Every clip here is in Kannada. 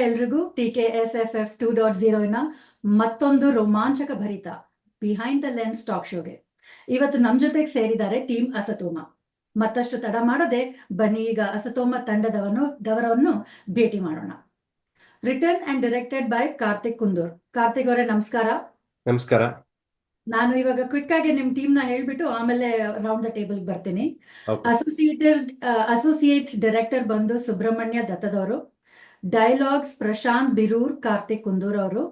ಎಲ್ರಿಗೂ TKSFF 2.0 ಮತ್ತೊಂದು ರೋಮಾಂಚಕ ಭರಿತ ಬಿಹೈಂಡ್ ದ ಲೆನ್ಸ್ ಟಾಕ್ ಶೋಗೆ ಇವತ್ತು ನಮ್ ಜೊತೆಗೆ ಸೇರಿದ್ದಾರೆ ಟೀಮ್ ಅಸತೋಮ. ಮತ್ತಷ್ಟು ತಡ ಮಾಡದೆ ಬನ್ನಿ ಈಗ ಅಸತೋಮ ತಂಡದವರನ್ನು ಭೇಟಿ ಮಾಡೋಣ. Written and directed by Karthik Kundur. Karthik ಅವರೇ ನಮಸ್ಕಾರ. ನಮಸ್ಕಾರ. ನಾನು ಇವಾಗ ಕ್ವಿಕ್ ಆಗಿ ನಿಮ್ ಟೀಮ್ ನ ಹೇಳ್ಬಿಟ್ಟು ಆಮೇಲೆ ರೌಂಡ್ ದ ಟೇಬಲ್ ಬರ್ತೀನಿ. ಅಸೋಸಿಯೇಟ್ ಡೈರೆಕ್ಟರ್ ಬಂದು ಸುಬ್ರಹ್ಮಣ್ಯ ದತ್ತದವರು, ಡೈಲಾಗ್ಸ್ ಪ್ರಶಾಂತ್ ಬಿರೂರ್, ಕಾರ್ತಿಕ್ ಕುಂದೂರ್ ಅವರು,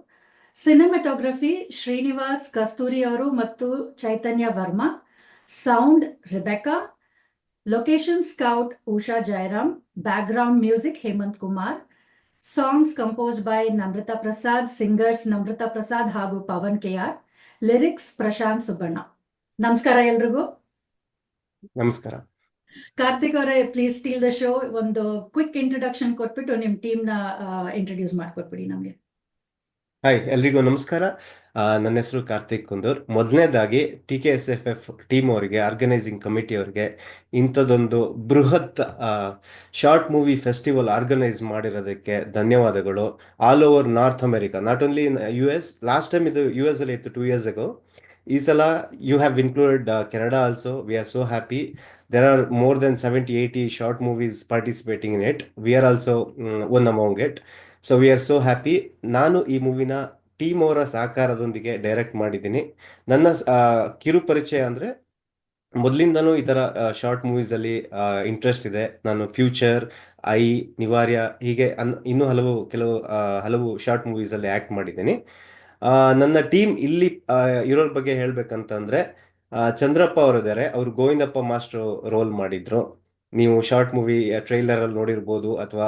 ಸಿನಿಮಾಟೋಗ್ರಫಿ ಶ್ರೀನಿವಾಸ್ ಕಸ್ತೂರಿ ಅವರು ಮತ್ತು Chaitanya Varma, sound Rebecca, location scout Usha Jayaram, background music Hemanth Kumar, songs compose by Namratha Prasad, singers Namratha Prasad ಹಾಗೂ ಪವನ್ KR, ಲಿರಿಕ್ಸ್ ಪ್ರಶಾಂತ್ ಸುಬ್ಬಣ್ಣ. ನಮಸ್ಕಾರ ಎಲ್ರಿಗೂ. ನಮಸ್ಕಾರ. ಕಾರ್ತಿಕ್ ಅವರೇ, ಪ್ಲೀಸ್ ಸ್ಟೀಲ್ ದ ಶೋ. ಒಂದು ಕ್ವಿಕ್ ಇಂಟ್ರೊಡಕ್ಷನ್ ಕೊಟ್ಬಿಟ್ಟು ನಿಮ್ ಟೀಮ್ ನ ಇಂಟ್ರೊಡ್ಯೂಸ್ ಮಾಡ್ಕೊಟ್ಬಿಡಿ ನಮ್ಗೆ. ಹಾಯ್, ಎಲ್ರಿಗೂ ನಮಸ್ಕಾರ. ನನ್ನ ಹೆಸರು ಕಾರ್ತಿಕ್ ಕುಂದೂರ್. ಮೊದಲನೇದಾಗಿ TKSFF ಟೀಮ್ ಅವರಿಗೆ, ಆರ್ಗನೈಸಿಂಗ್ ಕಮಿಟಿ ಅವರಿಗೆ ಇಂಥದ್ದೊಂದು ಬೃಹತ್ ಶಾರ್ಟ್ ಮೂವಿ ಫೆಸ್ಟಿವಲ್ ಆರ್ಗನೈಸ್ ಮಾಡಿರೋದಕ್ಕೆ ಧನ್ಯವಾದಗಳು. All over North America, not only in US. Last time ಇದು US ಅಲ್ಲಿ ಇತ್ತು 2 years ago. ಈ ಸಲ you have included Canada also. We are so happy. There are more than 70-80 short movies participating in it. We are also one among it. So we are so happy. ನಾನು ಈ ಮೂವಿನ ಟೀಮ್ ಅವರ ಸಹಕಾರದೊಂದಿಗೆ ಡೈರೆಕ್ಟ್ ಮಾಡಿದ್ದೀನಿ. ನನ್ನ ಕಿರು ಪರಿಚಯ ಅಂದರೆ, ಮೊದಲಿಂದನೂ ಈ ಥರ ಶಾರ್ಟ್ ಮೂವೀಸಲ್ಲಿ ಇಂಟ್ರೆಸ್ಟ್ ಇದೆ. ನಾನು ಫ್ಯೂಚರ್, ಐ, ನಿವಾರ್ಯ ಹೀಗೆ ಇನ್ನೂ ಹಲವು ಶಾರ್ಟ್ ಮೂವೀಸಲ್ಲಿ ಆ್ಯಕ್ಟ್ ಮಾಡಿದ್ದೀನಿ. ನನ್ನ ಟೀಮ್ ಇಲ್ಲಿ ಇರೋರ ಬಗ್ಗೆ ಹೇಳ್ಬೇಕಂತಂದರೆ, ಚಂದ್ರಪ್ಪ ಅವರಿದ್ದಾರೆ. ಅವರು ಗೋವಿಂದಪ್ಪ ಮಾಸ್ಟ್ರು ರೋಲ್ ಮಾಡಿದ್ರು. ನೀವು ಶಾರ್ಟ್ ಮೂವಿ ಟ್ರೈಲರಲ್ಲಿ ನೋಡಿರ್ಬೋದು, ಅಥವಾ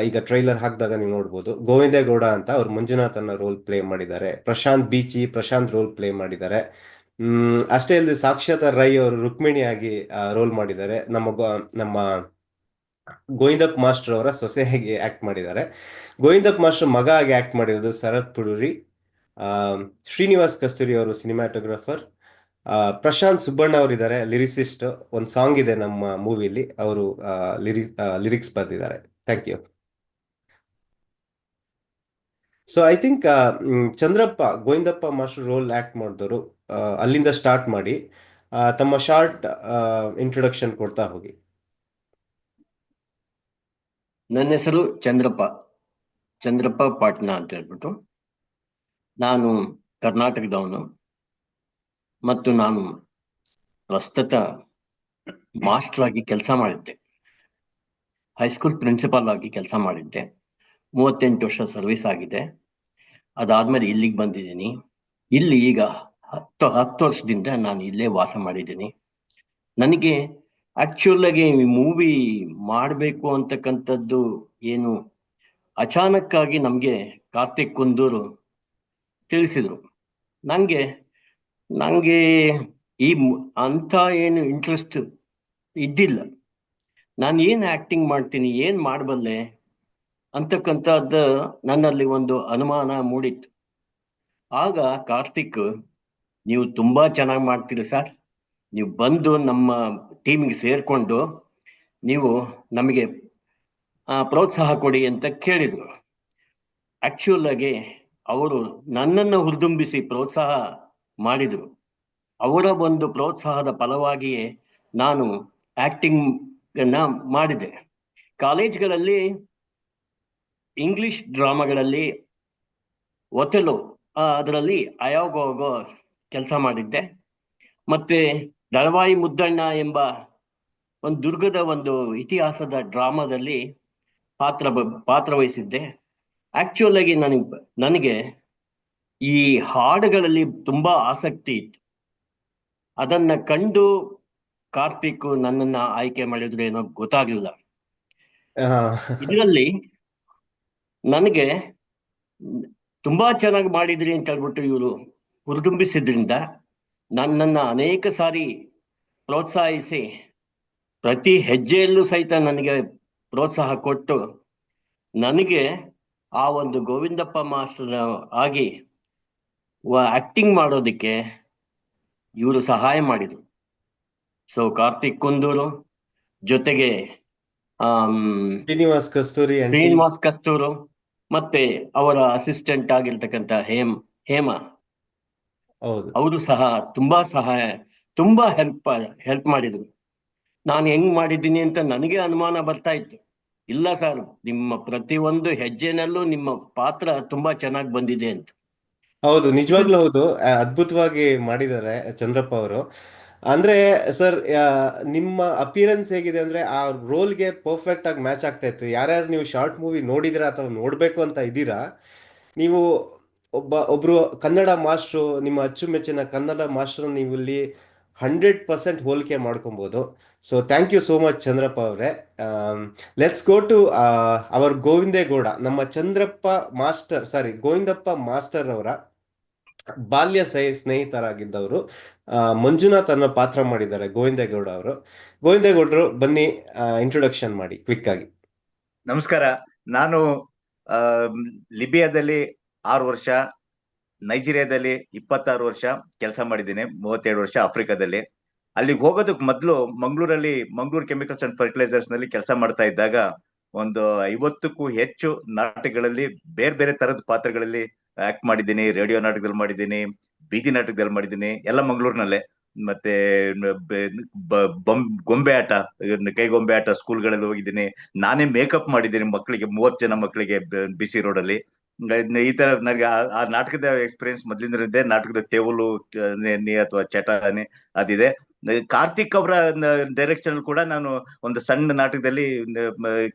ಈಗ ಟ್ರೈಲರ್ ಹಾಕಿದಾಗ ನೀವು ನೋಡ್ಬೋದು. ಗೋವಿಂದೇಗೌಡ ಅಂತ ಅವ್ರು ಮಂಜುನಾಥ್ ಅನ್ನೋ ರೋಲ್ ಪ್ಲೇ ಮಾಡಿದ್ದಾರೆ. ಪ್ರಶಾಂತ್ ರೋಲ್ ಪ್ಲೇ ಮಾಡಿದ್ದಾರೆ. ಅಷ್ಟೇ ಅಲ್ಲದೆ ಸಾಕ್ಷಾತ್ ರೈ ಅವರು ರುಕ್ಮಿಣಿಯಾಗಿ ರೋಲ್ ಮಾಡಿದ್ದಾರೆ. ನಮ್ಮ ಗೋವಿಂದಪ್ಪ ಮಾಸ್ಟರ್ ಅವರ ಸೊಸೆಯಾಗಿ ಆಕ್ಟ್ ಮಾಡಿದ್ದಾರೆ. ಗೋವಿಂದಪ್ಪ ಮಾಸ್ಟರ್ ಮಗ ಆಗಿ ಆಕ್ಟ್ ಮಾಡಿರೋದು ಶರತ್ ಪುಡೂರಿ. ಶ್ರೀನಿವಾಸ್ ಕಸ್ತೂರಿ ಅವರು ಸಿನಿಮಾಟೋಗ್ರಾಫರ್. ಪ್ರಶಾಂತ್ ಸುಬ್ಬಣ್ಣ ಅವರಿದ್ದಾರೆ, ಲಿರಿಸಿಸ್ಟ್. ಒಂದು ಸಾಂಗ್ ಇದೆ ನಮ್ಮ ಮೂವಿಲಿ, ಅವರು ಲಿರಿಕ್ಸ್ ಬರೆದಿದ್ದಾರೆ. Thank you. So I think Chandrappa, Govindappa master role act ಮಾಡಿದವರು, ಅಲ್ಲಿಂದ ಸ್ಟಾರ್ಟ್ ಮಾಡಿ ತಮ್ಮ ಶಾರ್ಟ್ ಇಂಟ್ರೊಡಕ್ಷನ್ ಕೊಡ್ತಾ ಹೋಗಿ. ನನ್ನ ಹೆಸರು ಚಂದ್ರಪ್ಪ ಪಾಟ್ನಾ ಅಂತ ಹೇಳ್ಬಿಟ್ಟು. ನಾನು ಕರ್ನಾಟಕದವನು ಮತ್ತು ನಾನು ಪ್ರಸ್ತುತ ಮಾಸ್ಟರ್ ಆಗಿ ಕೆಲಸ ಮಾಡಿದ್ದೆ. ಹೈಸ್ಕೂಲ್ ಪ್ರಿನ್ಸಿಪಾಲ್ ಆಗಿ ಕೆಲಸ ಮಾಡಿದ್ದೆ. 38 ವರ್ಷ ಸರ್ವಿಸ್ ಆಗಿದೆ. ಅದಾದ್ಮೇಲೆ ಇಲ್ಲಿಗೆ ಬಂದಿದ್ದೀನಿ. ಇಲ್ಲಿ ಈಗ 10 ವರ್ಷದಿಂದ ನಾನು ಇಲ್ಲೇ ವಾಸ ಮಾಡಿದ್ದೀನಿ. ನನಗೆ ಆಕ್ಚುಲ್ ಆಗಿ ಮೂವಿ ಮಾಡಬೇಕು ಅಂತಕ್ಕಂಥದ್ದು ಏನು ಅಚಾನಕ್ ಆಗಿ ನಮಗೆ ಕಾರ್ತಿಕ್ ಕುಂದೂರು ತಿಳಿಸಿದ್ರು. ನಂಗೆ ಈ ಅಂತ ಏನು ಇಂಟ್ರೆಸ್ಟ್ ಇದ್ದಿಲ್ಲ. ನಾನು ಏನು ಆಕ್ಟಿಂಗ್ ಮಾಡ್ತೀನಿ, ಏನು ಮಾಡಬಲ್ಲೆ ಅಂತಕ್ಕಂಥದ್ದು ನನ್ನಲ್ಲಿ ಒಂದು ಅನುಮಾನ ಮೂಡಿತ್ತು. ಆಗ ಕಾರ್ತಿಕ್, ನೀವು ತುಂಬಾ ಚೆನ್ನಾಗಿ ಮಾಡ್ತೀರಿ ಸರ್, ನೀವು ಬಂದು ನಮ್ಮ ಟೀಮಿಗೆ ಸೇರ್ಕೊಂಡು ನೀವು ನಮಗೆ ಪ್ರೋತ್ಸಾಹ ಕೊಡಿ ಅಂತ ಕೇಳಿದ್ರು. ಆಕ್ಚುಲ್ ಆಗಿ ಅವರು ನನ್ನನ್ನು ಹುರಿದುಂಬಿಸಿ ಪ್ರೋತ್ಸಾಹ ಮಾಡಿದರು. ಅವರ ಒಂದು ಪ್ರೋತ್ಸಾಹದ ಫಲವಾಗಿಯೇ ನಾನು ಆಕ್ಟಿಂಗ್ ಅನ್ನ ಮಾಡಿದೆ. ಕಾಲೇಜ್ಗಳಲ್ಲಿ ಇಂಗ್ಲಿಷ್ ಡ್ರಾಮಾಗಳಲ್ಲಿ ಒಥೆಲೋ ಅದರಲ್ಲಿ ಆಯೋಗ ಕೆಲಸ ಮಾಡಿದ್ದೆ. ಮತ್ತೆ ದಳವಾಯಿ ಮುದ್ದಣ್ಣ ಎಂಬ ಒಂದು ದುರ್ಗದ ಒಂದು ಇತಿಹಾಸದ ಡ್ರಾಮಾದಲ್ಲಿ ಪಾತ್ರ ವಹಿಸಿದ್ದೆ. ಆಕ್ಚುಲ್ ಆಗಿ ನನಗೆ ಈ ಹಾಡುಗಳಲ್ಲಿ ತುಂಬಾ ಆಸಕ್ತಿ ಇತ್ತು. ಅದನ್ನ ಕಂಡು ಕಾರ್ತಿಕ್ ನನ್ನನ್ನ ಆಯ್ಕೆ ಮಾಡಿದ್ರು ಏನೋ ಗೊತ್ತಾಗ್ಲಿಲ್ಲ. ಇದರಲ್ಲಿ ನನಗೆ ತುಂಬಾ ಚೆನ್ನಾಗಿ ಮಾಡಿದ್ರಿ ಅಂತ ಹೇಳ್ಬಿಟ್ಟು ಇವರು ಹುರಿದುಂಬಿಸಿದ್ರಿಂದ ನನ್ನನ್ನ ಅನೇಕ ಸಾರಿ ಪ್ರೋತ್ಸಾಹಿಸಿ, ಪ್ರತಿ ಹೆಜ್ಜೆಯಲ್ಲೂ ಸಹಿತ ನನಗೆ ಪ್ರೋತ್ಸಾಹ ಕೊಟ್ಟು, ನನಗೆ ಆ ಒಂದು ಗೋವಿಂದಪ್ಪ ಮಾಸ್ಟರ್ ಆಗಿ ಆಕ್ಟಿಂಗ್ ಮಾಡೋದಕ್ಕೆ ಇವರು ಸಹಾಯ ಮಾಡಿದ್ರು. ಸೊ ಕಾರ್ತಿಕ್ ಕುಂದೂರು ಜೊತೆಗೆ ಶ್ರೀನಿವಾಸ್ ಕಸ್ತೂರು ಮತ್ತೆ ಅವರ ಅಸಿಸ್ಟೆಂಟ್ ಆಗಿರ್ತಕ್ಕಂಥ ಹೇಮಾ ಹೌದು. ಅವರು ಸಹ ತುಂಬಾ ಹೆಲ್ಪ್ ಮಾಡಿದ್ರು. ನಾನು ಹೆಂಗ್ ಮಾಡಿದ್ದೀನಿ ಅಂತ ನನಗೆ ಅನುಮಾನ ಬರ್ತಾ ಇತ್ತು. ಇಲ್ಲ ಸರ್, ನಿಮ್ಮ ಪ್ರತಿಯೊಂದು ಹೆಜ್ಜೆನಲ್ಲೂ ನಿಮ್ಮ ಪಾತ್ರ ತುಂಬಾ ಚೆನ್ನಾಗಿ ಬಂದಿದೆ ಅಂತ. ಹೌದು, ನಿಜವಾಗ್ಲೂ ಹೌದು. ಅದ್ಭುತವಾಗಿ ಮಾಡಿದ್ದಾರೆ ಚಂದ್ರಪ್ಪ ಅವರು. ಅಂದ್ರೆ ಸರ್, ನಿಮ್ಮ ಅಪಿಯರೆನ್ಸ್ ಹೇಗಿದೆ ಅಂದ್ರೆ ಆ ರೋಲ್ಗೆ ಪರ್ಫೆಕ್ಟ್ ಆಗಿ ಮ್ಯಾಚ್ ಆಗ್ತಾ ಇತ್ತು. ಯಾರ್ಯಾರು ನೀವು ಶಾರ್ಟ್ ಮೂವಿ ನೋಡಿದಿರಾ ಅಥವಾ ನೋಡ್ಬೇಕು ಅಂತ ಇದ್ದೀರಾ, ನೀವು ಒಬ್ರು ಕನ್ನಡ ಮಾಸ್ಟ್ರು, ನಿಮ್ಮ ಅಚ್ಚುಮೆಚ್ಚಿನ ಕನ್ನಡ ಮಾಸ್ಟ್ರು ನೀವು ಇಲ್ಲಿ 100% ಹೋಲಿಕೆ ಮಾಡ್ಕೊಬೋದು. So thank you so much Chandrappa ಅವರೇ. Let's go to our Govindegowda, ನಮ್ಮ Chandrappa master, sorry Govindappa master ಅವರ ಬಾಲ್ಯ ಸ್ನೇಹಿತರಾಗಿದ್ದವರು ಮಂಜುನಾಥ್ ಅನ್ನೋ ಪಾತ್ರ ಮಾಡಿದ್ದಾರೆ ಗೋವಿಂದೇಗೌಡ ಅವರು. ಗೋವಿಂದೇಗೌಡರು ಬನ್ನಿ, ಇಂಟ್ರೊಡಕ್ಷನ್ ಮಾಡಿ ಕ್ವಿಕ್ ಆಗಿ. ನಮಸ್ಕಾರ. ನಾನು ಲಿಬಿಯಾದಲ್ಲಿ 6 ವರ್ಷ, ನೈಜೀರಿಯಾದಲ್ಲಿ 26 ವರ್ಷ ಕೆಲಸ ಮಾಡಿದ್ದೀನಿ, 37 ವರ್ಷ ಆಫ್ರಿಕಾದಲ್ಲಿ. ಅಲ್ಲಿಗೆ ಹೋಗೋದಕ್ಕೆ ಮೊದಲು ಮಂಗಳೂರು ಕೆಮಿಕಲ್ಸ್ ಅಂಡ್ ಫರ್ಟಿಲೈಸರ್ಸ್ ನಲ್ಲಿ ಕೆಲಸ ಮಾಡ್ತಾ ಇದ್ದಾಗ ಒಂದು 50ಕ್ಕೂ ಹೆಚ್ಚು ನಾಟಕಗಳಲ್ಲಿ ಬೇರೆ ಬೇರೆ ತರದ ಪಾತ್ರಗಳಲ್ಲಿ ಆಕ್ಟ್ ಮಾಡಿದ್ದೀನಿ. ರೇಡಿಯೋ ನಾಟಕದಲ್ಲಿ ಮಾಡಿದ್ದೀನಿ, ಬೀದಿ ನಾಟಕದಲ್ಲಿ ಮಾಡಿದ್ದೀನಿ, ಎಲ್ಲ ಮಂಗಳೂರಿನಲ್ಲೇ. ಮತ್ತೆ ಗೊಂಬೆ ಆಟ, ಕೈಗೊಂಬೆ ಆಟ ಸ್ಕೂಲ್ಗಳಲ್ಲಿ ಹೋಗಿದ್ದೀನಿ. ನಾನೇ ಮೇಕಪ್ ಮಾಡಿದ್ದೀನಿ ಮಕ್ಕಳಿಗೆ, 30 ಜನ ಮಕ್ಕಳಿಗೆ ಬಿಸಿ ರೋಡಲ್ಲಿ. ಈ ತರ ನನಗೆ ಆ ನಾಟಕದ ಎಕ್ಸ್ಪೀರಿಯನ್ಸ್ ಮೊದ್ಲಿಂದ ಇದೆ. ನಾಟಕದ ತೆವಲು ಅಥವಾ ಚಟಾನೆ ಅದಿದೆ. ಕಾರ್ತಿಕ್ ಅವರ ಡೈರೆಕ್ಷನ್ ಕೂಡ ನಾನು ಒಂದು ಸಣ್ಣ ನಾಟಕದಲ್ಲಿ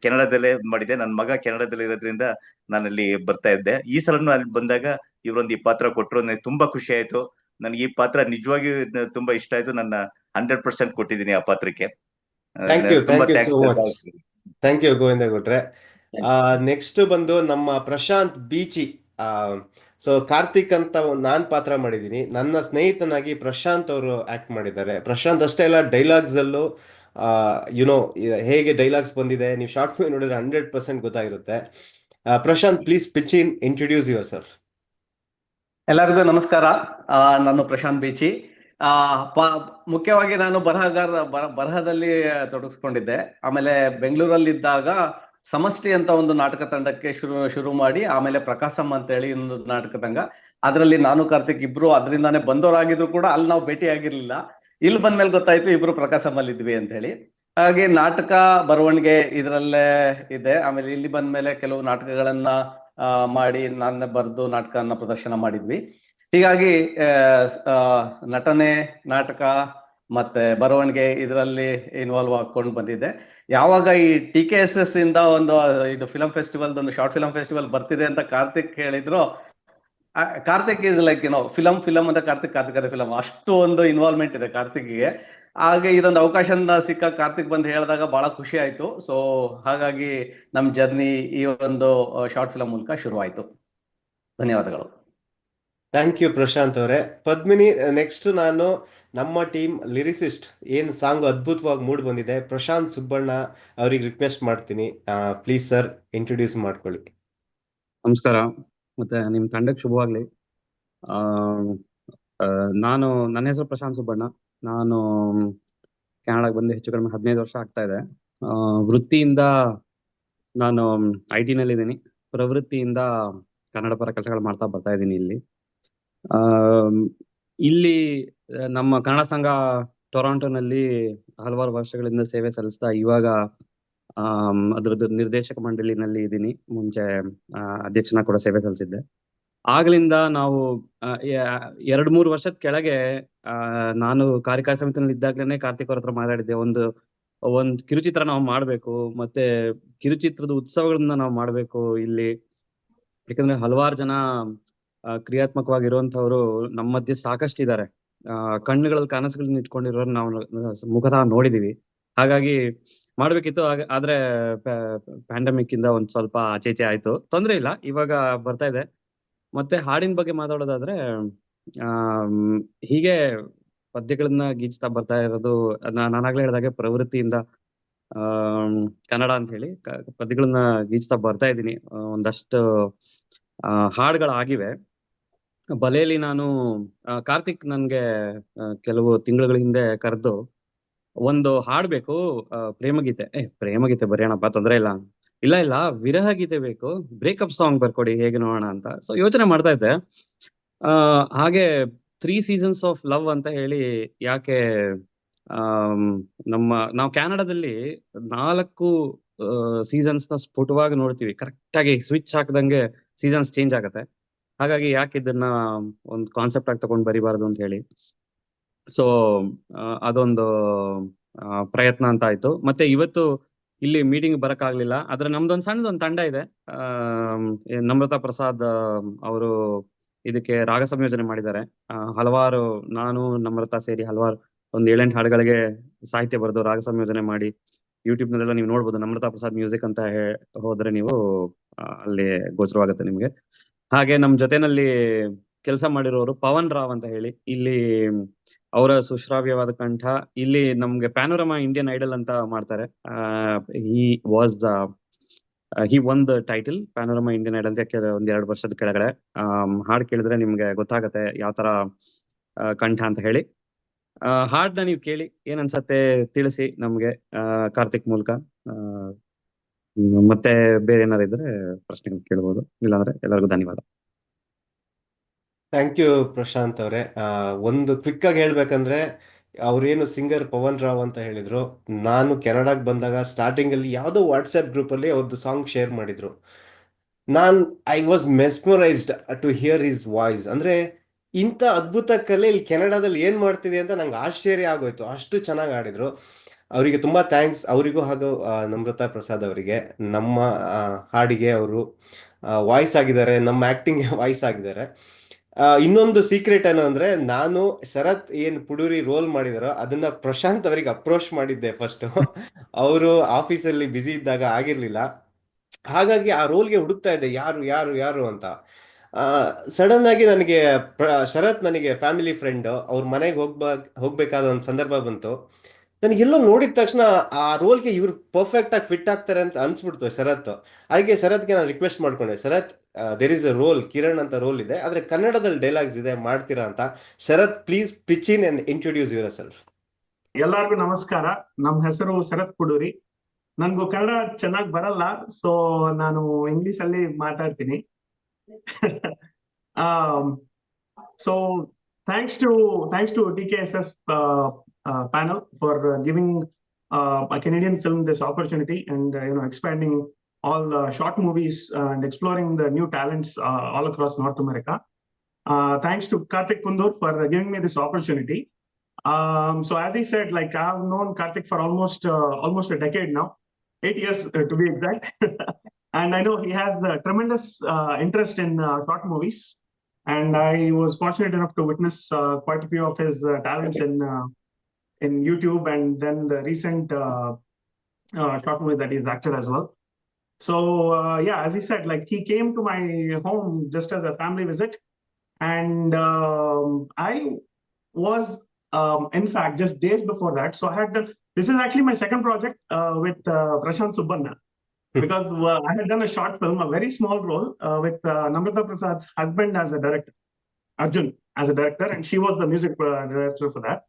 ಕೆನಡಾದಲ್ಲೇ ಮಾಡಿದ್ದೆ. ನನ್ನ ಮಗ ಕೆನಡಾದಲ್ಲಿ ಇರೋದ್ರಿಂದ ನಾನಲ್ಲಿ ಬರ್ತಾ ಇದ್ದೆ. ಈ ಸಲನು ಅಲ್ಲಿ ಬಂದಾಗ ಇವರೊಂದು ಈ ಪಾತ್ರ ಕೊಟ್ಟರು, ನನಗೆ ತುಂಬಾ ಖುಷಿ ಆಯ್ತು. ನನಗೆ ಈ ಪಾತ್ರ ನಿಜವಾಗಿಯೂ ತುಂಬಾ ಇಷ್ಟ ಆಯ್ತು. ನನ್ನ 100% ಕೊಟ್ಟಿದ್ದೀನಿ ಆ ಪಾತ್ರಕ್ಕೆ. ಥ್ಯಾಂಕ್ ಯು ತುಂಬಾ so much. Thanks. Thank you ಗೋವಿಂದೇಗೌಡ್ರೆ. ನೆಕ್ಸ್ಟ್ ಬಂದು ನಮ್ಮ ಪ್ರಶಾಂತ್ ಬೀಚಿ. ಸೊ ಕಾರ್ತಿಕ್ ಅಂತ ನಾನ್ ಪಾತ್ರ ಮಾಡಿದ್ದೀನಿ, ನನ್ನ ಸ್ನೇಹಿತನಾಗಿ ಪ್ರಶಾಂತ್ ಅವರು ಆಕ್ಟ್ ಮಾಡಿದ್ದಾರೆ. ಪ್ರಶಾಂತ್ ಅಷ್ಟೇ ಅಲ್ಲ, ಡೈಲಾಗ್ಸ್ ಅಲ್ಲೂ ಯುನೋ ಹೇಗೆ ಡೈಲಾಗ್ಸ್ ಬಂದಿದೆ, ನೀವು ಶಾರ್ಟ್ ಮೂವಿ ನೋಡಿದ್ರೆ 100% ಗೊತ್ತಾಗಿರುತ್ತೆ. Prashanth, please pitch in, introduce yourself. ಎಲ್ಲರಿಗೂ ನಮಸ್ಕಾರ. ನಾನು ಪ್ರಶಾಂತ್ ಬೀಚಿ. ಮುಖ್ಯವಾಗಿ ನಾನು ಬರಹದಲ್ಲಿ ತೊಡಗಿಸ್ಕೊಂಡಿದ್ದೆ. ಆಮೇಲೆ ಬೆಂಗಳೂರಲ್ಲಿದ್ದಾಗ ಸಮಷ್ಟಿ ಅಂತ ಒಂದು ನಾಟಕ ತಂಡಕ್ಕೆ ಶುರು ಮಾಡಿ, ಆಮೇಲೆ ಪ್ರಕಾಶಂ ಅಂತ ಹೇಳಿ ಇನ್ನೊಂದು ನಾಟಕ ತಂಡ, ಅದರಲ್ಲಿ ನಾನು ಕಾರ್ತಿಕ್ ಇಬ್ರು ಅದರಿಂದಾನೇ ಬಂದವರಾಗಿದ್ರು ಕೂಡ ಅಲ್ಲಿ ನಾವು ಭೇಟಿ ಆಗಿರ್ಲಿಲ್ಲ. ಇಲ್ಲಿ ಬಂದ್ಮೇಲೆ ಗೊತ್ತಾಯ್ತು ಇಬ್ರು ಪ್ರಕಾಶಂ ಅಲ್ಲಿ ಇದ್ವಿ ಅಂತ ಹೇಳಿ. ಹಾಗೆ ನಾಟಕ ಬರವಣಿಗೆ ಇದರಲ್ಲೇ ಇದೆ. ಆಮೇಲೆ ಇಲ್ಲಿ ಬಂದ್ಮೇಲೆ ಕೆಲವು ನಾಟಕಗಳನ್ನ ಮಾಡಿ ನಾನು ಬರೆದು ನಾಟಕನ ಪ್ರದರ್ಶನ ಮಾಡಿದ್ವಿ. ಹೀಗಾಗಿ ನಟನೆ, ನಾಟಕ ಮತ್ತೆ ಬರವಣಿಗೆ ಇದರಲ್ಲಿ ಇನ್ವಾಲ್ವ್ ಆಗ್ಕೊಂಡು ಬಂದಿದ್ದೆ. ಯಾವಾಗ ಈ TKSS ಇಂದ ಇದು ಫಿಲಂ ಫೆಸ್ಟಿವಲ್, ಒಂದು ಶಾರ್ಟ್ ಫಿಲಂ ಫೆಸ್ಟಿವಲ್ ಬರ್ತಿದೆ ಅಂತ ಕಾರ್ತಿಕ್ ಹೇಳಿದ್ರು, ಕಾರ್ತಿಕ್ ಈಸ್ ಲೈಕ್ ಫಿಲಂ ಅಂತ ಕಾರ್ತಿಕ್ ಫಿಲಂ, ಅಷ್ಟು ಒಂದು ಇನ್ವಾಲ್ವ್ಮೆಂಟ್ ಇದೆ ಕಾರ್ತಿಕ್ಗೆ. ಹಾಗೆ ಇದೊಂದು ಅವಕಾಶ ಸಿಕ್ಕ ಕಾರ್ತಿಕ್ ಬಂದು ಹೇಳಿದಾಗ ಬಹಳ ಖುಷಿ ಆಯ್ತು. ಸೊ ಹಾಗಾಗಿ ನಮ್ ಜರ್ನಿ ಈ ಒಂದು ಶಾರ್ಟ್ ಫಿಲಂ ಮೂಲಕ ಶುರು ಆಯ್ತು. ಧನ್ಯವಾದಗಳು. ಥ್ಯಾಂಕ್ ಯು ಪ್ರಶಾಂತ್ ಅವರೇ. ಪದ್ಮಿನಿ, ನೆಕ್ಸ್ಟ್ ನಾನು ನಮ್ಮ ಟೀಮ್ ಲಿರಿಸಿಸ್ಟ್ ಏನು ಸಾಂಗ್ ಅದ್ಭುತವಾಗಿ ಮೂಡ್ ಬಂದಿದೆ, ಪ್ರಶಾಂತ್ ಸುಬ್ಬಣ್ಣ ಅವ್ರಿಗೆ ರಿಕ್ವೆಸ್ಟ್ ಮಾಡ್ತೀನಿ. ಪ್ಲೀಸ್ ಸರ್, ಇಂಟ್ರೊಡ್ಯೂಸ್ ಮಾಡ್ಕೊಳ್ಳಿ. ನಮಸ್ಕಾರ, ಮತ್ತೆ ನಿಮ್ ತಂಡಕ್ಕೆ ಶುಭವಾಗ್ಲಿ. ನನ್ನ ಹೆಸರು ಪ್ರಶಾಂತ್ ಸುಬ್ಬಣ್ಣ. ನಾನು ಕೆನಡಾಗೆ ಬಂದು ಹೆಚ್ಚು ಕಡಿಮೆ 15 ವರ್ಷ ಆಗ್ತಾ ಇದೆ. ವೃತ್ತಿಯಿಂದ ನಾನು IT ನಲ್ಲಿ ಇದ್ದೀನಿ. ಪ್ರವೃತ್ತಿಯಿಂದ ಕನ್ನಡ ಪರ ಕೆಲಸಗಳು ಮಾಡ್ತಾ ಬರ್ತಾ ಇದ್ದೀನಿ. ಇಲ್ಲಿ ನಮ್ಮ ಕನ್ನಡ ಸಂಘ ಟೊರಾಂಟೊನಲ್ಲಿ ಹಲವಾರು ವರ್ಷಗಳಿಂದ ಸೇವೆ ಸಲ್ಲಿಸ್ತಾ ಇವಾಗ ಅದರದ್ದು ನಿರ್ದೇಶಕ ಮಂಡಳಿನಲ್ಲಿ ಇದ್ದೀನಿ. ಮುಂಚೆ ಅಧ್ಯಕ್ಷನ ಕೂಡ ಸೇವೆ ಸಲ್ಲಿಸಿದ್ದೆ. ಆಗ್ಲಿಂದ ನಾವು 2-3 ವರ್ಷದ ಕೆಳಗೆ ನಾನು ಕಾರ್ಯಕಾರಿ ಸಮಿತಿನಲ್ಲಿ ಇದ್ದಾಗಲೇ ಕಾರ್ತಿಕ್ ಅವ್ರ ಹತ್ರ ಮಾತಾಡಿದ್ದೆ, ಒಂದು ಕಿರುಚಿತ್ರ ನಾವು ಮಾಡ್ಬೇಕು, ಮತ್ತೆ ಕಿರುಚಿತ್ರದ ಉತ್ಸವಗಳನ್ನ ನಾವು ಮಾಡ್ಬೇಕು ಇಲ್ಲಿ. ಯಾಕಂದ್ರೆ ಹಲವಾರು ಜನ ಕ್ರಿಯಾತ್ಮಕವಾಗಿರುವಂತವ್ರು ನಮ್ಮ ಮಧ್ಯೆ ಸಾಕಷ್ಟಿದ್ದಾರೆ. ಕಣ್ಣುಗಳಲ್ಲಿ ಕನಸುಗಳನ್ನ ಇಟ್ಕೊಂಡಿರೋರು ನಾವು ಮುಖತಃ ನೋಡಿದೀವಿ. ಹಾಗಾಗಿ ಮಾಡ್ಬೇಕಿತ್ತು. ಆದ್ರೆ ಪ್ಯಾಂಡಮಿಕ್ ಇಂದ ಒಂದ್ ಸ್ವಲ್ಪ ಆಚೆ ಆಯ್ತು. ತೊಂದ್ರೆ ಇಲ್ಲ, ಇವಾಗ ಬರ್ತಾ ಇದೆ. ಮತ್ತೆ ಹಾಡಿನ ಬಗ್ಗೆ ಮಾತಾಡೋದಾದ್ರೆ, ಹೀಗೆ ಪದ್ಯಗಳನ್ನ ಗೀಚ್ತಾ ಬರ್ತಾ ಇರೋದು. ನಾನಾಗ್ಲೇ ಹೇಳಿದಾಗೆ ಪ್ರವೃತ್ತಿಯಿಂದ ಕನ್ನಡ ಅಂತ ಹೇಳಿ ಪದ್ಯಗಳನ್ನ ಗೀಚ್ತಾ ಬರ್ತಾ ಇದ್ದೀನಿ. ಒಂದಷ್ಟು ಹಾಡುಗಳಾಗಿವೆ. ಬಲೆಯಲ್ಲಿ ನಾನು ಕಾರ್ತಿಕ್ ನನ್ಗೆ ಕೆಲವು ತಿಂಗಳುಗಳ ಹಿಂದೆ ಕರೆದು ಒಂದು ಹಾಡ್ಬೇಕು, ಪ್ರೇಮಗೀತೆ ಬರೆಯೋಣಪ್ಪ, ತೊಂದ್ರೆ ಇಲ್ಲ. ಇಲ್ಲ ವಿರಹ ಗೀತೆ ಬೇಕು, ಬ್ರೇಕಪ್ ಸಾಂಗ್ ಬರ್ಕೊಡಿ ಹೇಗೆ ನೋಡೋಣ ಅಂತ. ಸೊ ಯೋಚನೆ ಮಾಡ್ತಾ ಇದ್ದೆ. ಹಾಗೆ 3 Seasons of Love ಅಂತ ಹೇಳಿ ಯಾಕೆ ನಾವು ಕ್ಯಾನಡಾದಲ್ಲಿ 4 ಸೀಸನ್ಸ್ ನ ಸ್ಫುಟವಾಗಿ ನೋಡ್ತೀವಿ, ಕರೆಕ್ಟ್ ಆಗಿ ಸ್ವಿಚ್ ಹಾಕದಂಗೆ ಸೀಸನ್ಸ್ ಚೇಂಜ್ ಆಗತ್ತೆ. ಹಾಗಾಗಿ ಯಾಕೆ ಇದನ್ನ ಒಂದು ಕಾನ್ಸೆಪ್ಟ್ ಆಗಿ ತಗೊಂಡ್ ಬರಿಬಾರ್ದು ಅಂತ ಹೇಳಿ ಸೊ ಅದೊಂದು ಪ್ರಯತ್ನ ಅಂತ ಆಯ್ತು. ಮತ್ತೆ ಇವತ್ತು ಇಲ್ಲಿ ಮೀಟಿಂಗ್ ಬರಕ್ಕಾಗ್ಲಿಲ್ಲ, ಆದ್ರೆ ನಮ್ದೊಂದು ಸಣ್ಣದೊಂದು ತಂಡ ಇದೆ. ನಮ್ರತಾ ಪ್ರಸಾದ್ ಅವರು ಇದಕ್ಕೆ ರಾಗ ಸಂಯೋಜನೆ ಮಾಡಿದ್ದಾರೆ. ಹಲವಾರು, ನಾನು ನಮ್ರತಾ ಸೇರಿ ಹಲವಾರು ಒಂದು 7-8 ಹಾಡುಗಳಿಗೆ ಸಾಹಿತ್ಯ ಬರೆದು ರಾಗ ಸಂಯೋಜನೆ ಮಾಡಿ ಯೂಟ್ಯೂಬ್ ನಲ್ಲೆಲ್ಲ ನೀವು ನೋಡ್ಬೋದು. ನಮ್ರತಾ ಪ್ರಸಾದ್ ಮ್ಯೂಸಿಕ್ ಅಂತ ಹೋದ್ರೆ ನೀವು ಅಲ್ಲಿ ಗೋಚರವಾಗುತ್ತೆ ನಿಮ್ಗೆ. ಹಾಗೆ ನಮ್ ಜೊತೆನಲ್ಲಿ ಕೆಲಸ ಮಾಡಿರೋರು ಪವನ್ ರಾವ್ ಅಂತ ಹೇಳಿ, ಇಲ್ಲಿ ಅವರ ಸುಶ್ರಾವ್ಯವಾದ ಕಂಠ, ಇಲ್ಲಿ ನಮ್ಗೆ ಪ್ಯಾನೋರಮಾ ಇಂಡಿಯನ್ ಐಡಲ್ ಅಂತ ಮಾಡ್ತಾರೆ. He won the title panorama Indian Idol ಅಂತ 1-2 ವರ್ಷದ ಕೆಳಗಡೆ. ಹಾಡ್ ಕೇಳಿದ್ರೆ ನಿಮ್ಗೆ ಗೊತ್ತಾಗತ್ತೆ ಯಾವ ತರ ಕಂಠ ಅಂತ ಹೇಳಿ. ಹಾಡ್ನ ನೀವು ಕೇಳಿ ಏನ್ ಅನ್ಸತ್ತೆ ತಿಳಿಸಿ ನಮ್ಗೆ ಕಾರ್ತಿಕ್ ಮೂಲಕ. ಮತ್ತೆ ಬೇರೆ ಏನಾದ್ರು ಇದ್ರೆ ಪ್ರಶ್ನೆಗಳು ಕೇಳ್ಬೋದು, ಇಲ್ಲಾಂದ್ರೆ ಎಲ್ಲರಿಗೂ ಧನ್ಯವಾದ. ಥ್ಯಾಂಕ್ ಯು ಪ್ರಶಾಂತ್ ಅವರೇ. ಒಂದು ಕ್ವಿಕ್ ಆಗಿ ಹೇಳ್ಬೇಕಂದ್ರೆ, ಅವ್ರೇನು ಸಿಂಗರ್ ಪವನ್ ರಾವ್ ಅಂತ ಹೇಳಿದ್ರು, ನಾನು ಕೆನಡಾಗೆ ಬಂದಾಗ ಸ್ಟಾರ್ಟಿಂಗ್ ಅಲ್ಲಿ ಯಾವುದೋ ವಾಟ್ಸ್ಆ್ಯಪ್ ಗ್ರೂಪಲ್ಲಿ ಅವ್ರದ್ದು ಸಾಂಗ್ ಶೇರ್ ಮಾಡಿದ್ರು. I was mesmerised to hear his voice. ಅಂದ್ರೆ ಇಂಥ ಅದ್ಭುತ ಕಲೆ ಇಲ್ಲಿ ಕೆನಡಾದಲ್ಲಿ ಏನ್ ಮಾಡ್ತಿದೆ ಅಂತ ನಂಗೆ ಆಶ್ಚರ್ಯ ಆಗೋಯ್ತು, ಅಷ್ಟು ಚೆನ್ನಾಗಿ ಆಡಿದ್ರು. ಅವರಿಗೆ ತುಂಬಾ ಥ್ಯಾಂಕ್ಸ್, ಅವರಿಗೂ ಹಾಗೂ ನಮ್ರತಾ ಪ್ರಸಾದ್ ಅವರಿಗೆ. ನಮ್ಮ ಹಾಡಿಗೆ ಅವರು ವಾಯ್ಸ್ ಆಗಿದ್ದಾರೆ, ನಮ್ಮ ಆಕ್ಟಿಂಗ್ ವಾಯ್ಸ್ ಆಗಿದ್ದಾರೆ. ಇನ್ನೊಂದು ಸೀಕ್ರೆಟ್ ಏನು ಅಂದ್ರೆ, ನಾನು ಶರತ್ ಏನ್ ಪುಡೂರಿ ರೋಲ್ ಮಾಡಿದಾರೋ ಅದನ್ನ ಪ್ರಶಾಂತ್ ಅವರಿಗೆ ಅಪ್ರೋಚ್ ಮಾಡಿದ್ದೆ ಫಸ್ಟ್. ಅವರು ಆಫೀಸಲ್ಲಿ ಬ್ಯುಸಿ ಇದ್ದಾಗ ಆಗಿರ್ಲಿಲ್ಲ, ಹಾಗಾಗಿ ಆ ರೋಲ್ಗೆ ಹುಡುಕ್ತಾ ಇದ್ದೆ ಯಾರು ಯಾರು ಯಾರು ಅಂತ. ಸಡನ್ ಆಗಿ ನನಗೆ ಶರತ್ ನನಗೆ ಫ್ಯಾಮಿಲಿ ಫ್ರೆಂಡ್, ಅವ್ರ ಮನೆಗೆ ಹೋಗ್ಬೇಕಾದ ಒಂದು ಸಂದರ್ಭ ಬಂತು. ನನಗೆಲ್ಲೋ ನೋಡಿದ ತಕ್ಷಣ ಆ ರೋಲ್ಗೆ ಇವ್ರು ಪರ್ಫೆಕ್ಟ್ ಆಗಿ ಫಿಟ್ ಆಗ್ತಾರೆ ಅಂತ ಅನ್ಸ್ಬಿಡ್ತು ಶರತ್. ಹಾಗೆ ಶರತ್ಗೆ ನಾನು ರಿಕ್ವೆಸ್ಟ್ ಮಾಡ್ಕೊಂಡೆ, Sharath there is a role, Kiran ಅಂತ ರೋಲ್ ಇದೆ, ಆದ್ರೆ ಕನ್ನಡದಲ್ಲಿ ಡೈಲಾಗ್ಸ್ ಇದೆ, ಮಾಡ್ತೀರಾ ಅಂತ. Sharath please pitch in and introduce yourself. ಎಲ್ಲರಿಗೂ ನಮಸ್ಕಾರ. ನಮ್ಮ ಹೆಸರು ಶರತ್ ಪುಡೂರಿ. ನನ್ಗೂ ಕನ್ನಡ ಚೆನ್ನಾಗಿ ಬರಲ್ಲ, ಸೊ ನಾನು ಇಂಗ್ಲಿಷ್ ಅಲ್ಲಿ ಮಾತಾಡ್ತೀನಿ. So thanks to TKSF panel for giving a Canadian film this opportunity and expanding all short movies and exploring the new talents all across North America. Thanks to Kartik Kundur for giving me this opportunity. So as he said, like I've known Kartik for almost a decade now, 8 years to be exact. And I know he has the tremendous interest in short movies. And I was fortunate enough to witness quite a few of his talents in YouTube, and then the recent short movie that he's acted as well. So yeah, as he said, like he came to my home just as a family visit, and I was in fact just days before that. So this is actually my second project with Prashant Subbanna, because I had done a short film, a very small role with Namrata Prasad's husband as a director, Arjun as a director, and she was the music director for that.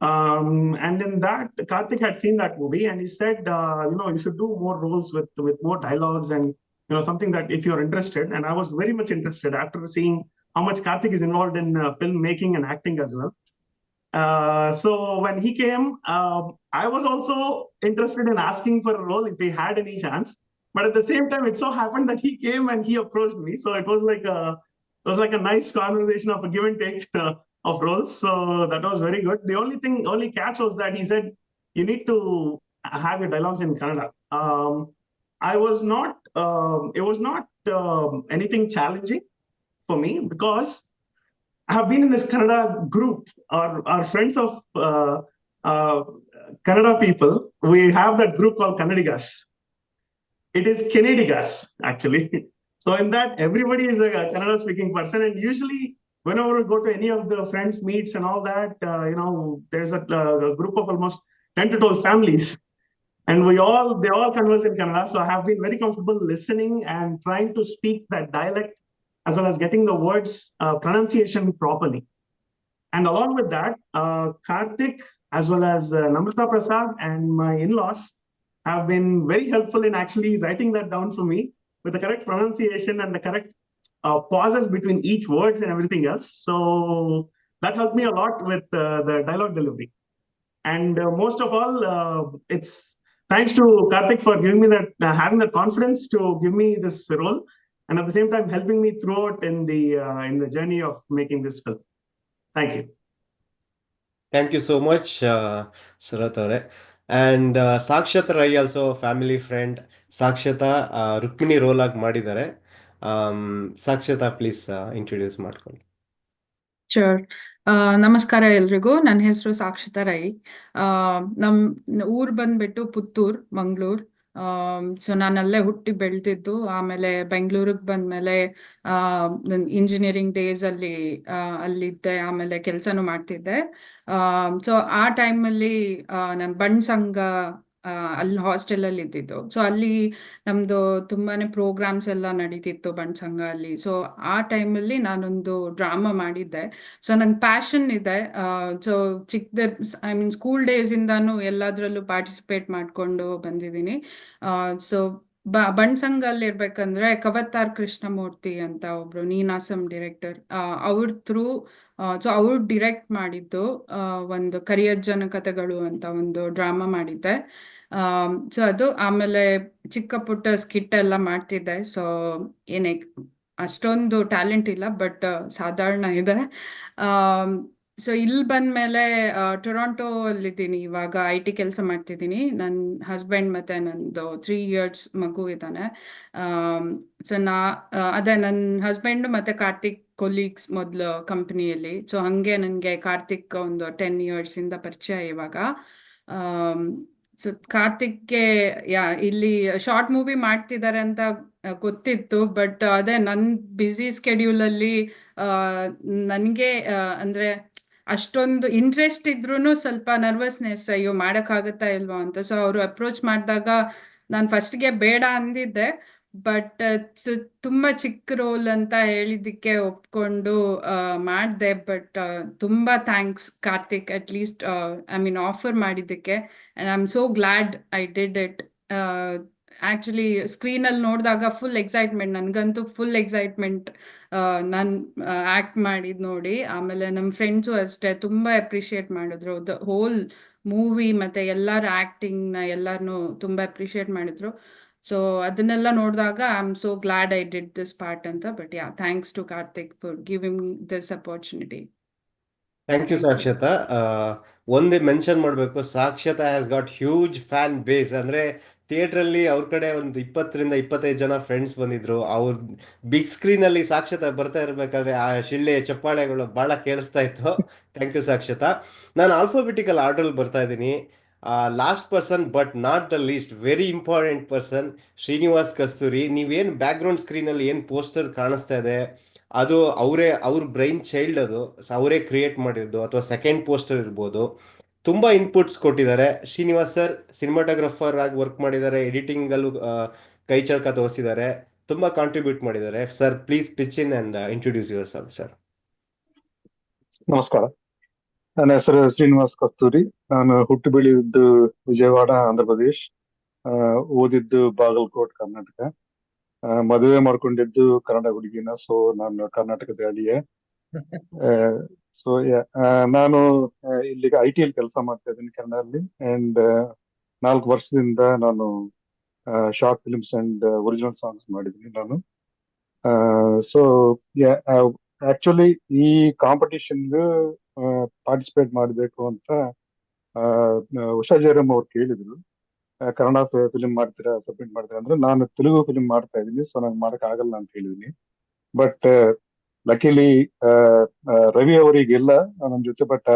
And in that, Kartik had seen that movie, and he said, you should do more roles with more dialogues, and something that if you're interested. And I was very much interested after seeing how much Kartik is involved in filmmaking and acting as well. So when he came, I was also interested in asking for a role if he had any chance. But at the same time, it so happened that he came and he approached me. So it was like a nice conversation of a give and take of roles. So that was very good. The only catch was that he said, you need to have your dialogues in Kannada. It was not anything challenging for me, because I have been in this Kannada group, our friends of Kannada people. We have that group called Kannadigas. It is Canadigas, actually. So in that, everybody is a Kannada speaking person. And usually, whenever we go to any of the friends meets and all that, there's a group of almost 10 to 12 families. And they all converse in Kannada. So I have been very comfortable listening and trying to speak that dialect, as well as getting the words pronunciation properly. And along with that, Kartik, as well as Namrata Prasad and my in-laws have been very helpful in actually writing that down for me with the correct pronunciation and the correct pauses between each words and everything else. So that helped me a lot with the dialogue delivery. And most of all, it's thanks to Karthik for giving me that, having the confidence to give me this role, and at the same time helping me throughout in the journey of making this film. Thank you. Thank you so much, Sarath ಅವರೇ. And Sakshath Rai also family friend. Sakshatha Rukmini role ಆಗಿ ಮಾಡಿದ್ದಾರೆ. ಸಾಕ್ಷತ ಪ್ಲೀಸ್ ಇಂಟ್ರೊಡ್ಯೂಸ್ ಮಾಡ್ಕೊಳ್ಳಿ. ಶೋರ್. ನಮಸ್ಕಾರ ಎಲ್ರಿಗೂ. ನನ್ನ ಹೆಸರು ಸಾಕ್ಷತಾ ರೈ. ನಮ್ಮ ಊರ್ ಬಂದ್ಬಿಟ್ಟು ಪುತ್ತೂರ್, ಮಂಗಳೂರು. ಸೊ ನಾನು ಅಲ್ಲೇ ಹುಟ್ಟಿ ಬೆಳೆದಿದ್ದು. ಆಮೇಲೆ ಬೆಂಗಳೂರಿಗೆ ಬಂದ್ಮೇಲೆ ಇಂಜಿನಿಯರಿಂಗ್ ಡೇಸ್ ಅಲ್ಲಿದ್ದೆ. ಆಮೇಲೆ ಕೆಲಸನೂ ಮಾಡ್ತಿದ್ದೆ. ಸೊ ಆ ಟೈಮಲ್ಲಿ ನಾನು ಬಣ್ಣ ಸಂಘ ಅಲ್ಲಿ ಹಾಸ್ಟೆಲಲ್ಲಿ ಇದ್ದಿದ್ದು. ಸೊ ಅಲ್ಲಿ ನಮ್ದು ತುಂಬಾನೇ ಪ್ರೋಗ್ರಾಮ್ಸ್ ಎಲ್ಲ ನಡೀತಿತ್ತು ಬಣ್ಣ ಸಂಘ ಅಲ್ಲಿ. ಸೊ ಆ ಟೈಮಲ್ಲಿ ನಾನೊಂದು ಡ್ರಾಮಾ ಮಾಡಿದ್ದೆ. ಸೊ ನಂಗೆ ಪ್ಯಾಷನ್ ಇದೆ. So I mean school days ಇಂದಾನು ಎಲ್ಲದ್ರಲ್ಲೂ ಪಾರ್ಟಿಸಿಪೇಟ್ ಮಾಡ್ಕೊಂಡು ಬಂದಿದ್ದೀನಿ. ಸೊ ಬಣ್ಣ ಸಂಘ ಅಲ್ಲಿ ಇರ್ಬೇಕಂದ್ರೆ ಕವತ್ತಾರ್ ಕೃಷ್ಣಮೂರ್ತಿ ಅಂತ ಒಬ್ರು ನೀನಾಸಂ ಡೈರೆಕ್ಟರ್, ಅವ್ರ ಥ್ರೂ ಸೊ ಅವ್ರು ಡಿರೆಕ್ಟ್ ಮಾಡಿದ್ದು ಒಂದು ಕರಿಯಜ್ಜನ ಕಥೆಗಳು ಅಂತ ಒಂದು ಡ್ರಾಮಾ ಮಾಡಿದ್ದೆ. ಸೊ ಅದು. ಆಮೇಲೆ ಚಿಕ್ಕ ಪುಟ್ಟ ಸ್ಕಿಟ್ ಎಲ್ಲ ಮಾಡ್ತಿದ್ದೆ. ಸೊ ಏನೇ ಅಷ್ಟೊಂದು ಟ್ಯಾಲೆಂಟ್ ಇಲ್ಲ, ಬಟ್ ಸಾಧಾರಣ ಇದೆ. ಸೊ ಇಲ್ಲಿ ಬಂದ್ಮೇಲೆ ಟೊರಾಂಟೋ ಅಲ್ಲಿದ್ದೀನಿ. ಇವಾಗ IT ಕೆಲಸ ಮಾಡ್ತಿದ್ದೀನಿ. ನನ್ನ ಹಸ್ಬೆಂಡ್ ಮತ್ತೆ ನಂದು 3 years ಮಗು ಇದ್ದಾನೆ. ಸೊ ಅದೇ ನನ್ನ ಹಸ್ಬೆಂಡ್ ಮತ್ತೆ ಕಾರ್ತಿಕ್ ಕೊಲೀಗ್ಸ್ ಮೊದಲು ಕಂಪನಿಯಲ್ಲಿ. ಸೊ ಹಂಗೆ ನನಗೆ ಕಾರ್ತಿಕ್ ಒಂದು 10 years ಇಂದ ಪರಿಚಯ ಇವಾಗ. ಸೊ ಕಾರ್ತಿಕ್ಗೆ ಇಲ್ಲಿ ಶಾರ್ಟ್ ಮೂವಿ ಮಾಡ್ತಿದ್ದಾರೆ ಅಂತ ಗೊತ್ತಿತ್ತು, ಬಟ್ ಅದೇ ನನ್ನ ಬ್ಯುಸಿ ಸ್ಕೆಡ್ಯೂಲಲ್ಲಿ ನನಗೆ ಅಂದ್ರೆ ಅಷ್ಟೊಂದು ಇಂಟ್ರೆಸ್ಟ್ ಇದ್ರೂ ಸ್ವಲ್ಪ ನರ್ವಸ್ನೆಸ್, ಅಯ್ಯೋ ಮಾಡೋಕ್ಕಾಗತ್ತಾ ಇಲ್ವಾ ಅಂತ. ಸೊ ಅವರು ಅಪ್ರೋಚ್ ಮಾಡಿದಾಗ ನಾನು ಫಸ್ಟ್ಗೆ ಬೇಡ ಅಂದಿದ್ದೆ, ಬಟ್ ತುಂಬಾ ಚಿಕ್ಕ ರೋಲ್ ಅಂತ ಹೇಳಿದ್ದಕ್ಕೆ ಒಪ್ಕೊಂಡು ಮಾಡಿದೆ. ಬಟ್ ತುಂಬಾ thanks Karthik, at least I mean offer ಮಾಡಿದ್ದಕ್ಕೆ. And I am so glad I did it. Actually ಸ್ಕ್ರೀನಲ್ಲಿ ನೋಡಿದಾಗ ಫುಲ್ ಎಕ್ಸೈಟ್ಮೆಂಟ್, ನನಗಂತೂ ಫುಲ್ ಎಕ್ಸೈಟ್ಮೆಂಟ್ ನಾನು ಆ್ಯಕ್ಟ್ ಮಾಡಿದ್ದು ನೋಡಿ. ಆಮೇಲೆ ನಮ್ಮ ಫ್ರೆಂಡ್ಸು ಅಷ್ಟೇ ತುಂಬ ಅಪ್ರಿಷಿಯೇಟ್ ಮಾಡಿದ್ರು ದ ಹೋಲ್ ಮೂವಿ, ಮತ್ತು ಎಲ್ಲರ ಆ್ಯಕ್ಟಿಂಗ್ನ ಎಲ್ಲರನ್ನೂ ತುಂಬ ಅಪ್ರಿಷಿಯೇಟ್ ಮಾಡಿದ್ರು. ಸೊ ಅದನ್ನೆಲ್ಲ ನೋಡಿದಾಗ I am so glad I did this part ಅಂತ. But thanks to Karthik for giving this opportunity. Thank you Sakshatha. ಒಂದೇ ಮೆನ್ಷನ್ ಮಾಡಬೇಕು, Sakshatha has got huge fan base. ಅಂದರೆ ಥಿಯೇಟ್ರಲ್ಲಿ ಅವ್ರ ಕಡೆ ಒಂದು 20 to 25 ಜನ ಫ್ರೆಂಡ್ಸ್ ಬಂದಿದ್ರು. ಅವ್ರ ಬಿಗ್ ಸ್ಕ್ರೀನಲ್ಲಿ ಸಾಕ್ಷತಾ ಬರ್ತಾ ಇರಬೇಕಾದ್ರೆ ಆ ಶಿಳ್ಳೆ ಚಪ್ಪಾಳೆಗಳು ಭಾಳ ಕೇಳಿಸ್ತಾ ಇತ್ತು. Thank you Sakshatha. ನಾನು ಆಲ್ಫಾಬೆಟಿಕಲ್ ಆರ್ಡ್ರಲ್ಲಿ ಬರ್ತಾ ಇದ್ದೀನಿ. Last person but not the least, very important person, Srinivas Kasturi. ನೀವೇನು ಬ್ಯಾಕ್ಗ್ರೌಂಡ್ ಸ್ಕ್ರೀನಲ್ಲಿ ಏನು ಪೋಸ್ಟರ್ ಕಾಣಿಸ್ತಾ ಇದೆ ಅದು ಅವ್ರ ಬ್ರೈನ್ ಚೈಲ್ಡ್, ಅದು ಅವರೇ ಕ್ರಿಯೇಟ್ ಮಾಡಿರೋದು, ಅಥವಾ ಸೆಕೆಂಡ್ ಪೋಸ್ಟರ್ ಇರ್ಬೋದು. ತುಂಬ ಇನ್ಪುಟ್ಸ್ ಕೊಟ್ಟಿದ್ದಾರೆ. ಶ್ರೀನಿವಾಸ್ ಸರ್ ಸಿನಿಮಾಟೋಗ್ರಫರ್ ಆಗಿ ವರ್ಕ್ ಮಾಡಿದ್ದಾರೆ, ಎಡಿಟಿಂಗಲ್ಲೂ ಕೈ ಚಳಕ ತೋರಿಸಿದ್ದಾರೆ, ತುಂಬ ಕಾಂಟ್ರಿಬ್ಯೂಟ್ ಮಾಡಿದ್ದಾರೆ. Sir please pitch in and introduce your self sir. ನಮಸ್ಕಾರ, ನನ್ನ ಹೆಸರು ಶ್ರೀನಿವಾಸ್ ಕಸ್ತೂರಿ. ನಾನು ಹುಟ್ಟು ಬೆಳೆದಿದ್ದು ವಿಜಯವಾಡ, ಆಂಧ್ರ ಪ್ರದೇಶ್. ಓದಿದ್ದು ಬಾಗಲಕೋಟ್, ಕರ್ನಾಟಕ. ಮದುವೆ ಮಾಡ್ಕೊಂಡಿದ್ದು ಕನ್ನಡ ಹುಡುಗಿನ. ಸೊ ನಾನು ಕರ್ನಾಟಕದ ಅಳಿಯ. ಸೊ ನಾನು ಇಲ್ಲಿಗೆ IT ಕೆಲಸ ಮಾಡ್ತಾ ಇದ್ದೀನಿ ಕೆನಡಾದಲ್ಲಿ. ಅಂಡ್ 4 ವರ್ಷದಿಂದ ನಾನು short films and original songs ಮಾಡಿದ್ದೀನಿ ನಾನು. ಸೊ ಆಕ್ಚುಲಿ ಈ ಕಾಂಪಿಟಿಷನ್ಗೆ ಪಾರ್ಟಿಸಿಪೇಟ್ ಮಾಡಬೇಕು ಅಂತ ಉಷಾ ಜಯರಾಮ್ ಅವ್ರು ಕೇಳಿದ್ರು. ಕನ್ನಡ ಫಿಲ್ಮ್ ಮಾಡ್ತೀರಾ, ಸಬ್ಮಿಟ್ ಮಾಡ್ತೀರಾ ಅಂದ್ರೆ ನಾನು ತೆಲುಗು ಫಿಲ್ಮ್ ಮಾಡ್ತಾ ಇದ್ದೀನಿ, ಸೊ ನಂಗೆ ಮಾಡಕ್ ಆಗಲ್ಲ ಅಂತ ಹೇಳಿದೀನಿ. ಬಟ್ ಲಕಿಲಿ ರವಿ ಅವರಿಗೆಲ್ಲ ನನ್ನ ಜೊತೆ, ಬಟ್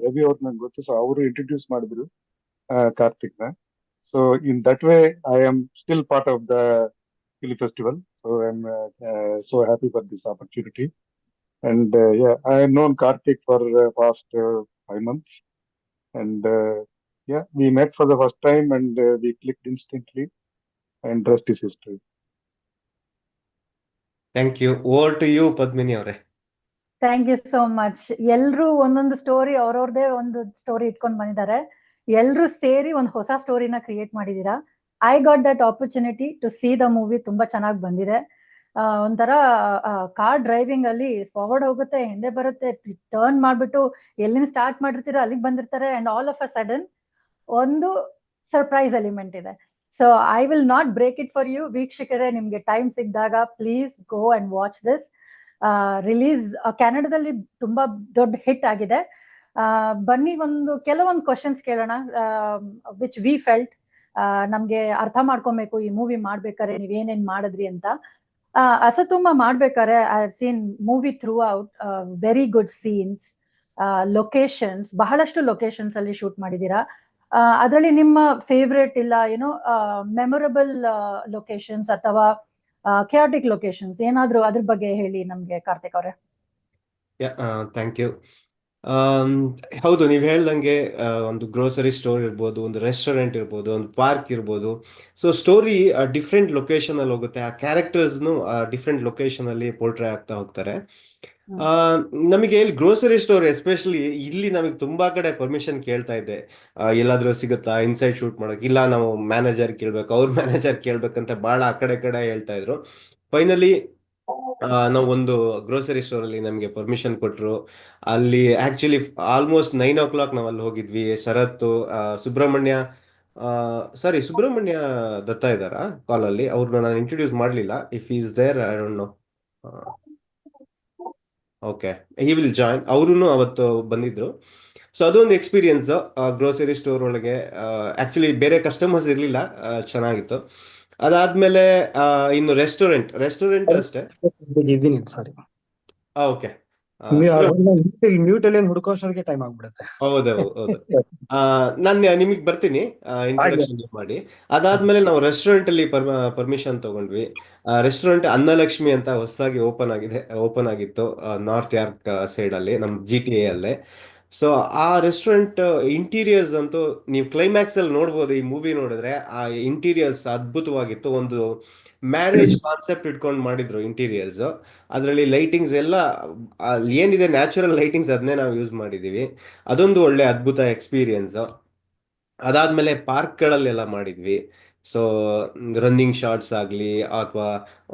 ರವಿ ಅವ್ರು ನಂಗೆ ಗೊತ್ತು. ಸೊ ಅವರು ಇಂಟ್ರೊಡ್ಯೂಸ್ ಮಾಡಿದ್ರು ಕಾರ್ತಿಕ್ನ. So in that way I am still part of the film festival. So I am so happy for this opportunity. And I have known Karthik for past 5 months. And we met for the first time and we clicked instantly, and rest is history. Thank you. Over to you Padmini ಅವರೇ. Thank you so much. ಎಲ್ರು ಒಂದೊಂದು ಸ್ಟೋರಿ, ಅವ್ರವ್ರದೇ ಒಂದು ಸ್ಟೋರಿ ಇಟ್ಕೊಂಡು ಬಂದಿದ್ದಾರೆ. ಎಲ್ರು ಸೇರಿ ಒಂದು ಹೊಸ ಸ್ಟೋರಿನ ಕ್ರಿಯೇಟ್ ಮಾಡಿದೀರಾ. I got that opportunity to see the movie. ತುಂಬಾ ಚೆನ್ನಾಗಿ ಬಂದಿದೆ. ಒಂಥರ ಕಾರ್ ಡ್ರೈವಿಂಗ್ ಅಲ್ಲಿ ಫಾರ್ವರ್ಡ್ ಹೋಗುತ್ತೆ, ಹಿಂದೆ ಬರುತ್ತೆ, ಟರ್ನ್ ಮಾಡ್ಬಿಟ್ಟು ಎಲ್ಲಿಂದ ಸ್ಟಾರ್ಟ್ ಮಾಡಿರ್ತೀರೋ ಅಲ್ಲಿಗೆ ಬಂದಿರ್ತಾರೆ, and all of a sudden ಒಂದು ಸರ್ಪ್ರೈಸ್ ಎಲಿಮೆಂಟ್ ಇದೆ. So I will not break it for you. ವೀಕ್ಷಕರೇ, ನಿಮ್ಗೆ ಟೈಮ್ ಸಿಕ್ಕಿದಾಗ please go and watch this. Release ಕೆನಡಾದಲ್ಲಿ ತುಂಬಾ ದೊಡ್ಡ ಹಿಟ್ ಆಗಿದೆ. ಬನ್ನಿ ಕೆಲವೊಂದು ಕ್ವಶನ್ಸ್ ಕೇಳೋಣ, ವಿಚ್ ವಿ ಫೆಲ್ಟ್ ನಮ್ಗೆ ಅರ್ಥ ಮಾಡ್ಕೊಬೇಕು ಈ ಮೂವಿ ಮಾಡ್ಬೇಕಾರೆ ನೀವೇನೇನ್ ಮಾಡಿದ್ರಿ ಅಂತ. ಅಸತುಂಬ ಮಾಡ್ಬೇಕಾರೆ I have seen movie through out, very good scenes, locations, ಬಹಳಷ್ಟು ಲೊಕೇಶನ್ಸ್ ಅಲ್ಲಿ ಶೂಟ್ ಮಾಡಿದೀರಾ. ಅದರಲ್ಲಿ ನಿಮ್ಮ ಫೇವ್ರೆಟ್ ಇಲ್ಲ ಏನೋ ಮೆಮೊರಬಲ್ ಲೊಕೇಶನ್ಸ್ ಅಥವಾ ಕ್ಯಾಟಿಕ್ ಲೊಕೇಶನ್ಸ್ ಏನಾದ್ರು ಅದ್ರ ಬಗ್ಗೆ ಹೇಳಿ ನಮ್ಗೆ ಕಾರ್ತಿಕ್ ಅವರೇ. Thank you. ಹೌದು, ನೀವು ಹೇಳ್ದಂಗೆ ಒಂದು ಗ್ರೋಸರಿ ಸ್ಟೋರ್ ಇರ್ಬೋದು, ಒಂದು ರೆಸ್ಟೋರೆಂಟ್ ಇರ್ಬೋದು, ಒಂದು ಪಾರ್ಕ್ ಇರ್ಬೋದು. ಸೊ ಸ್ಟೋರಿ ಡಿಫ್ರೆಂಟ್ ಲೊಕೇಶನ್ ಅಲ್ಲಿ ಹೋಗುತ್ತೆ. ಆ ಕ್ಯಾರೆಕ್ಟರ್ಸ್ನು ಡಿಫ್ರೆಂಟ್ ಲೊಕೇಶನ್ ಅಲ್ಲಿ ಪೋರ್ಟ್ರೇ ಆಗ್ತಾ ಹೋಗ್ತಾರೆ. ನಮಗೆ ಇಲ್ಲಿ ಗ್ರೋಸರಿ ಸ್ಟೋರ್ ಎಸ್ಪೆಷಲಿ ಇಲ್ಲಿ ನಮಗೆ ತುಂಬಾ ಕಡೆ ಪರ್ಮಿಷನ್ ಕೇಳ್ತಾ ಇದ್ದೆ, ಎಲ್ಲಾದ್ರೂ ಸಿಗುತ್ತಾ ಇನ್ಸೈಡ್ ಶೂಟ್ ಮಾಡಕ್, ಇಲ್ಲ ನಾವು ಮ್ಯಾನೇಜರ್ ಕೇಳ್ಬೇಕು, ಅವ್ರ ಮ್ಯಾನೇಜರ್ ಕೇಳ್ಬೇಕಂತ ಬಹಳ ಆ ಕಡೆ ಹೇಳ್ತಾ ಇದ್ರು. ಫೈನಲಿ ನಾವು ಒಂದು ಗ್ರೋಸರಿ ಸ್ಟೋರ್ ಅಲ್ಲಿ ನಮಗೆ ಪರ್ಮಿಷನ್ ಕೊಟ್ರು. ಅಲ್ಲಿ ಆಕ್ಚುಲಿ ಆಲ್ಮೋಸ್ಟ್ 9 o'clock ನಾವು ಅಲ್ಲಿ ಹೋಗಿದ್ವಿ. ಶರತ್, ಸುಬ್ರಹ್ಮಣ್ಯ ದತ್ತ ಇದ್ದಾರಾ ಕಾಲಲ್ಲಿ? ಅವ್ರನ್ನ ನಾನು ಇಂಟ್ರೊಡ್ಯೂಸ್ ಮಾಡಲಿಲ್ಲ. If is there, I don't know. Okay, he will join. ಅವರು ಅವತ್ತು ಬಂದಿದ್ರು. ಸೊ ಅದೊಂದು ಎಕ್ಸ್ಪೀರಿಯನ್ಸ್ ಗ್ರೋಸರಿ ಸ್ಟೋರ್ ಒಳಗೆ. ಆಕ್ಚುಲಿ ಬೇರೆ ಕಸ್ಟಮರ್ಸ್ ಇರಲಿಲ್ಲ, ಚೆನ್ನಾಗಿತ್ತು. ಅದಾದ್ಮೇಲೆ ಇನ್ನು ರೆಸ್ಟೋರೆಂಟ್ ಅಷ್ಟೇ. ಇದ್ದೀನಿ, ಸಾರಿ. ಓಕೆ, ಮ್ಯೂಟ್ ಅಲ್ಲಿ ಹುಡುಕೋಷ್ಟೊಳಗೆ ಟೈಮ್ ಆಗ್ಬಿಡುತ್ತೆ. ಹೌದು. ನಾನು ನಿಮಗೆ ಬರ್ತೀನಿ, ಇಂಟ್ರೊಡಕ್ಷನ್ ಮಾಡಿ. ಅದಾದ್ಮೇಲೆ ನಾವು ರೆಸ್ಟೋರೆಂಟ್ ಅಲ್ಲಿ ಪರ್ಮಿಷನ್ ತಗೊಂಡ್ವಿ. ರೆಸ್ಟೋರೆಂಟ್ ಅನ್ನಲಕ್ಷ್ಮಿ ಅಂತ ಹೊಸದಾಗಿ ಓಪನ್ ಆಗಿತ್ತು ನಾರ್ತ್ ಯಾರ್ಕ್ ಸೈಡ್ ಅಲ್ಲಿ, ನಮ್ಮ GTA ಅಲ್ಲೇ. ಸೊ ಆ ರೆಸ್ಟೋರೆಂಟ್ ಇಂಟೀರಿಯರ್ಸ್ ಅಂತೂ ನೀವು ಕ್ಲೈಮ್ಯಾಕ್ಸ್ ಅಲ್ಲಿ ನೋಡ್ಬೋದು. ಈ ಮೂವಿ ನೋಡಿದ್ರೆ ಆ ಇಂಟೀರಿಯರ್ಸ್ ಅದ್ಭುತವಾಗಿತ್ತು. ಒಂದು ಮ್ಯಾರೇಜ್ ಕಾನ್ಸೆಪ್ಟ್ ಇಟ್ಕೊಂಡು ಮಾಡಿದ್ರು ಇಂಟೀರಿಯರ್ಸ್. ಅದರಲ್ಲಿ ಲೈಟಿಂಗ್ಸ್ ಎಲ್ಲ ಏನಿದೆ ನ್ಯಾಚುರಲ್ ಲೈಟಿಂಗ್ಸ್, ಅದನ್ನೇ ನಾವು ಯೂಸ್ ಮಾಡಿದೀವಿ. ಅದೊಂದು ಒಳ್ಳೆ ಅದ್ಭುತ ಎಕ್ಸ್ಪೀರಿಯನ್ಸ್. ಅದಾದ್ಮೇಲೆ ಪಾರ್ಕ್ಗಳಲ್ಲೆಲ್ಲ ಮಾಡಿದ್ವಿ. ಸೊ ರನ್ನಿಂಗ್ ಶಾರ್ಟ್ಸ್ ಆಗಲಿ ಅಥವಾ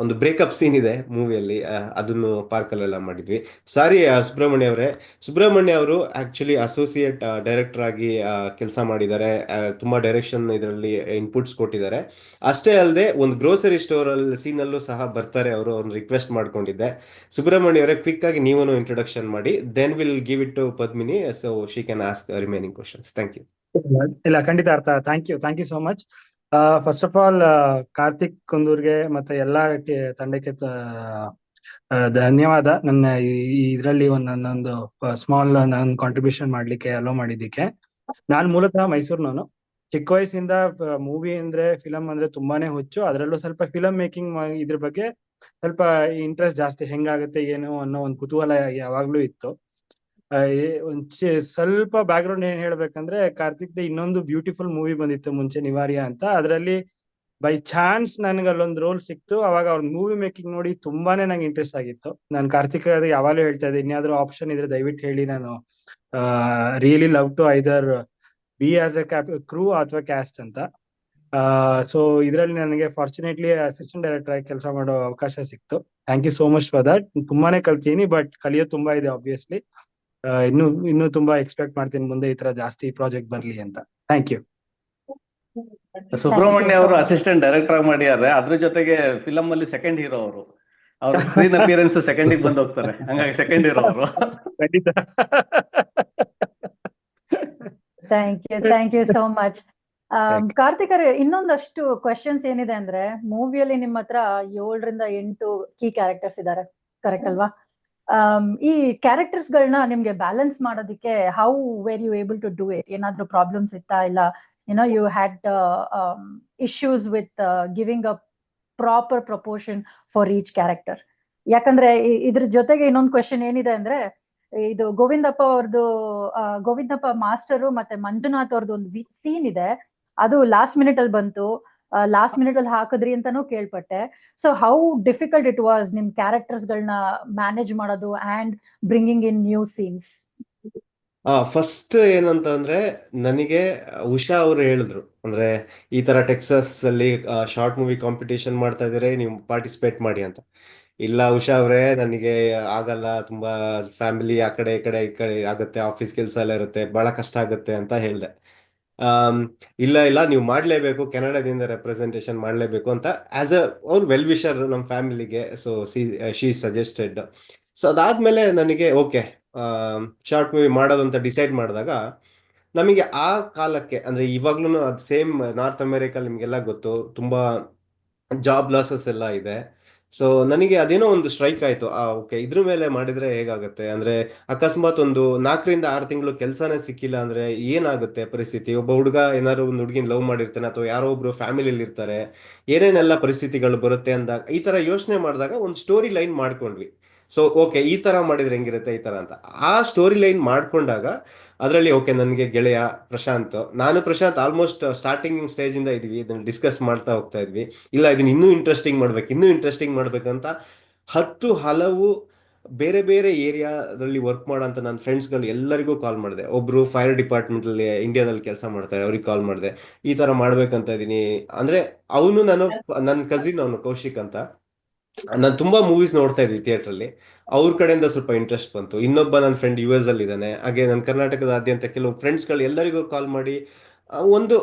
ಒಂದು ಬ್ರೇಕಪ್ ಸೀನ್ ಇದೆ ಮೂವಿಯಲ್ಲಿ, ಅದನ್ನು ಪಾರ್ಕಲ್ಲೆಲ್ಲ ಮಾಡಿದ್ವಿ. ಸಾರಿ ಸುಬ್ರಹ್ಮಣ್ಯ ಅವರು ಆಕ್ಚುಲಿ ಅಸೋಸಿಯೇಟ್ ಡೈರೆಕ್ಟರ್ ಆಗಿ ಕೆಲಸ ಮಾಡಿದ್ದಾರೆ. ತುಂಬ ಡೈರೆಕ್ಷನ್ ಇದರಲ್ಲಿ ಇನ್ಪುಟ್ಸ್ ಕೊಟ್ಟಿದ್ದಾರೆ. ಅಷ್ಟೇ ಅಲ್ಲದೆ ಒಂದು ಗ್ರೋಸರಿ ಸ್ಟೋರಲ್ಲಿ ಸೀನಲ್ಲೂ ಸಹ ಬರ್ತಾರೆ ಅವರು. ಅವ್ರನ್ನ ರಿಕ್ವೆಸ್ಟ್ ಮಾಡ್ಕೊಂಡಿದ್ದೆ. ಸುಬ್ರಹ್ಮಣ್ಯ ಅವರೇ, ಕ್ವಿಕ್ ಆಗಿ ನೀವು ಇಂಟ್ರೊಡಕ್ಷನ್ ಮಾಡಿ, then will give it to Padmini, so she can ask remaining questions. Thank you. ಇಲ್ಲ, ಖಂಡಿತ ಅರ್ಥ. Thank you so much. First of all Karthik ಕುಂದೂರ್ಗೆ ಮತ್ತೆ ಎಲ್ಲಾ ತಂಡಕ್ಕೆ ಧನ್ಯವಾದ. ನನ್ನ ಇದರಲ್ಲಿ ನನ್ನೊಂದು ಸ್ಮಾಲ್ ನನ್ನ ಕಾಂಟ್ರಿಬ್ಯೂಷನ್ ಮಾಡ್ಲಿಕ್ಕೆ ಅಲೋ ಮಾಡಿದ್ದಕ್ಕೆ. ನಾನು ಮೂಲತಃ ಮೈಸೂರಿನವನು. ಚಿಕ್ಕ ವಯಸ್ಸಿಂದ ಮೂವಿ ಅಂದ್ರೆ, ಫಿಲಂ ಅಂದ್ರೆ ತುಂಬಾನೇ ಹುಚ್ಚು. ಅದರಲ್ಲೂ ಸ್ವಲ್ಪ ಫಿಲಂ ಮೇಕಿಂಗ್ ಇದ್ರ ಬಗ್ಗೆ ಸ್ವಲ್ಪ ಇಂಟ್ರೆಸ್ಟ್ ಜಾಸ್ತಿ. ಹೆಂಗಾಗುತ್ತೆ ಏನು ಅನ್ನೋ ಒಂದು ಕುತೂಹಲ ಯಾವಾಗ್ಲೂ ಇತ್ತು. ಸ್ವಲ್ಪ ಬ್ಯಾಕ್ ಗ್ರೌಂಡ್ ಏನ್ ಹೇಳ್ಬೇಕಂದ್ರೆ, ಕಾರ್ತಿಕ್ ಇನ್ನೊಂದು ಬ್ಯೂಟಿಫುಲ್ ಮೂವಿ ಬಂದಿತ್ತು ಮುಂಚೆ, ನಿವಾರ್ಯ ಅಂತ. ಅದರಲ್ಲಿ ಬೈ ಚಾನ್ಸ್ ನನ್ಗೆ ಅಲ್ಲೊಂದು ರೋಲ್ ಸಿಕ್ತು. ಅವಾಗ ಅವ್ರ ಮೂವಿ ಮೇಕಿಂಗ್ ನೋಡಿ ತುಂಬಾನೇ ನಂಗೆ ಇಂಟ್ರೆಸ್ಟ್ ಆಗಿತ್ತು. ನಾನು ಕಾರ್ತಿಕ್ ಯಾವಾಗಲೂ ಹೇಳ್ತಾ ಇದ್ದೆ, ಇನ್ಯಾವ್ದಾದ್ರು ಆಪ್ಷನ್ ಇದ್ರೆ ದಯವಿಟ್ಟು ಹೇಳಿ, ನಾನು really love to either be as a crew ಅಥವಾ ಕ್ಯಾಸ್ಟ್ ಅಂತ. ಸೊ ಇದರಲ್ಲಿ ನನಗೆ ಫಾರ್ಚುನೇಟ್ಲಿ ಅಸಿಸ್ಟೆಂಟ್ ಡೈರೆಕ್ಟರ್ ಆಗಿ ಕೆಲಸ ಮಾಡೋ ಅವಕಾಶ ಸಿಕ್ತು. Thank you so much for that. ತುಂಬಾನೇ ಕಲ್ತೀನಿ, ಬಟ್ ಕಲಿಯೋದು ತುಂಬಾ ಇದೆ ಆಬ್ವಿಯಸ್ಲಿ. ಇನ್ನು ತುಂಬಾ ಎಕ್ಸ್ಪೆಕ್ಟ್ ಮಾಡ್ತೀನಿ ಮುಂದೆ ಈ ತರ ಜಾಸ್ತಿ ಪ್ರಾಜೆಕ್ಟ್ ಬರ್ಲಿ ಅಂತ. Thank you. ಸುಬ್ರಹ್ಮಣ್ಯ ಅವರು ಅಸಿಸ್ಟೆಂಟ್ ಡೈರೆಕ್ಟರ್ ಆಗಿ ಮಾಡಿದ್ದಾರೆ. ಅದ್ರ ಜೊತೆಗೆ ಫಿಲಂ ಅಲ್ಲಿ ಸೆಕೆಂಡ್ ಹೀರೋ ಅವರು. ಅವ್ರ ಸ್ಕ್ರೀನ್ ಅಪಿಯರೆನ್ಸ್ ಸೆಕೆಂಡಿಗೆ ಬಂದು ಹೋಗ್ತಾರೆ, ಹಂಗಾಗಿ ಸೆಕೆಂಡ್ ಹೀರೋ ಅವರು. ಖಂಡಿತ. Thank you so much. Karthik ಅವ್ರೆ, ಇನ್ನೊಂದಷ್ಟು ಕ್ವೆಶನ್ಸ್ ಏನಿದೆ ಅಂದ್ರೆ, ಮೂವಿಯಲ್ಲಿ ನಿಮ್ಮ ಹತ್ರ 7 ರಿಂದ 8 ಕೀ ಕ್ಯಾರೆಕ್ಟರ್ಸ್ ಇದ್ದಾರೆ, ಕರೆಕ್ಟ್ ಅಲ್ವಾ? ಈ ಕ್ಯಾರೆಕ್ಟರ್ಸ್ ಗಳನ್ನ ನಿಮ್ಗೆ ಬ್ಯಾಲೆನ್ಸ್ ಮಾಡೋದಕ್ಕೆ how were you able to do it? ಏನಾದ್ರೂ ಪ್ರಾಬ್ಲಮ್ಸ್ ಇತ್ತಾ? ಇಲ್ಲ you had issues with giving a proper proportion for each character? ಯಾಕಂದ್ರೆ ಇದ್ರ ಜೊತೆಗೆ ಇನ್ನೊಂದು ಕ್ವೆಶನ್ ಏನಿದೆ ಅಂದ್ರೆ, ಇದು ಗೋವಿಂದಪ್ಪ ಮಾಸ್ಟರು ಮತ್ತೆ ಮಂಜುನಾಥ್ ಅವ್ರದ್ದು ಒಂದು ಸೀನ್ ಇದೆ, ಅದು ಲಾಸ್ಟ್ ಮಿನಿಟ್ ಅಲ್ಲಿ ಬಂತು, ಲಾಸ್ಟ್ ಮಿನಿಟ್ ಅಲ್ಲಿ ಹಾಕಿದ್ರಿ ಅಂತಾನೂ ಕೇಳ್ಪಟ್ಟೆ. So how difficult it was ನಿಮ್ ಕ್ಯಾರೆಕ್ಟರ್ಸ್ ಗಳನ್ನ ಮ್ಯಾನೇಜ್ ಮಾಡೋದು and bringing in new scenes? First ಏನಂತಂದ್ರೆ ನನಗೆ ಉಷಾ ಅವರು ಹೇಳಿದ್ರು, ಅಂದ್ರೆ ಈ ತರ ಟೆಕ್ಸಸ್ ಅಲ್ಲಿ ಶಾರ್ಟ್ ಮೂವಿ ಕಾಂಪಿಟೇಷನ್ ಮಾಡ್ತಾ ಇದಾರೆ, ನೀವು ಪಾರ್ಟಿಸಿಪೇಟ್ ಮಾಡಿ ಅಂತ. ಇಲ್ಲ ಉಷಾ ಅವರೇ, ನನಗೆ ಆಗಲ್ಲ, ತುಂಬಾ ಫ್ಯಾಮಿಲಿ ಆ ಕಡೆ ಈ ಕಡೆ ಈ ಕಡೆ ಆಗುತ್ತೆ, ಆಫೀಸ್ ಕೆಲಸ ಎಲ್ಲ ಇರುತ್ತೆ, ಬಹಳ ಕಷ್ಟ ಆಗುತ್ತೆ ಅಂತ ಹೇಳಿದೆ. ಆಮ್, ಇಲ್ಲ ಇಲ್ಲ, ನೀವು ಮಾಡ್ಲೇಬೇಕು, ಕೆನಡಾದಿಂದ ರೆಪ್ರೆಸೆಂಟೇಷನ್ ಮಾಡ್ಲೇಬೇಕು ಅಂತ ಆಸ್ ಅ ಅವ್ರು ವೆಲ್ ವಿಶರ್ ನಮ್ಮ ಫ್ಯಾಮಿಲಿಗೆ. So she suggested. ಸೊ ಅದಾದ್ಮೇಲೆ ನನಗೆ ಓಕೆ, ಶಾರ್ಟ್ ಮೂವಿ ಮಾಡೋದು ಅಂತ ಡಿಸೈಡ್ ಮಾಡಿದಾಗ, ನಮಗೆ ಆ ಕಾಲಕ್ಕೆ ಅಂದ್ರೆ ಇವಾಗ್ಲೂ ಅದು ಸೇಮ್ ನಾರ್ತ್ ಅಮೆರಿಕಾ ನಿಮ್ಗೆಲ್ಲ ಗೊತ್ತು, ತುಂಬಾ ಜಾಬ್ ಲಾಸಸ್ ಎಲ್ಲ ಇದೆ. ಸೊ ನನಗೆ ಅದೇನೋ ಒಂದು ಸ್ಟ್ರೈಕ್ ಆಯ್ತು, ಓಕೆ ಇದ್ರ ಮೇಲೆ ಮಾಡಿದ್ರೆ ಹೇಗಾಗುತ್ತೆ, ಅಂದ್ರೆ ಅಕಸ್ಮಾತ್ ಒಂದು 4 ರಿಂದ 6 ತಿಂಗಳು ಕೆಲಸನೇ ಸಿಕ್ಕಿಲ್ಲ ಅಂದ್ರೆ ಏನಾಗುತ್ತೆ ಪರಿಸ್ಥಿತಿ. ಒಬ್ಬ ಹುಡುಗ ಏನಾದ್ರು ಒಂದು ಹುಡುಗಿನ ಲವ್ ಮಾಡಿರ್ತಾನೆ, ಅಥವಾ ಯಾರೋ ಒಬ್ರು ಫ್ಯಾಮಿಲಿಲಿ ಇರ್ತಾರೆ, ಏನೇನೆಲ್ಲ ಪರಿಸ್ಥಿತಿಗಳು ಬರುತ್ತೆ ಅಂದಾಗ, ಈ ತರ ಯೋಚನೆ ಮಾಡಿದಾಗ ಒಂದು ಸ್ಟೋರಿ ಲೈನ್ ಮಾಡ್ಕೊಂಡ್ವಿ. ಸೊ ಓಕೆ, ಈ ತರ ಮಾಡಿದ್ರೆ ಹೆಂಗಿರುತ್ತೆ ಈ ತರ ಅಂತ ಆ ಸ್ಟೋರಿ ಲೈನ್ ಮಾಡ್ಕೊಂಡಾಗ, ಅದರಲ್ಲಿ ಓಕೆ ನನಗೆ ಗೆಳೆಯ ಪ್ರಶಾಂತ್, ನಾನು ಪ್ರಶಾಂತ್ ಆಲ್ಮೋಸ್ಟ್ ಸ್ಟಾರ್ಟಿಂಗ್ ಸ್ಟೇಜ್ ಇಂದ ಇದೀವಿ, ಇದನ್ನ ಡಿಸ್ಕಸ್ ಮಾಡ್ತಾ ಹೋಗ್ತಾ ಇದ್ವಿ. ಇಲ್ಲ ಇದನ್ನ ಇನ್ನೂ ಇಂಟ್ರೆಸ್ಟಿಂಗ್ ಮಾಡ್ಬೇಕಂತ 10 ಹಲವು ಬೇರೆ ಬೇರೆ ಏರಿಯಾದಲ್ಲಿ ವರ್ಕ್ ಮಾಡೋಂಥ ನನ್ನ ಫ್ರೆಂಡ್ಸ್ಗಳು ಎಲ್ಲರಿಗೂ ಕಾಲ್ ಮಾಡಿದೆ. ಒಬ್ರು ಫೈರ್ ಡಿಪಾರ್ಟ್ಮೆಂಟ್ ಅಲ್ಲಿ ಇಂಡಿಯಾದಲ್ಲಿ ಕೆಲಸ ಮಾಡ್ತಾರೆ, ಅವ್ರಿಗೆ ಕಾಲ್ ಮಾಡಿದೆ, ಈ ತರ ಮಾಡ್ಬೇಕಂತ ಇದೀನಿ ಅಂದ್ರೆ. ನನ್ನ ಕಸಿನ್ ಅವನು ಕೌಶಿಕ್ ಅಂತ, ನಾನು ತುಂಬಾ ಮೂವೀಸ್ ನೋಡ್ತಾ ಇದ್ವಿ ಥಿಯೇಟರ್ ಅಲ್ಲಿ, ಅವ್ರ ಕಡೆಯಿಂದ ಸ್ವಲ್ಪ ಇಂಟ್ರೆಸ್ಟ್ ಬಂತು. ಇನ್ನೊಬ್ಬ ನನ್ನ ಫ್ರೆಂಡ್ US ಅಲ್ಲಿ ಇದ್ದಾನೆ, ಹಾಗೆ ನನ್ನ ಕರ್ನಾಟಕದಾದ್ಯಂತ ಕೆಲವು ಫ್ರೆಂಡ್ಸ್ಗಳು ಎಲ್ಲರಿಗೂ ಕಾಲ್ ಮಾಡಿ ಒಂದು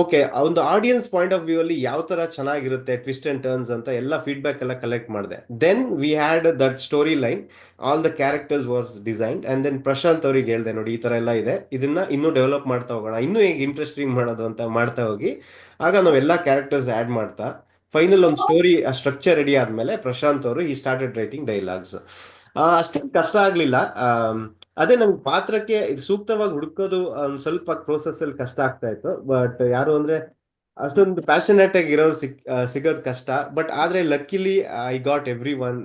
ಓಕೆ, ಒಂದು ಆಡಿಯನ್ಸ್ ಪಾಯಿಂಟ್ ಆಫ್ ವ್ಯೂ ಅಲ್ಲಿ ಯಾವ ತರ ಚೆನ್ನಾಗಿರುತ್ತೆ, ಟ್ವಿಸ್ಟ್ ಅಂಡ್ ಟರ್ನ್ಸ್ ಅಂತ ಎಲ್ಲ ಫೀಡ್ಬ್ಯಾಕ್ ಎಲ್ಲ ಕಲೆಕ್ಟ್ ಮಾಡಿದೆ. Then we had that story line, all the characters was designed, and then Prashanth ಅವ್ರಿಗೆ ಹೇಳಿದೆ, ನೋಡಿ ಈ ತರ ಎಲ್ಲ ಇದೆ, ಇದನ್ನ ಇನ್ನೂ ಡೆವಲಪ್ ಮಾಡ್ತಾ ಹೋಗೋಣ, ಇನ್ನೂ ಹೇಗೆ ಇಂಟ್ರೆಸ್ಟಿಂಗ್ ಮಾಡೋದು ಅಂತ ಮಾಡ್ತಾ ಹೋಗಿ. ಆಗ ನಾವೆಲ್ಲ ಕ್ಯಾರೆಕ್ಟರ್ಸ್ ಆಡ್ ಮಾಡ್ತಾ ಫೈನಲ್ ಒಂದು ಸ್ಟೋರಿ ಸ್ಟ್ರಕ್ಚರ್ ರೆಡಿ ಆದ್ಮೇಲೆ ಪ್ರಶಾಂತ್ ಅವರು ಈ ಸ್ಟಾರ್ಟೆಡ್ ರೈಟಿಂಗ್ ಡೈಲಾಗ್ಸ್. ಅಷ್ಟೇನು ಕಷ್ಟ ಆಗ್ಲಿಲ್ಲ. ಅದೇ ನಮ್ಗೆ ಪಾತ್ರಕ್ಕೆ ಇದು ಸೂಕ್ತವಾಗಿ ಹುಡುಕೋದು ಸ್ವಲ್ಪ ಪ್ರೋಸೆಸ್ ಅಲ್ಲಿ ಕಷ್ಟ ಆಗ್ತಾ ಇತ್ತು. ಬಟ್ ಯಾರು ಅಂದ್ರೆ ಅಷ್ಟೊಂದು ಪ್ಯಾಷನೇಟ್ ಆಗಿ ಇರೋರು ಸಿಗೋದು ಕಷ್ಟ. ಬಟ್ ಆದ್ರೆ luckily I got everyone,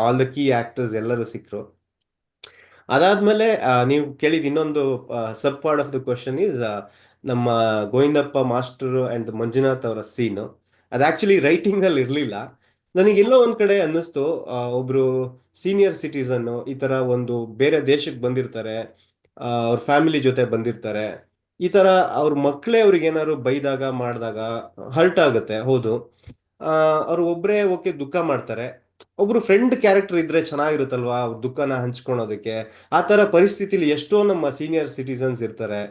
all the key actors ಎಲ್ಲರೂ ಸಿಕ್ಕರು. ಅದಾದ್ಮೇಲೆ ನೀವು ಕೇಳಿದ ಇನ್ನೊಂದು sub part of the question is ನಮ್ಮ ಗೋವಿಂದಪ್ಪ ಮಾಸ್ಟರ್ ಅಂಡ್ ಮಂಜುನಾಥ್ ಅವರ ಸೀನು. ಅದು ಆಕ್ಚುಲಿ ರೈಟಿಂಗ್ ಅಲ್ಲಿ ಇರ್ಲಿಲ್ಲ. ನನಗೆಲ್ಲೋ ಒಂದ್ ಕಡೆ ಅನ್ನಿಸ್ತು, ಒಬ್ರು ಸೀನಿಯರ್ ಸಿಟಿಸನ್ ಈ ತರ ಒಂದು ಬೇರೆ ದೇಶಕ್ಕೆ ಬಂದಿರ್ತಾರೆ, ಅವ್ರ ಫ್ಯಾಮಿಲಿ ಜೊತೆ ಬಂದಿರ್ತಾರೆ, ಈ ತರ ಅವ್ರ ಮಕ್ಕಳೇ ಅವ್ರಿಗೆ ಏನಾದ್ರು ಬೈದಾಗ ಮಾಡಿದಾಗ ಹರ್ಟ್ ಆಗುತ್ತೆ. ಹೌದು, ಅವ್ರು ಒಬ್ರೇ ಓಕೆ ದುಃಖ ಮಾಡ್ತಾರೆ, ಒಬ್ರು ಫ್ರೆಂಡ್ ಕ್ಯಾರೆಕ್ಟರ್ ಇದ್ರೆ ಚೆನ್ನಾಗಿರುತ್ತಲ್ವಾ ಅವ್ರ ದುಃಖನ ಹಂಚ್ಕೊಳೋದಕ್ಕೆ. ಆ ತರ ಪರಿಸ್ಥಿತಿಲಿ ಎಷ್ಟೋ ನಮ್ಮ ಸೀನಿಯರ್ ಸಿಟಿಸನ್ಸ್ ಇರ್ತಾರೆ.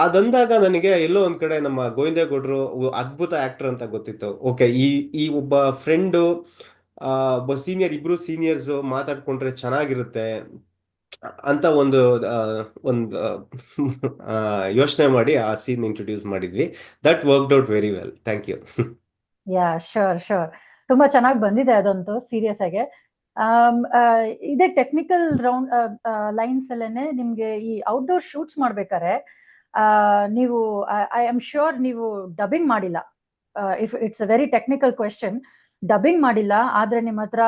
ಅದಂದಾಗ ನನಗೆ ಎಲ್ಲೋ ಒಂದ್ ಕಡೆ ನಮ್ಮ ಗೋವಿಂದೇಗೌಡರು ಅದ್ಭುತ ಆಕ್ಟರ್ ಅಂತ ಗೊತ್ತಿತ್ತು. ಓಕೆ, ಈ ಒಬ್ಬ ಫ್ರೆಂಡು ಒಬ್ಬ ಸೀನಿಯರ್, ಇಬ್ರು ಸೀನಿಯರ್ಸ್ ಮಾತಾಡ್ಕೊಂಡ್ರೆ ಚೆನ್ನಾಗಿರುತ್ತೆ ಅಂತ ಒಂದು ಯೋಚನೆ ಮಾಡಿ ಆ ಸೀನ್ ಇಂಟ್ರೊಡ್ಯೂಸ್ ಮಾಡಿದ್ವಿ. That worked out very well. Thank you. Yeah, sure ತುಂಬಾ ಚೆನ್ನಾಗಿ ಬಂದಿದೆ ಅದಂತೂ ಸೀರಿಯಸ್ ಆಗಿ. ಇದೇ ಟೆಕ್ನಿಕಲ್ ರೌಂಡ್ ಲೈನ್ಸ್ ಅಲ್ಲೇನೆ ನಿಮ್ಗೆ ಈ ಔಟ್ಡೋರ್ ಶೂಟ್ಸ್ ಮಾಡ್ಬೇಕಾರೆ ನೀವು ಐ ಆಮ್ ಶ್ಯೂರ್ ನೀವು ಡಬ್ಬಿಂಗ್ ಮಾಡಿಲ್ಲ. If it's a very technical question, dubbing ಮಾಡಿಲ್ಲ, ಆದ್ರೆ ನಿಮ್ಮ ಹತ್ರ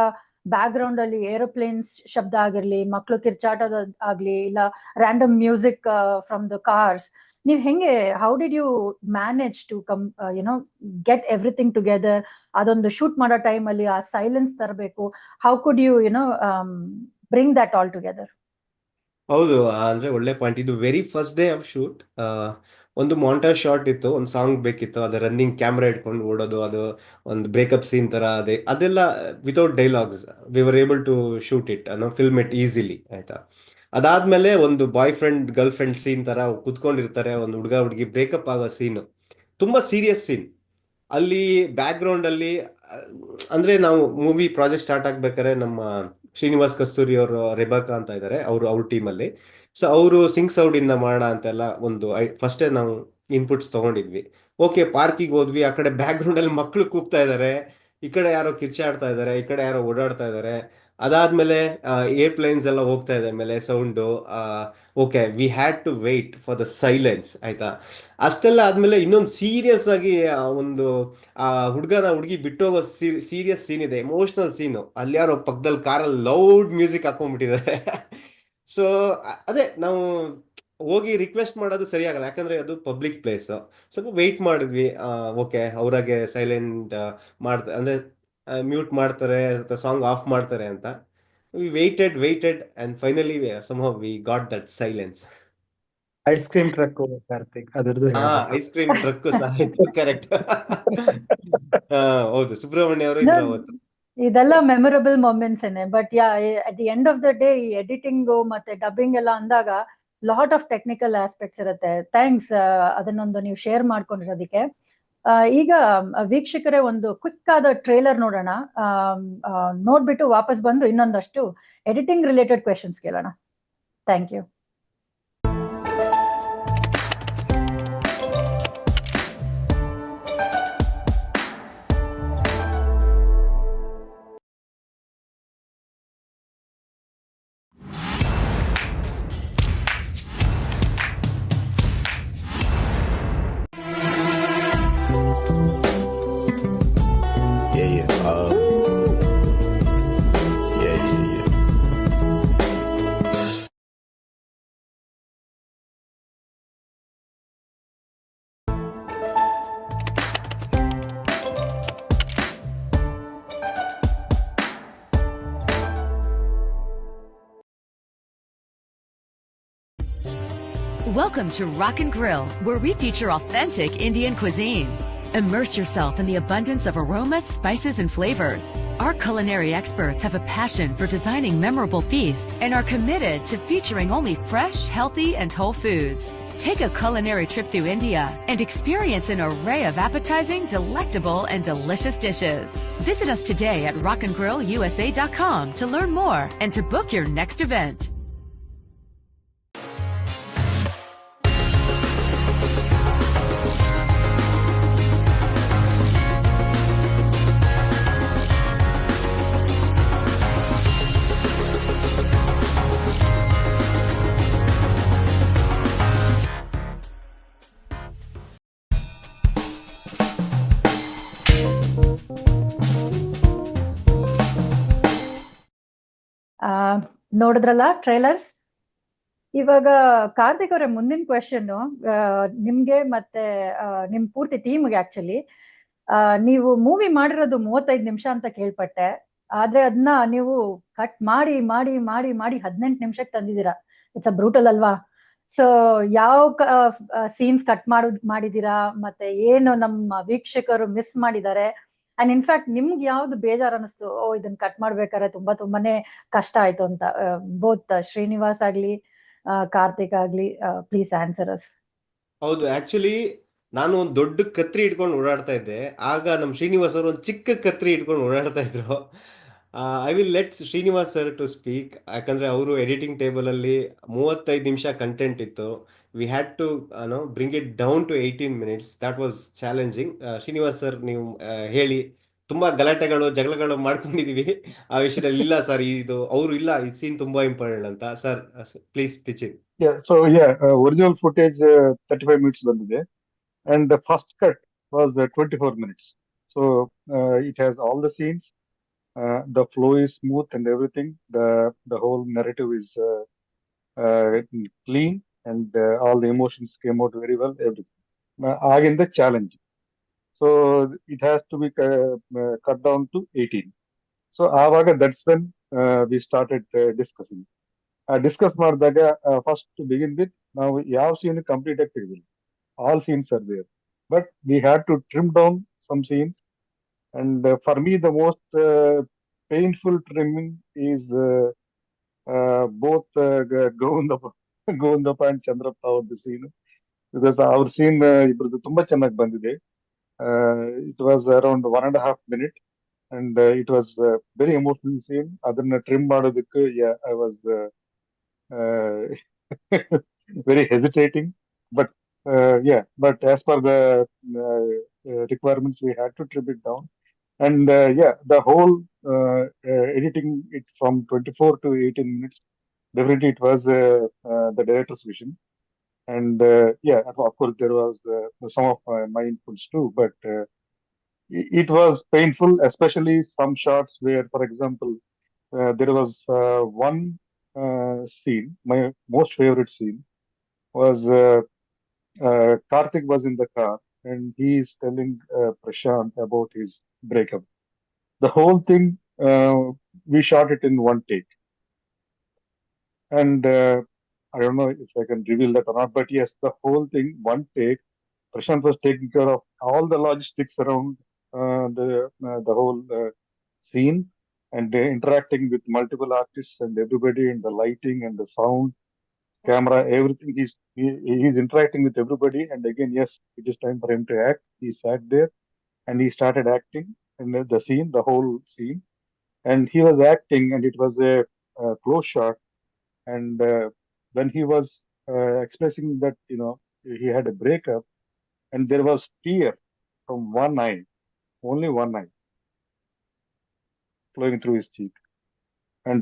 ಬ್ಯಾಕ್ ಗ್ರೌಂಡ್ ಅಲ್ಲಿ ಏರೋಪ್ಲೇನ್ಸ್ ಶಬ್ದ ಆಗಿರ್ಲಿ, ಮಕ್ಳು ಕಿರ್ಚಾಟದ ಆಗ್ಲಿ, ಇಲ್ಲ random music from the cars, ನೀವ್ ಹೆಂಗೆ, how did you manage to you know get everything together? ಅದೊಂದು ಶೂಟ್ ಮಾಡೋ ಟೈಮ್ ಅಲ್ಲಿ ಆ ಸೈಲೆನ್ಸ್ ತರಬೇಕು. How could you bring that all together? ಹೌದು, ಅಂದ್ರೆ ಒಳ್ಳೆ ಪಾಯಿಂಟ್. ಇದು very first day of shoot ಒಂದು ಮಾಂಟೇಜ್ ಶಾಟ್ ಇತ್ತು, ಒಂದು ಸಾಂಗ್ ಬೇಕಿತ್ತು, ಅದು ರನ್ನಿಂಗ್ ಕ್ಯಾಮ್ರಾ ಇಟ್ಕೊಂಡು ಓಡೋದು, ಅದು ಒಂದು ಬ್ರೇಕಪ್ ಸೀನ್ ತರ, ಅದೆಲ್ಲ without dialogues we were able to shoot it, film it easily, ಆಯ್ತಾ. ಅದಾದ್ಮೇಲೆ ಒಂದು boyfriend girlfriend scene ತರ ಕುತ್ಕೊಂಡಿರ್ತಾರೆ, ಒಂದು ಹುಡುಗ ಹುಡುಗಿ ಬ್ರೇಕಪ್ ಆಗೋ ಸೀನ್, ತುಂಬಾ ಸೀರಿಯಸ್ ಸೀನ್. ಅಲ್ಲಿ ಬ್ಯಾಕ್ ಗ್ರೌಂಡ್ ಅಲ್ಲಿ ಅಂದ್ರೆ ನಾವು ಮೂವಿ ಪ್ರಾಜೆಕ್ಟ್ ಸ್ಟಾರ್ಟ್ ಆಗ್ಬೇಕಾದ್ರೆ ನಮ್ಮ ಶ್ರೀನಿವಾಸ್ ಕಸ್ತೂರಿ ಅವರು ರೆಬಾಕಾ ಅಂತ ಇದ್ದಾರೆ, ಅವ್ರ ಟೀಮ್ ಅಲ್ಲಿ. ಸೊ ಅವರು ಸಿಂಗ್ ಸೌಡ್ ಇಂದ ಮಾಡೋಣ ಅಂತೆಲ್ಲ ಒಂದು ಫಸ್ಟೇ ನಾವು ಇನ್ಪುಟ್ಸ್ ತಗೊಂಡಿದ್ವಿ. ಓಕೆ, ಪಾರ್ಕಿಗೆ ಹೋದ್ವಿ, ಆ ಕಡೆ ಬ್ಯಾಕ್ ಗ್ರೌಂಡ್ ಅಲ್ಲಿ ಮಕ್ಕಳು ಕೂಗ್ತಾ ಇದ್ದಾರೆ, ಈ ಕಡೆ ಯಾರೋ ಕಿರ್ಚಾಡ್ತಾ ಇದ್ದಾರೆ, ಈ ಕಡೆ ಯಾರೋ ಓಡಾಡ್ತಾ ಇದ್ದಾರೆ. ಅದಾದ್ಮೇಲೆ ಏರ್ಪ್ಲೇನ್ಸ್ ಎಲ್ಲ ಹೋಗ್ತಾ ಇದೆ ಮೇಲೆ sound. Okay, we had to wait for the silence, ಆಯ್ತಾ. ಅಷ್ಟೆಲ್ಲ ಆದ್ಮೇಲೆ ಇನ್ನೊಂದು ಸೀರಿಯಸ್ ಆಗಿ ಒಂದು ಹುಡುಗಿ ಬಿಟ್ಟೋಗೋ ಸೀರಿಯಸ್ ಸೀನ್ ಇದೆ, ಎಮೋಷನಲ್ ಸೀನು. ಅಲ್ಲಿ ಯಾರೋ ಪಕ್ಕದಲ್ಲಿ ಕಾರಲ್ಲಿ ಲೌಡ್ ಮ್ಯೂಸಿಕ್ ಹಾಕೊಂಡ್ಬಿಟ್ಟಿದ್ದಾರೆ. ಸೊ ಅದೇ ನಾವು ಹೋಗಿ ರಿಕ್ವೆಸ್ಟ್ ಮಾಡೋದು ಸರಿಯಾಗಲ್ಲ, ಯಾಕಂದ್ರೆ ಅದು ಪಬ್ಲಿಕ್ ಪ್ಲೇಸ್. ಸ್ವಲ್ಪ ವೆಯ್ಟ್ ಮಾಡಿದ್ವಿ. ಓಕೆ, ಅವ್ರಾಗೆ ಸೈಲೆಂಟ್ ಅಂದ್ರೆ ಮ್ಯೂಟ್ ಮಾಡ್ತಾರೆ, ಸಾಂಗ್ ಆಫ್ ಮಾಡ್ತಾರೆ ಅಂತ. We waited and finally somehow we got that silence. Ice cream truck Karthik ಅದ್ರದ್ದು ಹಾ, ಹೇಳ್ಬೇಕು. ಐಸ್ ಕ್ರೀಮ್ ಟ್ರಕ್ ಸಹ ಇತ್ತು, ಕರೆಕ್ಟ್. ಹೌದು, ಸುಬ್ರಹ್ಮಣ್ಯ ಅವರು No, ಇದ್ರು ಅವತ್ತು. ಇದೆಲ್ಲ ಮೆಮೊರಬಲ್ ಮೊಮೆಂಟ್ಸ್ ಏನೆ. But yeah, at the end of the day ಈ ಎಡಿಟಿಂಗ್ ಮತ್ತೆ ಡಬ್ಬಿಂಗ್ ಎಲ್ಲ ಅಂದಾಗ ಲಾಟ್ ಆಫ್ ಟೆಕ್ನಿಕಲ್ ಆಸ್ಪೆಕ್ಟ್ಸ್ ಇರುತ್ತೆ. ಥ್ಯಾಂಕ್ಸ್ ಅದನ್ನೊಂದು ನೀವು ಶೇರ್ ಮಾಡ್ಕೊಂಡಿರೋದಕ್ಕೆ. ಈಗ ವೀಕ್ಷಕರೇ ಒಂದು ಕ್ವಿಕ್ ಆದ ಟ್ರೇಲರ್ ನೋಡೋಣ. ನೋಡ್ಬಿಟ್ಟು ವಾಪಸ್ ಬಂದು ಇನ್ನೊಂದಷ್ಟು ಎಡಿಟಿಂಗ್ ರಿಲೇಟೆಡ್ ಕ್ವೆಶನ್ಸ್ ಕೇಳೋಣ. Thank you. Welcome to Rock and Grill, where we feature authentic Indian cuisine. Immerse yourself in the abundance of aromas, spices, and flavors. Our culinary experts have a passion for designing memorable feasts and are committed to featuring only fresh, healthy, and whole foods. Take a culinary trip through India and experience an array of appetizing, delectable, and delicious dishes. Visit us today at rockandgrillusa.com to learn more and to book your next event. ನೋಡಿದ್ರಲ್ಲ ಟ್ರೈಲರ್ಸ್. ಇವಾಗ ಕಾರ್ತಿಕ್ ಅವರೇ, ಮುಂದಿನ ಕ್ವೆಶನ್ ನಿಮ್ಗೆ ಮತ್ತೆ ನಿಮ್ ಪೂರ್ತಿ ಟೀಮ್ಗೆ. ಆಕ್ಚುಲಿ ನೀವು ಮೂವಿ ಮಾಡಿರೋದು 35 ನಿಮಿಷ ಅಂತ ಕೇಳ್ಪಟ್ಟೆ. ಆದ್ರೆ ಅದನ್ನ ನೀವು ಕಟ್ ಮಾಡಿ ಮಾಡಿ ಮಾಡಿ ಮಾಡಿ 18 ನಿಮಿಷಕ್ಕೆ ತಂದಿದ್ದೀರಾ. ಇಟ್ಸ್ ಅ ಬ್ರೂಟಲ್ ಅಲ್ವಾ? ಸೊ ಯಾವ ಸೀನ್ಸ್ ಕಟ್ ಮಾಡಿದೀರಾ, ಮತ್ತೆ ಏನು ನಮ್ಮ ವೀಕ್ಷಕರು ಮಿಸ್ ಮಾಡಿದ್ದಾರೆ, ಅಂಡ್ ಇನ್ಫ್ಯಾಕ್ಟ್ ನಿಮ್ಗೆ ಯಾವ್ದು ಬೇಜಾರ್ ಅನಿಸ್ತು, ಇದನ್ನ ಕಟ್ ಮಾಡ್ಬೇಕಾದ್ರೆ ತುಂಬಾನೇ ಕಷ್ಟ ಆಯ್ತು ಅಂತ? ಬೋತ್ ಶ್ರೀನಿವಾಸ್ ಆಗ್ಲಿ ಕಾರ್ತಿಕ್ ಆಗ್ಲಿ, ಪ್ಲೀಸ್ ಆನ್ಸರ್ ಅಸ್. ಹೌದು, ಆಕ್ಚುಲಿ ನಾನು ಒಂದು ದೊಡ್ಡ ಕತ್ರಿ ಇಟ್ಕೊಂಡು ಓಡಾಡ್ತಾ ಇದ್ದೆ. ಆಗ ನಮ್ಮ ಶ್ರೀನಿವಾಸ್ ಅವರು ಒಂದು ಚಿಕ್ಕ ಕತ್ರಿ ಇಟ್ಕೊಂಡು ಓಡಾಡ್ತಾ ಇದ್ರು. I will let Srinivas sir to speak. ಯಾಕಂದ್ರೆ ಅವರು ಎಡಿಟಿಂಗ್ ಟೇಬಲ್ ಅಲ್ಲಿ 35 ನಿಮಿಷ ಕಂಟೆಂಟ್ ಇತ್ತು. We had to bring it down to 18 minutes. That was challenging. Srinivas sir, ನೀವು ಹೇಳಿ. ತುಂಬಾ ಗಲಾಟೆಗಳು, ಜಗಳಗಳು ಮಾಡ್ಕೊಂಡಿದೀವಿ ಆ ವಿಷಯದಲ್ಲಿ. ಇಲ್ಲ ಸರ್, ಇದು ಅವರು ಇಲ್ಲ, ಈ ಸೀನ್ ತುಂಬಾ ಇಂಪಾರ್ಟೆಂಟ್ ಅಂತ. Sir please pitch in. Original footage 35 minutes ಬಂದಿದೆ, and the first cut was 24 minutes. So it has all the scenes. The flow is smooth and everything. The whole narrative is clean, and all the emotions came out very well. Everything. Again, the challenge. So it has to be cut down to 18. So avaga, that's when we started discussing. Discuss ಮಾಡಿದಾಗ first to begin with, ನಾವು ಯಾವ scene complete ಆಗಿ ತೆಗೆದಿಲ್ಲ. All scenes are there, but we had to trim down some scenes. And for me, the most painful trimming is both Govindappa and Chandrappa ಅವ್ರದ್ದು scene, because our scene ಇಬ್ರದ್ದು ತುಂಬಾ ಚೆನ್ನಾಗಿ ಬಂದಿದೆ. It was around 1.5 minutes, and it was very emotional scene. ಅದನ್ನ ಟ್ರಿಮ್ ಮಾಡೋದಕ್ಕೆ I was very hesitating, but but as per the requirements, we had to trim it down. And the whole editing it from 24 to 18 minutes, definitely it was the director's vision. And of course there was some of my inputs too, but it was painful, especially some shots where, for example, there was one scene, my most favorite scene was Karthik was in the car and he is telling Prashant about his breakup. The whole thing, we shot it in one take. And I don't know if I can reveal that or not, but yes, the whole thing, one take, Prashant was taking care of all the logistics around the whole scene, and interacting with multiple artists and everybody, and the lighting and the sound, camera, everything. He's interacting with everybody, and again, yes, it is time for him to act. He sat there and he started acting in the scene, the whole scene, and he was acting, and it was a close shot. And when he was expressing that, he had a breakup, and there was tear from one eye, only one eye, flowing through his cheek, and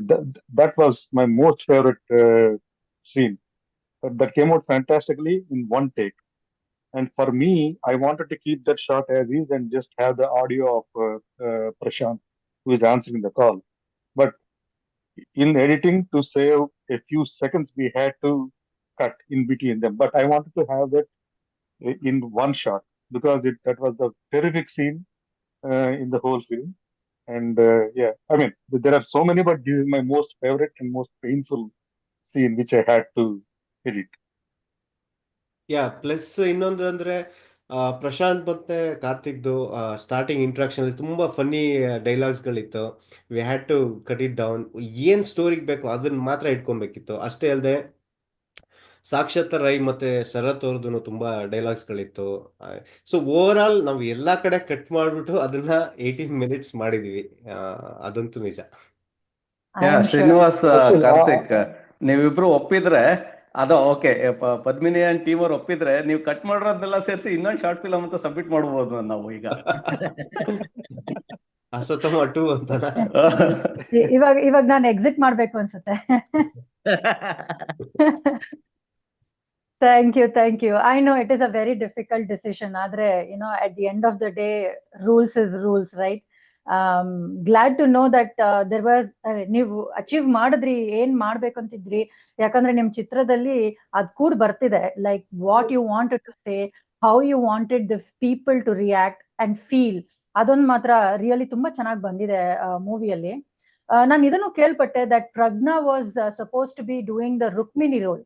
that was my most favorite scene. That came out fantastically in one take. And for me, I wanted to keep that shot as is and just have the audio of Prashant, who is answering the call. But in editing, to save a few seconds, we had to cut in between them. But I wanted to have that in one shot, because that was the terrific scene in the whole film. And yeah, I mean, there are so many, but this is my most favorite and most painful scene which I had to edit. Plus ಇನ್ನೊಂದು ಅಂದ್ರೆ ಪ್ರಶಾಂತ್ ಮತ್ತೆ ಕಾರ್ತಿಕ್ದು ಸ್ಟಾರ್ಟಿಂಗ್ ಇಂಟ್ರಾಕ್ಷನ್ ಅಲ್ಲಿ ತುಂಬಾ ಫನ್ನಿ ಡೈಲಾಗ್ಸ್ಗಳಿತ್ತು. We had to cut it down. ಏನ್ ಸ್ಟೋರಿಗೆ ಬೇಕು ಅದನ್ನ ಮಾತ್ರ ಇಟ್ಕೊಬೇಕಿತ್ತು. ಅಷ್ಟೇ ಅಲ್ಲದೆ ಸಾಕ್ಷಾತ್ ರೈ ಮತ್ತೆ ಶರತ್ ಅವ್ರದ್ದು ತುಂಬಾ ಡೈಲಾಗ್ಸ್ಗಳಿತ್ತು. ಸೊ ಓವರ್ ಆಲ್ ನಾವು ಎಲ್ಲಾ ಕಡೆ ಕಟ್ ಮಾಡ್ಬಿಟ್ಟು ಅದನ್ನ 18 ಮಿನಿಟ್ಸ್ ಮಾಡಿದೀವಿ. ಅದಂತೂ ನಿಜ. ಶ್ರೀನಿವಾಸ್, ಕಾರ್ತಿಕ್, ನೀವಿಬ್ರು ಒಪ್ಪಿದ್ರೆ ಅದು ಓಕೆ. ಪದ್ಮಿನಿ ಅಂಡ್ ಟೀಮ್ ಅವ್ರು ಒಪ್ಪಿದ್ರೆ ನೀವು ಕಟ್ ಮಾಡಿರೋದನ್ನೆಲ್ಲ ಸೇರಿಸಿ ಇನ್ನೊಂದು ಶಾರ್ಟ್ ಫಿಲ್ಮ್ ಅಂತ ಸಬ್ಮಿಟ್ ಮಾಡಬಹುದು ನಾವು ಈಗ. ಅಸತಮ 2 ಅಂತ ಇವಾಗ ನಾನು ಎಕ್ಸಿಟ್ ಮಾಡ್ಬೇಕು ಅನ್ಸುತ್ತೆ. Thank you. I know it is a very difficult decision. Adre, at the end of the day, rules is rules, right? Glad to know that there was ನೀವು ಅಚೀವ್ ಮಾಡಿದ್ರಿ, ಏನ್ ಮಾಡ್ಬೇಕಂತಿದ್ರಿ. ಯಾಕಂದ್ರೆ ನಿಮ್ ಚಿತ್ರದಲ್ಲಿ ಅದ್ ಕೂಡ ಬರ್ತಿದೆ, like what you wanted to say, how you wanted the people to react and feel. ಅದೊಂದು ಮಾತ್ರ ರಿಯಲಿ ತುಂಬಾ ಚೆನ್ನಾಗಿ ಬಂದಿದೆ ಮೂವಿಯಲ್ಲಿ. ನಾನು ಇದನ್ನು ಕೇಳ್ಪಟ್ಟೆ that Prajna was supposed to be doing the Rukmini role,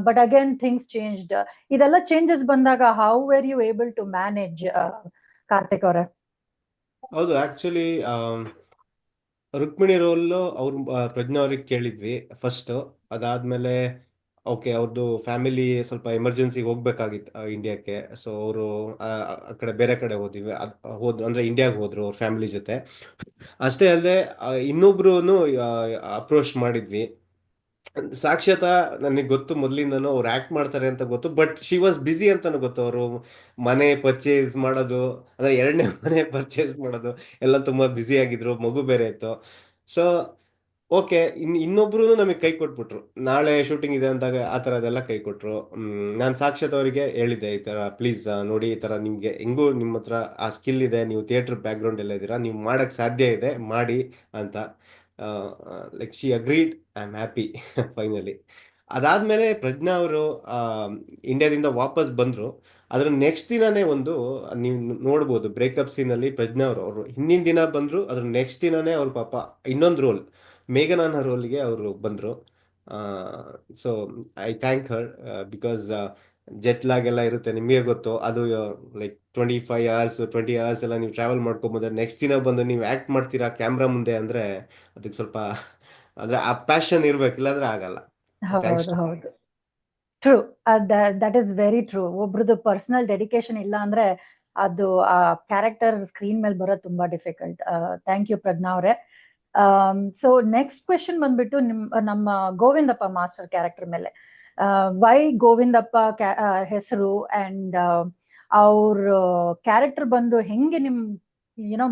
but again things changed. ಇದೆಲ್ಲ ಚೇಂಜಸ್ ಬಂದಾಗ how were you able to manage, Karthik ಅವರೇ? ಹೌದು, ಆಕ್ಚುಲಿ ರುಕ್ಮಿಣಿ ರೋಲ್ ಅವ್ರು ಪ್ರಜ್ಞಾ ಅವ್ರಿಗೆ ಕೇಳಿದ್ವಿ ಫಸ್ಟ್. ಅದಾದ್ಮೇಲೆ ಓಕೆ, ಅವ್ರದ್ದು ಫ್ಯಾಮಿಲಿ ಸ್ವಲ್ಪ ಎಮರ್ಜೆನ್ಸಿಗೆ ಹೋಗ್ಬೇಕಾಗಿತ್ತು ಇಂಡಿಯಾಕ್ಕೆ. ಸೊ ಅವರು ಆ ಕಡೆ ಬೇರೆ ಕಡೆ ಹೋದ್ವಿ, ಹೋದ್ರು ಅಂದ್ರೆ ಇಂಡಿಯಾಗೆ ಹೋದ್ರು ಅವ್ರ ಫ್ಯಾಮಿಲಿ ಜೊತೆ. ಅಷ್ಟೇ ಅಲ್ಲದೆ ಇನ್ನೊಬ್ರು ಅಪ್ರೋಚ್ ಮಾಡಿದ್ವಿ. ಸಾಕ್ಷಾತ್ ನನಗೆ ಗೊತ್ತು ಮೊದಲಿಂದನೂ ಅವ್ರು ಆಕ್ಟ್ ಮಾಡ್ತಾರೆ ಅಂತ ಗೊತ್ತು, ಬಟ್ ಶಿ ವಾಸ್ ಬಿಸಿ ಅಂತಾನು ಗೊತ್ತು. ಅವರು ಮನೆ ಪರ್ಚೇಸ್ ಮಾಡೋದು, ಅಂದ್ರೆ 2ನೇ ಮನೆ ಪರ್ಚೇಸ್ ಮಾಡೋದು ಎಲ್ಲ ತುಂಬಾ ಬ್ಯುಸಿ ಆಗಿದ್ರು, ಮಗು ಬೇರೆ ಇತ್ತು. ಸೊ ಓಕೆ, ಇನ್ನೊಬ್ರು ನಮಗೆ ಕೈ ಕೊಟ್ಬಿಟ್ರು. ನಾಳೆ ಶೂಟಿಂಗ್ ಇದೆ ಅಂದಾಗ ಆ ಥರದೆಲ್ಲ ಕೈ ಕೊಟ್ರು. ನಾನು ಸಾಕ್ಷಾತ್ ಅವರಿಗೆ ಹೇಳಿದ್ದೆ, ಈ ಥರ ಪ್ಲೀಸ್ ನೋಡಿ, ಈ ಥರ ನಿಮಗೆ ಹೆಂಗೂ ನಿಮ್ಮ ಹತ್ರ ಆ ಸ್ಕಿಲ್ ಇದೆ, ನೀವು ಥಿಯೇಟರ್ ಬ್ಯಾಕ್ಗ್ರೌಂಡ್ ಎಲ್ಲ ಇದ್ದೀರಾ, ನೀವು ಮಾಡೋಕ್ಕೆ ಸಾಧ್ಯ ಇದೆ, ಮಾಡಿ ಅಂತ. Like she agreed. I am happy finally. ಅದಾದ್ಮೇಲೆ ಪ್ರಜ್ಞಾ ಅವರು ಇಂಡಿಯಾದಿಂದ ವಾಪಸ್ ಬಂದ್ರು. ಅದ್ರ ನೆಕ್ಸ್ಟ್ ದಿನನೇ ನೀವು ನೋಡ್ಬೋದು ಬ್ರೇಕಪ್ ಸೀನಲ್ಲಿ ಪ್ರಜ್ಞಾ ಅವರು ಹಿಂದಿನ ದಿನ ಬಂದ್ರು. ಅದ್ರ ನೆಕ್ಸ್ಟ್ ದಿನನೇ ಅವ್ರ ಪಾಪ ಇನ್ನೊಂದು ರೋಲ್, ಮೇಘನಾನ ರೋಲ್ಗೆ ಅವರು ಬಂದ್ರು. So I thank Har, because jet log ಎಲ್ಲ ಇರುತ್ತೆ, ನಿಮಗೆ ಗೊತ್ತು. ಅದು ಲೈಕ್ 20 hours ಎಲ್ಲ ನೀವು ಟ್ರಾವೆಲ್ ಮಾಡ್ಕೊಂಬೋದ್ರೆ ನೆಕ್ಸ್ಟ್ ದಿನ ಬಂದು ನೀವು ಆಕ್ಟ್ ಮಾಡ್ತೀರಾ ಕ್ಯಾಮ್ರಾ ಮುಂದೆ ಅಂದ್ರೆ ಅದಕ್ಕೆ ಸ್ವಲ್ಪ ಅಂದ್ರೆ ಆ ಪ್ಯಾಷನ್ ಇರ್ಬೇಕು, ಇಲ್ಲಾಂದ್ರೆ ಆಗಲ್ಲ. ಹೌದು, true. That is very true. ಒಬ್ರದ್ದು ಪರ್ಸನಲ್ ಡೆಡಿಕೇಶನ್ ಇಲ್ಲ ಅಂದ್ರೆ ಅದು ಆ ಕ್ಯಾರೆಕ್ಟರ್ ಸ್ಕ್ರೀನ್ ಮೇಲೆ ಬರೋದು ತುಂಬಾ ಡಿಫಿಕಲ್ಟ್. ಥ್ಯಾಂಕ್ ಯು ಪ್ರಜ್ಞಾ ಅವರೇ. ಸೊ ನೆಕ್ಸ್ಟ್ ಕ್ವೆಶನ್ ಬಂದ್ಬಿಟ್ಟು ನಮ್ಮ ಗೋವಿಂದಪ್ಪ ಮಾಸ್ಟರ್ ಕ್ಯಾರೆಕ್ಟರ್ ಮೇಲೆ. ವೈ ಗೋವಿಂದಪ್ಪ ಹೆಸರು ಅಂಡ್ ಅವ್ರ ಕ್ಯಾರೆಕ್ಟರ್ ಬಂದು ಹೆಂಗೆ ನಿಮ್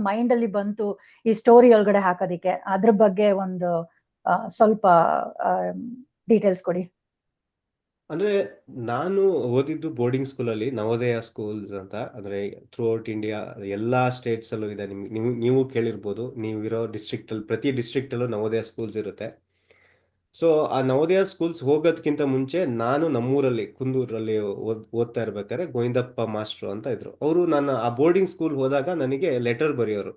ಮೈಂಡ್ ಅಲ್ಲಿ ಬಂತು ಈ ಸ್ಟೋರಿ ಒಳಗಡೆ ಹಾಕೋದಿಕ್ಕೆ, ಅದ್ರ ಬಗ್ಗೆ ಒಂದು ಸ್ವಲ್ಪ ಡೀಟೇಲ್ಸ್ ಕೊಡಿ. ಅಂದ್ರೆ ನಾನು ಓದಿದ್ದು ಬೋರ್ಡಿಂಗ್ ಸ್ಕೂಲಲ್ಲಿ, ನವೋದಯ ಸ್ಕೂಲ್ಸ್ ಅಂತ. ಅಂದ್ರೆ ಥ್ರೂ ಔಟ್ ಇಂಡಿಯಾ ಎಲ್ಲಾ ಸ್ಟೇಟ್ಸ್ ಅಲ್ಲೂ ಇದೆ. ನೀವು ಕೇಳಿರ್ಬೋದು, ನೀವು ಇರೋ ಡಿಸ್ಟ್ರಿಕ್ಟ್ ಅಲ್ಲಿ, ಪ್ರತಿ ಡಿಸ್ಟ್ರಿಕ್ಟ್ ಅಲ್ಲೂ ನವೋದಯ ಸ್ಕೂಲ್ಸ್ ಇರುತ್ತೆ. ಸೊ ಆ ನವೋದಯ ಸ್ಕೂಲ್ಸ್ ಹೋಗೋದಕ್ಕಿಂತ ಮುಂಚೆ ನಾನು ನಮ್ಮೂರಲ್ಲಿ ಕುಂದೂರಲ್ಲಿ ಓದ್ತಾ ಇರ್ಬೇಕಾದ್ರೆ ಗೋವಿಂದಪ್ಪ ಮಾಸ್ಟ್ರು ಅಂತ ಇದ್ರು. ಅವರು ನಾನು ಆ ಬೋರ್ಡಿಂಗ್ ಸ್ಕೂಲ್ ಹೋದಾಗ ನನಗೆ ಲೆಟರ್ ಬರೆಯೋರು,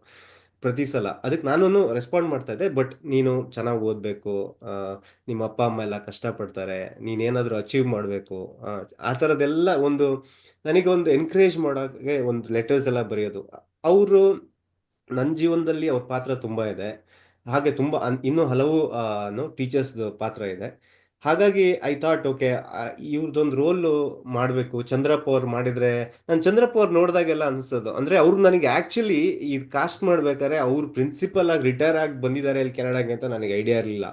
ಪ್ರತಿ ಸಲ. ಅದಕ್ಕೆ ನಾನು ರೆಸ್ಪಾಂಡ್ ಮಾಡ್ತಾ ಇದ್ದೆ, ಬಟ್ ನೀನು ಚೆನ್ನಾಗಿ ಓದಬೇಕು, ನಿಮ್ಮ ಅಪ್ಪ ಅಮ್ಮ ಎಲ್ಲ ಕಷ್ಟಪಡ್ತಾರೆ, ನೀನೇನಾದರೂ ಅಚೀವ್ ಮಾಡಬೇಕು, ಆ ಥರದ್ದೆಲ್ಲ ನನಗೆ ಒಂದು ಎನ್ಕರೇಜ್ ಮಾಡೋಕ್ಕೆ ಒಂದು ಲೆಟರ್ಸ್ ಎಲ್ಲ ಬರೆಯೋದು. ಅವರು ನನ್ನ ಜೀವನದಲ್ಲಿ ಅವ್ರ ಪಾತ್ರ ತುಂಬ ಇದೆ. ಹಾಗೆ ತುಂಬ ಇನ್ನೂ ಹಲವು ಟೀಚರ್ಸ್ದು ಪಾತ್ರ ಇದೆ. ಹಾಗಾಗಿ ಐ ಥಾಟ್ ಓಕೆ, ಇವ್ರದ್ದೊಂದು ರೋಲು ಮಾಡಬೇಕು. ಚಂದ್ರಪ್ಪ ಅವ್ರು ಮಾಡಿದರೆ, ನಾನು ಚಂದ್ರಪ್ಪ ಅವ್ರು ನೋಡಿದಾಗೆಲ್ಲ ಅನಿಸೋದು ಅಂದರೆ ಅವ್ರು ನನಗೆ ಆ್ಯಕ್ಚುಲಿ ಇದು ಕಾಸ್ಟ್ ಮಾಡ್ಬೇಕಾದ್ರೆ ಅವ್ರು ಪ್ರಿನ್ಸಿಪಲ್ ಆಗಿ ರಿಟೈರ್ ಆಗಿ ಬಂದಿದ್ದಾರೆ ಇಲ್ಲಿ ಕೆನಡಾಗೆ ಅಂತ ನನಗೆ ಐಡಿಯಾ ಇರಲಿಲ್ಲ.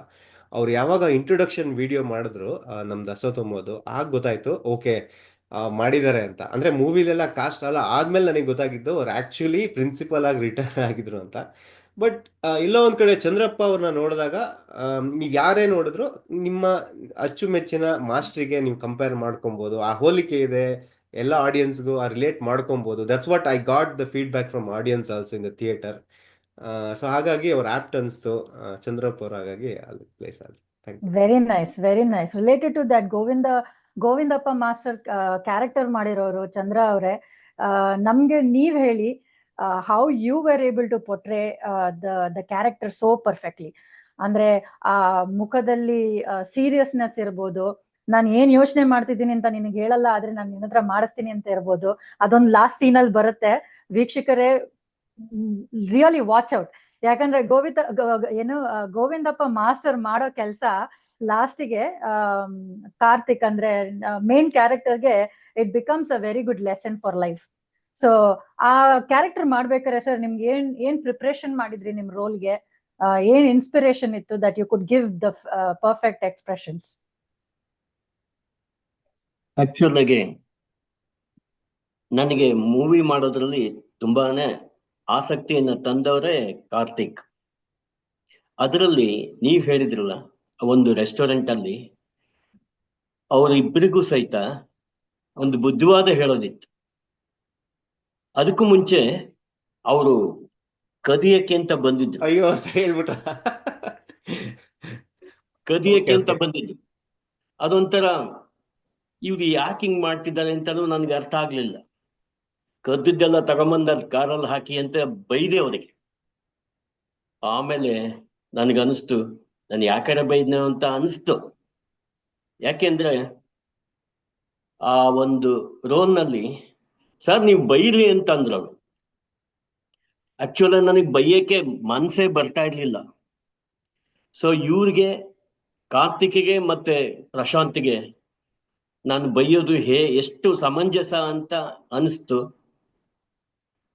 ಅವ್ರು ಯಾವಾಗ ಇಂಟ್ರೊಡಕ್ಷನ್ ವಿಡಿಯೋ ಮಾಡಿದ್ರು ನಮ್ದು ಅಸೋತೊಂಬೋದು, ಆಗ ಗೊತ್ತಾಯಿತು ಓಕೆ ಮಾಡಿದ್ದಾರೆ ಅಂತ. ಅಂದರೆ ಮೂವಿಲೆಲ್ಲ ಕಾಸ್ಟ್ ಅಲ್ಲ, ಆದಮೇಲೆ ನನಗೆ ಗೊತ್ತಾಗಿದ್ದು ಅವ್ರು ಆ್ಯಕ್ಚುಲಿ ಪ್ರಿನ್ಸಿಪಲ್ ಆಗಿ ರಿಟೈರ್ ಆಗಿದ್ರು ಅಂತ. ಬಟ್ ಎಲ್ಲೋ ಒಂದು ಕಡೆ ಚಂದ್ರಪ್ಪ ಅವ್ರನ್ನ ನೋಡಿದಾಗ ನೀವು ಯಾರೇ ನೋಡಿದ್ರು ನಿಮ್ಮ ಅಚ್ಚುಮೆಚ್ಚಿನ ಮಾಸ್ಟ್ರಿಗೆ ನೀವು ಕಂಪೇರ್ ಮಾಡ್ಕೊಬೋದು. ಆ ಹೋಲಿಕೆ ಇದೆ, ಎಲ್ಲ ಆಡಿಯನ್ಸ್ಗೂ ರಿಲೇಟ್ ಮಾಡ್ಕೊಬೋದು. That's what I got the feedback from audience also in the theatre. So ಹಾಗಾಗಿ ಅವ್ರು ಆಪ್ಟ್ ಅನಿಸ್ತು ಚಂದ್ರಪ್ಪ ಅವ್ರು, ಹಾಗಾಗಿ ಅಲ್ಲಿ ಪ್ಲೇಸ್ ಆದ್ರು. Thank you. Very nice, very nice. Related to that Govindappa master character ಮಾಡಿರೋರು ಚಂದ್ರ ಅವರೇ, ನಮ್ಗೆ ನೀವ್ ಹೇಳಿ how you were able to portray the character so perfectly. ಅಂದ್ರೆ ಆ ಮುಖದಲ್ಲಿ ಸೀರಿಯಸ್ನೆಸ್ ಇರ್ಬೋದು, ನಾನು ಏನ್ ಯೋಚನೆ ಮಾಡ್ತಿದ್ದೀನಿ ಅಂತ ನಿನಗೆ ಹೇಳಲ್ಲ, ಆದ್ರೆ ನಾನು ನಿನ್ನ ಹತ್ರ ಮಾಡಿಸ್ತೀನಿ ಅಂತ ಇರ್ಬೋದು. ಅದೊಂದು ಲಾಸ್ಟ್ ಸೀನಲ್ಲಿ ಬರುತ್ತೆ. ವೀಕ್ಷಕರೇ ರಿಯಲಿ ವಾಚ್ ಔಟ್. ಯಾಕಂದ್ರೆ ಗೋವಿಂದಪ್ಪ ಮಾಸ್ಟರ್ ಮಾಡೋ ಕೆಲಸ ಲಾಸ್ಟಿಗೆ ಕಾರ್ತಿಕ್ ಅಂದ್ರೆ ಮೇನ್ ಕ್ಯಾರೆಕ್ಟರ್ಗೆ it becomes a very good lesson for life. So ಆ ಕ್ಯಾರೆಕ್ಟರ್ ಮಾಡ್ಬೇಕಾರೆ ಸರ್ ನಿಮ್ಗೆ ಏನ್ ಪ್ರಿಪ್ರೇಷನ್ ಮಾಡಿದ್ರಿ ನಿಮ್ ರೋಲ್ಗೆ? ಏನ್ ಇನ್ಸ್ಪಿರೇಷನ್ ಇತ್ತು that you could give the perfect expressions? ಆಕ್ಚುಲಾಗಿ ನನಗೆ ಮೂವಿ ಮಾಡೋದ್ರಲ್ಲಿ ತುಂಬಾನೇ ಆಸಕ್ತಿಯನ್ನು ತಂದವರೇ ಕಾರ್ತಿಕ್. ಅದರಲ್ಲಿ ನೀವ್ ಹೇಳಿದ್ರಲ್ಲ, ಒಂದು ರೆಸ್ಟೋರೆಂಟ್ ಅಲ್ಲಿ ಅವರಿಬ್ಬರಿಗೂ ಸಹಿತ ಒಂದು ಬುದ್ಧಿವಾದ ಹೇಳೋದಿತ್ತು. ಅದಕ್ಕೂ ಮುಂಚೆ ಅವರು ಕದಿಯಕ್ಕೆ ಅಂತ ಬಂದಿದ್ರು. ಅಯ್ಯೋ ಸರಿ ಹೇಳ್ಬಿಟ್ಟ. ಕದಿಯಕ್ಕೆ ಅಂತ ಬಂದಿದ್ರು. ಅದೊಂಥರ ಇವ್ರು ಯಾಕೆ ಹಿಂಗ್ ಮಾಡ್ತಿದ್ದಾರೆ ಅಂತಲೂ ನನ್ಗೆ ಅರ್ಥ ಆಗ್ಲಿಲ್ಲ. ಕದ್ದಿದ್ದೆಲ್ಲ ತಗೊಂಬಂದ ಕಾರಲ್ಲಿ ಹಾಕಿ ಅಂತ ಬೈದೆ ಅವರಿಗೆ. ಆಮೇಲೆ ನನಗನ್ನಿಸ್ತು, ನಾನು ಯಾಕಡೆ ಬೈದ್ನ ಅಂತ ಅನಿಸ್ತು. ಯಾಕೆಂದ್ರೆ ಆ ಒಂದು ರೋಲ್ನಲ್ಲಿ ಸರ್ ನೀವು ಬೈರಿ ಅಂತ ಅಂದ್ರು ಅವರು. ಆಕ್ಚುಲಿ ನನಗೆ ಬೈಯಕ್ಕೆ ಮನ್ಸೇ ಬರ್ತಾ ಇರ್ಲಿಲ್ಲ. ಸೊ ಇವ್ರಿಗೆ, ಕಾರ್ತಿಕ್ಗೆ ಮತ್ತೆ ಪ್ರಶಾಂತ್ಗೆ ನಾನು ಬೈಯೋದು ಎಷ್ಟು ಸಮಂಜಸ ಅಂತ ಅನಿಸ್ತು.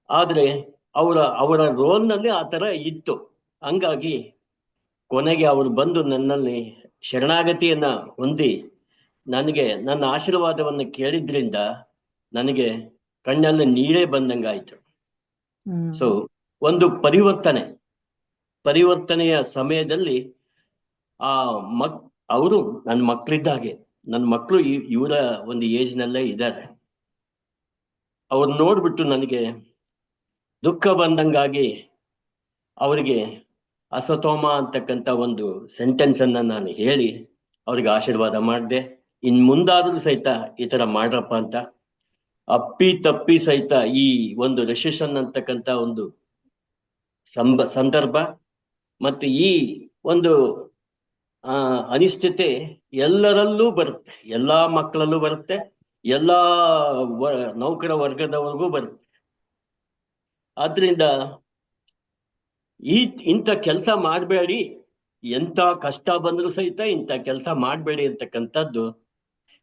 ಆದ್ರೆ ಅವರ ರೋಲ್ನಲ್ಲಿ ಆ ಥರ ಇತ್ತು. ಹಂಗಾಗಿ ಕೊನೆಗೆ ಅವರು ಬಂದು ನನ್ನಲ್ಲಿ ಶರಣಾಗತಿಯನ್ನ ಹೊಂದಿ ನನಗೆ ನನ್ನ ಆಶೀರ್ವಾದವನ್ನು ಕೇಳಿದ್ರಿಂದ ನನಗೆ ಕಣ್ಣಲ್ಲಿ ನೀರೇ ಬಂದಂಗಾಯ್ತು. ಸೊ ಒಂದು ಪರಿವರ್ತನೆಯ ಸಮಯದಲ್ಲಿ ಅವರು ನನ್ನ ಮಕ್ಕಳಿದ್ದಾಗೆ, ನನ್ನ ಮಕ್ಕಳು ಇವರ ಒಂದು ಏಜ್ನಲ್ಲೇ ಇದ್ದಾರೆ. ಅವ್ರು ನೋಡ್ಬಿಟ್ಟು ನನಗೆ ದುಃಖ ಬಂದಂಗಾಗಿ ಅವರಿಗೆ ಅಸತೋಮ ಅಂತಕ್ಕಂಥ ಒಂದು ಸೆಂಟೆನ್ಸ್ ಅನ್ನ ನಾನು ಹೇಳಿ ಅವ್ರಿಗೆ ಆಶೀರ್ವಾದ ಮಾಡಿದೆ. ಇನ್ ಮುಂದಾದ್ರೂ ಸಹಿತ ಈ ತರ ಮಾಡ್ರಪ್ಪ ಅಂತ. ಅಪ್ಪಿ ತಪ್ಪಿ ಸಹಿತ ಈ ಒಂದು ರೆಸಿಷನ್ ಅಂತಕ್ಕಂಥ ಒಂದು ಸಂದರ್ಭ ಮತ್ತು ಈ ಒಂದು ಅನಿಶ್ಚಿತೆ ಎಲ್ಲರಲ್ಲೂ ಬರುತ್ತೆ, ಎಲ್ಲಾ ಮಕ್ಕಳಲ್ಲೂ ಬರುತ್ತೆ, ಎಲ್ಲಾ ನೌಕರ ವರ್ಗದವರೆಗೂ ಬರುತ್ತೆ. ಆದ್ರಿಂದ ಇಂಥ ಕೆಲಸ ಮಾಡಬೇಡಿ, ಎಂತ ಕಷ್ಟ ಬಂದರೂ ಸಹಿತ ಇಂಥ ಕೆಲಸ ಮಾಡಬೇಡಿ ಅಂತಕ್ಕಂಥದ್ದು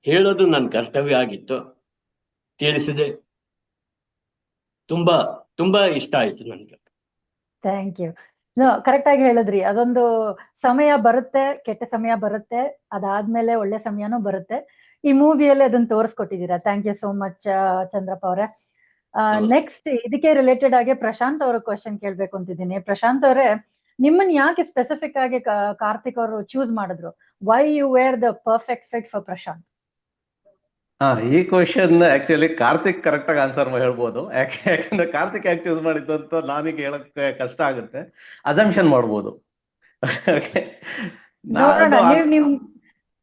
ಹೇಳೋದು ನನ್ನ ಕರ್ತವ್ಯ ಆಗಿತ್ತು. ತಿಳಿಸಿದೆ. ತುಂಬಾ ತುಂಬಾ ಇಷ್ಟ ಆಯ್ತು ನನಗೆ. Thank you. ಕರೆಕ್ಟ್ ಆಗಿ ಹೇಳಿದ್ರಿ. ಅದೊಂದು ಸಮಯ ಬರುತ್ತೆ, ಕೆಟ್ಟ ಸಮಯ ಬರುತ್ತೆ, ಅದಾದ್ಮೇಲೆ ಒಳ್ಳೆ ಸಮಯನೂ ಬರುತ್ತೆ. ಈ ಮೂವಿಯಲ್ಲಿ ಅದನ್ನ ತೋರಿಸ್ಕೊಟ್ಟಿದ್ದೀರಾ. Thank you so much Chandrappa ಅವರೇ. ನೆಕ್ಸ್ಟ್ ಇದಕ್ಕೆ ರಿಲೇಟೆಡ್ ಆಗಿ ಪ್ರಶಾಂತ್ ಅವ್ರ ಕ್ವಶನ್ ಕೇಳ್ಬೇಕು ಅಂತಿದ್ದೀನಿ. ಪ್ರಶಾಂತ್ ಅವರೇ, ನಿಮ್ಮನ್ನ ಯಾಕೆ ಸ್ಪೆಸಿಫಿಕ್ ಆಗಿ ಕಾರ್ತಿಕ್ ಅವರು ಚೂಸ್ ಮಾಡಿದ್ರು? Why you were the perfect fit for Prashanth? ಈ ಕ್ವಶನ್ ಆಕ್ಚುಲಿ ಕಾರ್ತಿಕ್ ಕರೆಕ್ಟ್ ಆಗಿ ಆನ್ಸರ್ ಹೇಳ್ಬೋದು. ಯಾಕಂದ್ರೆ ಕಾರ್ತಿಕ್ ಯಾಕೆ ಚೂಸ್ ಮಾಡಿದ್ದು ಅಂತ ನನಗೆ ಹೇಳಕ್ ಕಷ್ಟ ಆಗುತ್ತೆ, ಅಸಂಪ್ಷನ್ ಮಾಡ್ಬೋದು.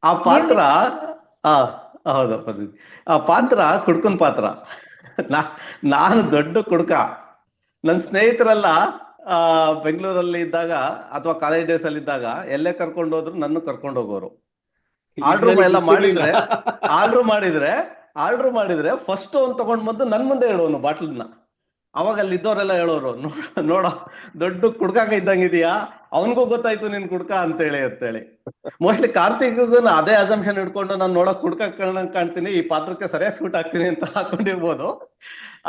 ಆ ಪಾತ್ರ ಹೌದು, ಆ ಪಾತ್ರ ಕುಡ್ಕನ್ ಪಾತ್ರ. ನಾನು ದೊಡ್ಡ ಕುಡ್ಕ. ನನ್ನ ಸ್ನೇಹಿತರೆಲ್ಲ ಬೆಂಗಳೂರಲ್ಲಿ ಇದ್ದಾಗ ಅಥವಾ ಕಾಲೇಜ್ ಡೇಸ್ ಅಲ್ಲಿ ಇದ್ದಾಗ ಎಲ್ಲೇ ಕರ್ಕೊಂಡು ಹೋದ್ರು ನನ್ನ ಕರ್ಕೊಂಡು ಹೋಗೋರು. ಆರ್ಡರ್ ಎಲ್ಲ ಮಾಡಿದ್ರೆ ಫಸ್ಟ್ ಅವ್ನು ತಗೊಂಡ್ ಬಂದು ನನ್ ಮುಂದೆ ಹೇಳೋನು ಬಾಟ್ಲನ್ನ. ಅವಾಗ ಅಲ್ಲಿ ಇದ್ದವರೆಲ್ಲ ಹೇಳೋರು, ನೋಡ ದೊಡ್ಡ ಕುಡ್ಕಾಕ ಇದ್ದಂಗಿದೀಯಾ, ಅವನ್ಗೂ ಗೊತ್ತಾಯ್ತು ನಿನ್ ಕುಡ್ಕ ಅಂತೇಳಿ. ಮೋಸ್ಟ್ಲಿ ಕಾರ್ತಿಕ್ಗೂ ಅದೇ ಅಸಂಪ್ಷನ್ ಇಟ್ಕೊಂಡು ನಾನು ನೋಡಕ್ ಕುಡ್ಕ ಕಾಣ್ತೀನಿ, ಈ ಪಾತ್ರಕ್ಕೆ ಸರಿಯಾಗಿ ಸೂಟ್ ಆಗ್ತೀನಿ ಅಂತ ಹಾಕೊಂಡಿರ್ಬೋದು.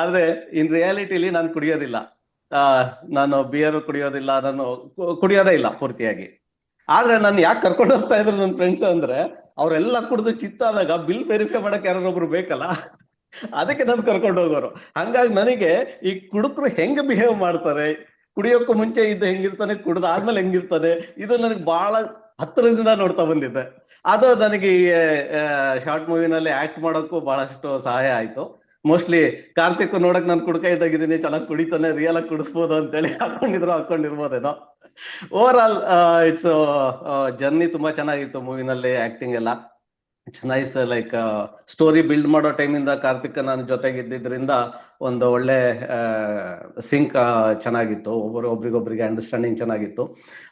ಆದ್ರೆ ಇನ್ ರಿಯಾಲಿಟಿಲಿ ನಾನು ಕುಡಿಯೋದಿಲ್ಲ, ನಾನು ಬಿಯರ್ ಕುಡಿಯೋದಿಲ್ಲ, ನಾನು ಕುಡಿಯೋದೇ ಇಲ್ಲ ಪೂರ್ತಿಯಾಗಿ. ಆದ್ರೆ ನಾನು ಯಾಕೆ ಕರ್ಕೊಂಡು ಹೋಗ್ತಾ ಇದ್ರು ನನ್ನ ಫ್ರೆಂಡ್ಸ್ ಅಂದ್ರೆ, ಅವ್ರೆಲ್ಲ ಕುಡಿದು ಚಿತ್ತಾದಾಗ ಬಿಲ್ ವೆರಿಫೈ ಮಾಡಕ್ ಯಾರೊಬ್ರು ಬೇಕಲ್ಲ, ಅದಕ್ಕೆ ನಾನು ಕರ್ಕೊಂಡು ಹೋಗೋರು. ಹಂಗಾಗಿ ನನಗೆ ಈ ಕುಡುಕರು ಹೆಂಗ್ ಬಿಹೇವ್ ಮಾಡ್ತಾರೆ, ಕುಡಿಯೋಕ್ಕೂ ಮುಂಚೆ ಇದು ಹೆಂಗಿರ್ತಾನೆ, ಕುಡ್ದಾದ್ಮೇಲೆ ಹೆಂಗಿರ್ತಾನೆ, ಇದು ನನಗೆ ಬಹಳ ಹತ್ತಿರದಿಂದ ನೋಡ್ತಾ ಬಂದಿದ್ದೆ. ಅದು ನನಗೆ ಈ ಶಾರ್ಟ್ ಮೂವಿನಲ್ಲಿ ಆಕ್ಟ್ ಮಾಡೋಕ್ಕೂ ಬಹಳಷ್ಟು ಸಹಾಯ ಆಯ್ತು. ಮೋಸ್ಟ್ಲಿ ಕಾರ್ತಿಕ್ ನೋಡಕ್ ನಾನು ಕುಡ್ಕ ಇದ್ದಾಗಿದ್ದೀನಿ, ಚೆನ್ನಾಗಿ ಕುಡಿತಾನೆ, ರಿಯಲ್ ಆಗಿ ಕುಡಿಸ್ಬೋದು ಅಂತೇಳಿ ಹಾಕೊಂಡಿರ್ಬೋದೇನೋ. ಓವರ್ ಆಲ್ ಇಟ್ಸ್ ಜರ್ನಿ ತುಂಬಾ ಚೆನ್ನಾಗಿತ್ತು ಮೂವಿನಲ್ಲಿ, ಆಕ್ಟಿಂಗ್ ಎಲ್ಲ it's nice. Like story build ಮಾಡೋ ಟೈಮಿಂದ ಕಾರ್ತಿಕ್ ನಾನು ಜೊತೆಗಿದ್ದರಿಂದ ಒಂದು ಒಳ್ಳೆ ಸಿಂಕ್ ಚೆನ್ನಾಗಿತ್ತು, ಒಬ್ರಿಗೊಬ್ರಿಗೆ ಅಂಡರ್ಸ್ಟ್ಯಾಂಡಿಂಗ್ ಚೆನ್ನಾಗಿತ್ತು.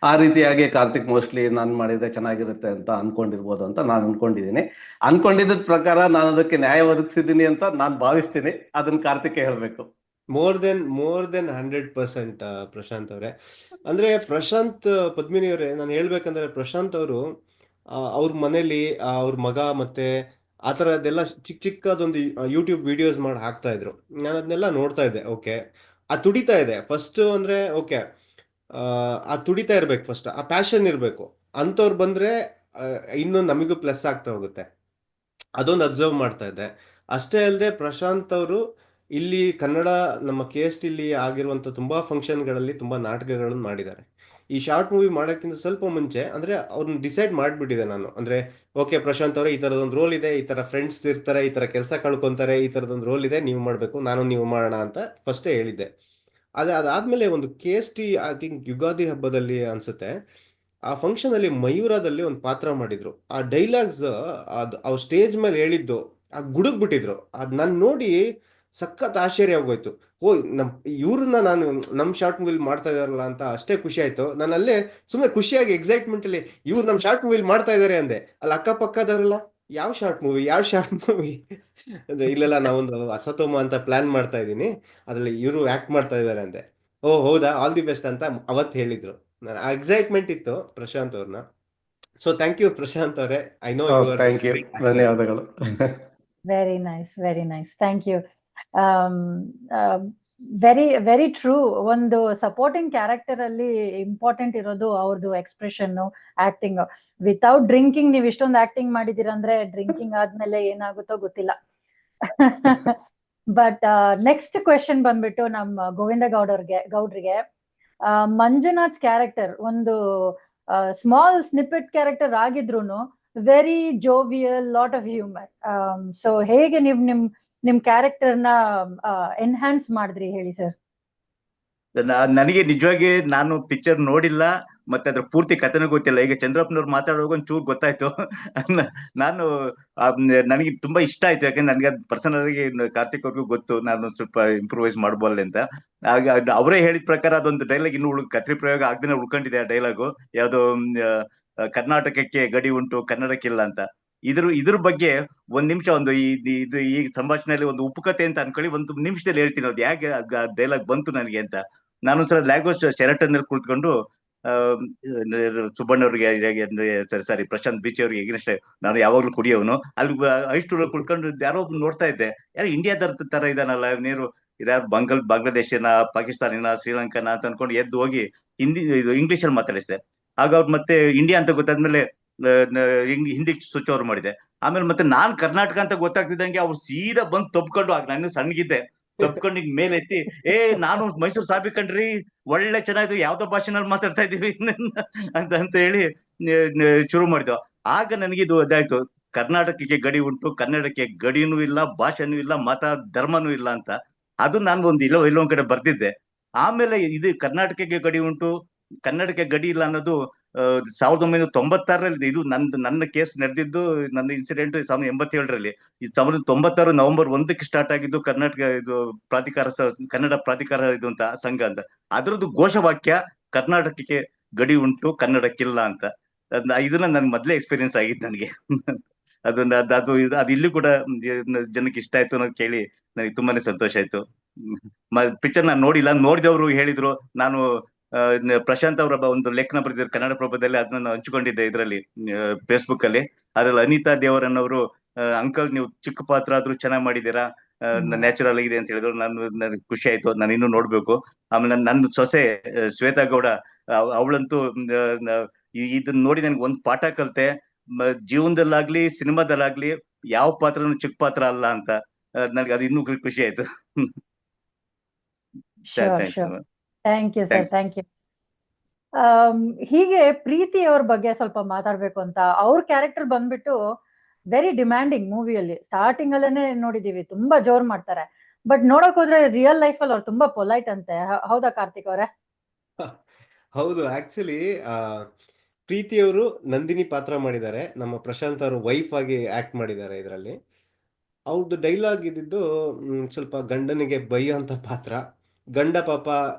ಆ ರೀತಿಯಾಗಿ ಕಾರ್ತಿಕ್ ಮೋಸ್ಟ್ಲಿ ನಾನು ಮಾಡಿದ್ರೆ ಚೆನ್ನಾಗಿರುತ್ತೆ ಅಂತ ಅನ್ಕೊಂಡಿರ್ಬೋದು ಅಂತ ನಾನು ಅನ್ಕೊಂಡಿದ್ದ ಪ್ರಕಾರ ನಾನು ಅದಕ್ಕೆ ನ್ಯಾಯ ಒದಗಿಸಿದ್ದೀನಿ ಅಂತ ನಾನು ಭಾವಿಸ್ತೀನಿ. ಅದನ್ನ ಕಾರ್ತಿಕ್ ಹೇಳ್ಬೇಕು. ಮೋರ್ ದೆನ್ 100% ಪ್ರಶಾಂತ್ ಅವರೇ. ಅಂದ್ರೆ ಪ್ರಶಾಂತ್ ಪದ್ಮಿನಿ ಅವರೇ, ನಾನು ಹೇಳ್ಬೇಕಂದ್ರೆ ಪ್ರಶಾಂತ್ ಅವರು ಅವ್ರ ಮನೇಲಿ ಅವ್ರ ಮಗ ಮತ್ತೆ ಆ ಥರದ್ದೆಲ್ಲ ಚಿಕ್ಕದೊಂದು ಯೂಟ್ಯೂಬ್ ವಿಡಿಯೋಸ್ ಮಾಡಿ ಹಾಕ್ತಾ ಇದ್ರು. ನಾನು ಅದನ್ನೆಲ್ಲ ನೋಡ್ತಾ ಇದ್ದೆ. ಓಕೆ, ಆ ತುಡಿತಾ ಇದೆ ಫಸ್ಟ್ ಅಂದ್ರೆ, ಓಕೆ ಆ ತುಡಿತಾ ಇರ್ಬೇಕು, ಫಸ್ಟ್ ಆ ಪ್ಯಾಷನ್ ಇರಬೇಕು. ಅಂಥವ್ರು ಬಂದ್ರೆ ಇನ್ನೂ ನಮಗೂ ಪ್ಲಸ್ ಆಗ್ತಾ ಹೋಗುತ್ತೆ. ಅದೊಂದು ಅಬ್ಸರ್ವ್ ಮಾಡ್ತಾ ಇದ್ದೆ. ಅಷ್ಟೇ ಅಲ್ಲದೆ ಪ್ರಶಾಂತ್ ಅವರು ಇಲ್ಲಿ ಕನ್ನಡ ನಮ್ಮ KST ಇಲ್ಲಿ ಆಗಿರುವಂಥ ತುಂಬ ಫಂಕ್ಷನ್ಗಳಲ್ಲಿ ತುಂಬ ನಾಟಕಗಳನ್ನು ಮಾಡಿದ್ದಾರೆ. ಈ ಶಾರ್ಟ್ ಮೂವಿ ಮಾಡೋಕ್ಕಿಂತ ಸ್ವಲ್ಪ ಮುಂಚೆ ಅಂದರೆ ಅವ್ರನ್ನ ಡಿಸೈಡ್ ಮಾಡಿಬಿಟ್ಟಿದೆ ನಾನು. ಅಂದರೆ ಓಕೆ ಪ್ರಶಾಂತ್ ಅವರೇ, ಈ ಥರದೊಂದು ರೋಲ್ ಇದೆ, ಈ ಥರ ಫ್ರೆಂಡ್ಸ್ ಇರ್ತಾರೆ, ಈ ಥರ ಕೆಲಸ ಕಳ್ಕೊತಾರೆ, ಈ ಥರದೊಂದು ರೋಲ್ ಇದೆ, ನೀವು ಮಾಡಬೇಕು, ನೀವು ಮಾಡೋಣ ಅಂತ ಫಸ್ಟೇ ಹೇಳಿದ್ದೆ. ಅದಾದಮೇಲೆ ಒಂದು KST ಐ ಥಿಂಕ್ ಯುಗಾದಿ ಹಬ್ಬದಲ್ಲಿ ಅನಿಸುತ್ತೆ, ಆ ಫಂಕ್ಷನಲ್ಲಿ ಮಯೂರದಲ್ಲಿ ಒಂದು ಪಾತ್ರ ಮಾಡಿದ್ರು. ಆ ಡೈಲಾಗ್ಸ್ ಅದು ಅವ್ರು ಸ್ಟೇಜ್ ಮೇಲೆ ಹೇಳಿದ್ದು ಗುಡುಗ್ಬಿಟ್ಟಿದ್ರು. ಅದು ನಾನು ನೋಡಿ ಸಖತ್ ಆಶ್ಚರ್ಯ ಆಗೋಯ್ತು. ಇವ್ರನ್ನ ನಾನು ನಮ್ಮ ಶಾರ್ಟ್ ಮೂವಿಲಿ ಮಾಡ್ತಾ ಇದಾರಲ್ಲ ಅಂತ ಅಷ್ಟೇ ಖುಷಿ ಆಯ್ತು. ನಾನು ಅಲ್ಲೇ ಸುಮ್ಮನೆ ಖುಷಿಯಾಗಿ ಎಕ್ಸೈಟ್ಮೆಂಟಲ್ಲಿ ಇವ್ರು ನಮ್ಮ ಶಾರ್ಟ್ ಮೂವಿಲಿ ಮಾಡ್ತಾ ಇದ್ದಾರೆ ಅಂದೆ. ಅಲ್ಲಿ ಅಕ್ಕಪಕ್ಕದವರೆಲ್ಲ ಯಾವ ಶಾರ್ಟ್ ಮೂವಿ ಅಂದ್ರೆ ಇಲ್ಲೆಲ್ಲ ನಾವೊಂದು ಅಸತೋಮ ಅಂತ ಪ್ಲಾನ್ ಮಾಡ್ತಾ ಇದ್ದೀನಿ, ಅದರಲ್ಲಿ ಇವರು ಆಕ್ಟ್ ಮಾಡ್ತಾ ಇದ್ದಾರೆ ಅಂದೆ. ಓ ಹೌದಾ, ಆಲ್ ದಿ ಬೆಸ್ಟ್ ಅಂತ ಅವತ್ತು ಹೇಳಿದ್ರು. ನಾನು ಆ ಎಕ್ಸೈಟ್ಮೆಂಟ್ ಇತ್ತು ಪ್ರಶಾಂತ್ ಅವ್ರನ್ನ. ಸೊ ಥ್ಯಾಂಕ್ ಯು ಪ್ರಶಾಂತ್ ಅವರೇ. I know you are thank you, ಧನ್ಯವಾದಗಳು. Very nice, thank you. Very true. ಒಂದು ಸಪೋರ್ಟಿಂಗ್ ಕ್ಯಾರೆಕ್ಟರ್ ಅಲ್ಲಿ ಇಂಪಾರ್ಟೆಂಟ್ ಇರೋದು ಅವ್ರದ್ದು ಎಕ್ಸ್ಪ್ರೆಷನ್, ಆಕ್ಟಿಂಗ್. ವಿತೌಟ್ ಡ್ರಿಂಕಿಂಗ್ ನೀವು ಇಷ್ಟೊಂದು ಆಕ್ಟಿಂಗ್ ಮಾಡಿದಿರಂದ್ರೆ ಡ್ರಿಂಕಿಂಗ್ ಆದ್ಮೇಲೆ ಏನಾಗುತ್ತೋ ಗೊತ್ತಿಲ್ಲ. ಬಟ್ ನೆಕ್ಸ್ಟ್ ಕ್ವೆಶನ್ ಬಂದ್ಬಿಟ್ಟು ನಮ್ಮ ಗೋವಿಂದ ಗೌಡ್ರಿಗೆ. ಮಂಜುನಾಥ್ ಕ್ಯಾರೆಕ್ಟರ್ ಒಂದು ಸ್ಮಾಲ್ ಸ್ನಿಪೆಟ್ ಕ್ಯಾರೆಕ್ಟರ್ ಆಗಿದ್ರೂನು very jovial, lot of humour. So ಹೇಗೆ ನೀವು ನಿಮ್ ಕ್ಯಾರೆಕ್ಟರ್ನ ಎನ್ಹಾನ್ಸ್ ಮಾಡಿದ್ರಿ ಹೇಳಿ ಸರ್. ನನಗೆ ನಿಜವಾಗಿ ನಾನು ಪಿಕ್ಚರ್ ನೋಡಿಲ್ಲ, ಮತ್ತೆ ಅದ್ರ ಪೂರ್ತಿ ಕಥೆನೂ ಗೊತ್ತಿಲ್ಲ. ಈಗ ಚಂದ್ರಪ್ಪನವ್ರು ಮಾತಾಡುವಾಗ ಒಂಚೂರು ಗೊತ್ತಾಯ್ತು. ನಾನು ನನಗೆ ತುಂಬಾ ಇಷ್ಟ ಆಯ್ತು, ಯಾಕಂದ್ರೆ ನನಗೆ ಅದು ಪರ್ಸನಲ್ ಆಗಿ ಕಾರ್ತಿಕ್ ಅವ್ರಿಗೂ ಗೊತ್ತು ನಾನು ಸ್ವಲ್ಪ ಇಂಪ್ರೂವೈಸ್ ಮಾಡಬಲ್ಲೆ ಅಂತ. ಅವರೇ ಹೇಳಿದ ಪ್ರಕಾರ ಅದೊಂದು ಡೈಲಾಗ್ ಇನ್ನು ಕತ್ರಿ ಪ್ರಯೋಗ ಆಗದೇನೆ ಉಳ್ಕೊಂಡಿದೆ. ಆ ಡೈಲಾಗು ಯಾವ್ದೋ ಕರ್ನಾಟಕಕ್ಕೆ ಗಡಿ ಉಂಟು ಕನ್ನಡಕ್ಕಿಲ್ಲ ಅಂತ. ಇದ್ರ ಬಗ್ಗೆ ಒಂದ್ ನಿಮಿಷ, ಒಂದು ಈ ಸಂಭಾಷಣೆಯಲ್ಲಿ ಒಂದು ಉಪುಕತೆ ಅಂತ ಅನ್ಕೊಳ್ಳಿ, ಒಂದು ನಿಮಿಷದಲ್ಲಿ ಹೇಳ್ತೀನಿ ಅದು ಹೇಗೆ ಡೈಲಾಗ್ ಬಂತು ನನಗೆ ಅಂತ. ನಾನೊಂದ್ಸಲ ಲ್ಯಾಗೋಸ್ ಶೆರಟನ್ ನಲ್ಲಿ ಕುಳಿತುಕೊಂಡು ಸುಬ್ಬಣ್ಣವ್ರಿಗೆ ಸಾರಿ ಪ್ರಶಾಂತ್ ಬೀಚಿ ಅವ್ರಿಗೆ ಎಗ್ನೆಸ್ಟ್ ನಾನು ಯಾವಾಗ್ಲೂ ಕುಡಿಯೋನು, ಅಲ್ಲಿ ಐಸ್ಟೂಲ್ ಕುಳ್ಕೊಂಡು ಯಾರೋ ನೋಡ್ತಾ ಇದ್ದೆ, ಯಾರು ಇಂಡಿಯಾದ ತರ ಇದಾನಲ್ಲ ನೀರು, ಇದ್ಯಾರು ಬಾಂಗ್ಲಾದೇಶನ, ಪಾಕಿಸ್ತಾನಿನ, ಶ್ರೀಲಂಕಾನ ಅಂತ ಅನ್ಕೊಂಡು ಎದ್ದು ಹೋಗಿ ಇಂಗ್ಲಿಷ್ ಅಲ್ಲಿ ಮಾತಾಡಿಸಿದೆ. ಆಗ ಅವ್ರು ಮತ್ತೆ ಇಂಡಿಯಾ ಅಂತ ಗೊತ್ತಾದ್ಮೇಲೆ ಹಿಂದಿ ಸ್ವಿಚ್ ಓವರ್ ಮಾಡಿದೆ. ಆಮೇಲೆ ಮತ್ತೆ ನಾನ್ ಕರ್ನಾಟಕ ಅಂತ ಗೊತ್ತಾಗ್ತಿದ್ದಂಗೆ ಅವ್ರು ಸೀದಾ ಬಂದು ತಪ್ಕೊಂಡು, ಆಗ ನಾನು ಸಣ್ಣಗಿದ್ದೆ, ತಪ್ಕೊಂಡು ಮೇಲೆ ಎತ್ತಿ ನಾನು ಮೈಸೂರು ಸಾಬಿ ಕಣ್ರಿ, ಒಳ್ಳೆ ಚೆನ್ನಾಗಿತ್ತು, ಯಾವ್ದೋ ಭಾಷೆನಲ್ಲಿ ಮಾತಾಡ್ತಾ ಇದೀವಿ ಅಂತ ಹೇಳಿ ಶುರು ಮಾಡಿದ್ವು. ಆಗ ನನಗೆ ಇದು ಇದಾಯ್ತು, ಕರ್ನಾಟಕಕ್ಕೆ ಗಡಿ ಉಂಟು, ಕನ್ನಡಕ್ಕೆ ಗಡಿನೂ ಇಲ್ಲ, ಭಾಷೆನೂ ಇಲ್ಲ, ಮತ ಧರ್ಮನೂ ಇಲ್ಲ ಅಂತ. ಅದು ನಾನು ಒಂದು ಇಲ್ಲೊಂದ್ ಕಡೆ ಬರ್ದಿದ್ದೆ. ಆಮೇಲೆ ಇದು ಕರ್ನಾಟಕಕ್ಕೆ ಗಡಿ ಉಂಟು ಕನ್ನಡಕ್ಕೆ ಗಡಿ ಇಲ್ಲ ಅನ್ನೋದು 1996ರಲ್ಲಿ ಇದು ನನ್ನ ಕೇಸ್ ನಡೆದಿದ್ದು, ನನ್ನ ಇನ್ಸಿಡೆಂಟ್ 1987ರಲ್ಲಿ. 1996 ನವೆಂಬರ್ 1ಕ್ಕೆ ಸ್ಟಾರ್ಟ್ ಆಗಿದ್ದು ಕರ್ನಾಟಕ ಇದು ಕನ್ನಡ ಪ್ರಾಧಿಕಾರ ಇದು ಅಂತ ಸಂಘ ಅಂತ. ಅದರದ್ದು ಘೋಷವಾಕ್ಯ ಕರ್ನಾಟಕಕ್ಕೆ ಗಡಿ ಉಂಟು, ಕನ್ನಡಕ್ಕಿಲ್ಲ ಅಂತ. ಇದನ್ನ ನನ್ ಮೊದ್ಲೇ ಎಕ್ಸ್ಪೀರಿಯನ್ಸ್ ಆಗಿತ್ತು ನನಗೆ. ಅದು ಇಲ್ಲಿ ಕೂಡ ಜನಕ್ಕೆ ಇಷ್ಟ ಆಯ್ತು ಅನ್ನೋದು ಕೇಳಿ ನನಗೆ ತುಂಬಾನೇ ಸಂತೋಷ ಆಯ್ತು. ಪಿಕ್ಚರ್ ನಾನು ನೋಡಿಲ್ಲ, ನೋಡಿದವರು ಹೇಳಿದ್ರು. ನಾನು ಪ್ರಶಾಂತ್ ಅವರ ಒಂದು ಲೇಖನ ಬರೆದಿದ್ರು ಕನ್ನಡ ಪ್ರಭದಲ್ಲಿ, ಅದನ್ನ ಹಂಚಿಕೊಂಡಿದ್ದೆ ಇದರಲ್ಲಿ ಫೇಸ್ಬುಕ್ ಅಲ್ಲಿ. ಅದ್ರಲ್ಲಿ ಅನಿತಾ ದೇವರನ್ ಅವರು, ಅಂಕಲ್ ನೀವು ಚಿಕ್ಕ ಪಾತ್ರ ಆದ್ರೂ ಚೆನ್ನಾಗಿ ಮಾಡಿದೀರಾ, ನ್ಯಾಚುರಲ್ ಆಗಿದೆ ಅಂತ ಹೇಳಿದ್ರು. ನನಗೆ ಖುಷಿ ಆಯ್ತು, ನಾನು ಇನ್ನೂ ನೋಡ್ಬೇಕು. ಆಮೇಲೆ ನನ್ನ ಸೊಸೆ ಶ್ವೇತಾ ಗೌಡ, ಅವಳಂತೂ ಇದನ್ನ ನೋಡಿ ನನ್ಗೆ ಒಂದು ಪಾಠ ಕಲಿತೆ. ಜೀವನದಲ್ಲಾಗ್ಲಿ ಸಿನಿಮಾದಲ್ಲಾಗ್ಲಿ ಯಾವ ಪಾತ್ರನೂ ಚಿಕ್ಕ ಪಾತ್ರ ಅಲ್ಲ ಅಂತ. ನನಗೆ ಅದು ಇನ್ನೂ ಖುಷಿ ಆಯ್ತು. Thank you sir, thank you. ಹೀಗೆ ಪ್ರೀತಿ ಅವ್ರ ಬಗ್ಗೆ ಸ್ವಲ್ಪ ಮಾತಾಡ್ಬೇಕು ಅಂತ. ಅವ್ರ ಕ್ಯಾರೆಕ್ಟರ್ ಬಂದ್ಬಿಟ್ಟು ವೆರಿ ಡಿಮ್ಯಾಂಡಿಂಗ್ ಮೂವಿಯಲ್ಲಿ. ಸ್ಟಾರ್ಟಿಂಗ್ ಅಲ್ಲೇನೆ ನೋಡಿದೀವಿ, ತುಂಬಾ ಜೋರ್ ಮಾಡ್ತಾರೆ. ಬಟ್ ನೋಡಕ್ ಹೋದ್ರೆ ರಿಯಲ್ ಲೈಫ್ ಅಲ್ಲಿ ಅವ್ರು ತುಂಬಾ ಪೊಲೈಟ್ ಅಂತೆ. ಹೌದಾ ಕಾರ್ತಿಕ್ ಅವರೇ? ಹೌದು, ಆಕ್ಚುಲಿ ಪ್ರೀತಿಯವರು ನಂದಿನಿ ಪಾತ್ರ ಮಾಡಿದ್ದಾರೆ, ನಮ್ಮ ಪ್ರಶಾಂತ್ ಅವರು ವೈಫ್ ಆಗಿ ಆಕ್ಟ್ ಮಾಡಿದ್ದಾರೆ ಇದರಲ್ಲಿ. ಅವ್ರದ್ದು ಡೈಲಾಗ್ ಇದ್ದಿದ್ದು ಸ್ವಲ್ಪ ಗಂಡನಿಗೆ ಬೈಯುವಂತ ಪಾತ್ರ. ಗಂಡ ಪಾಪ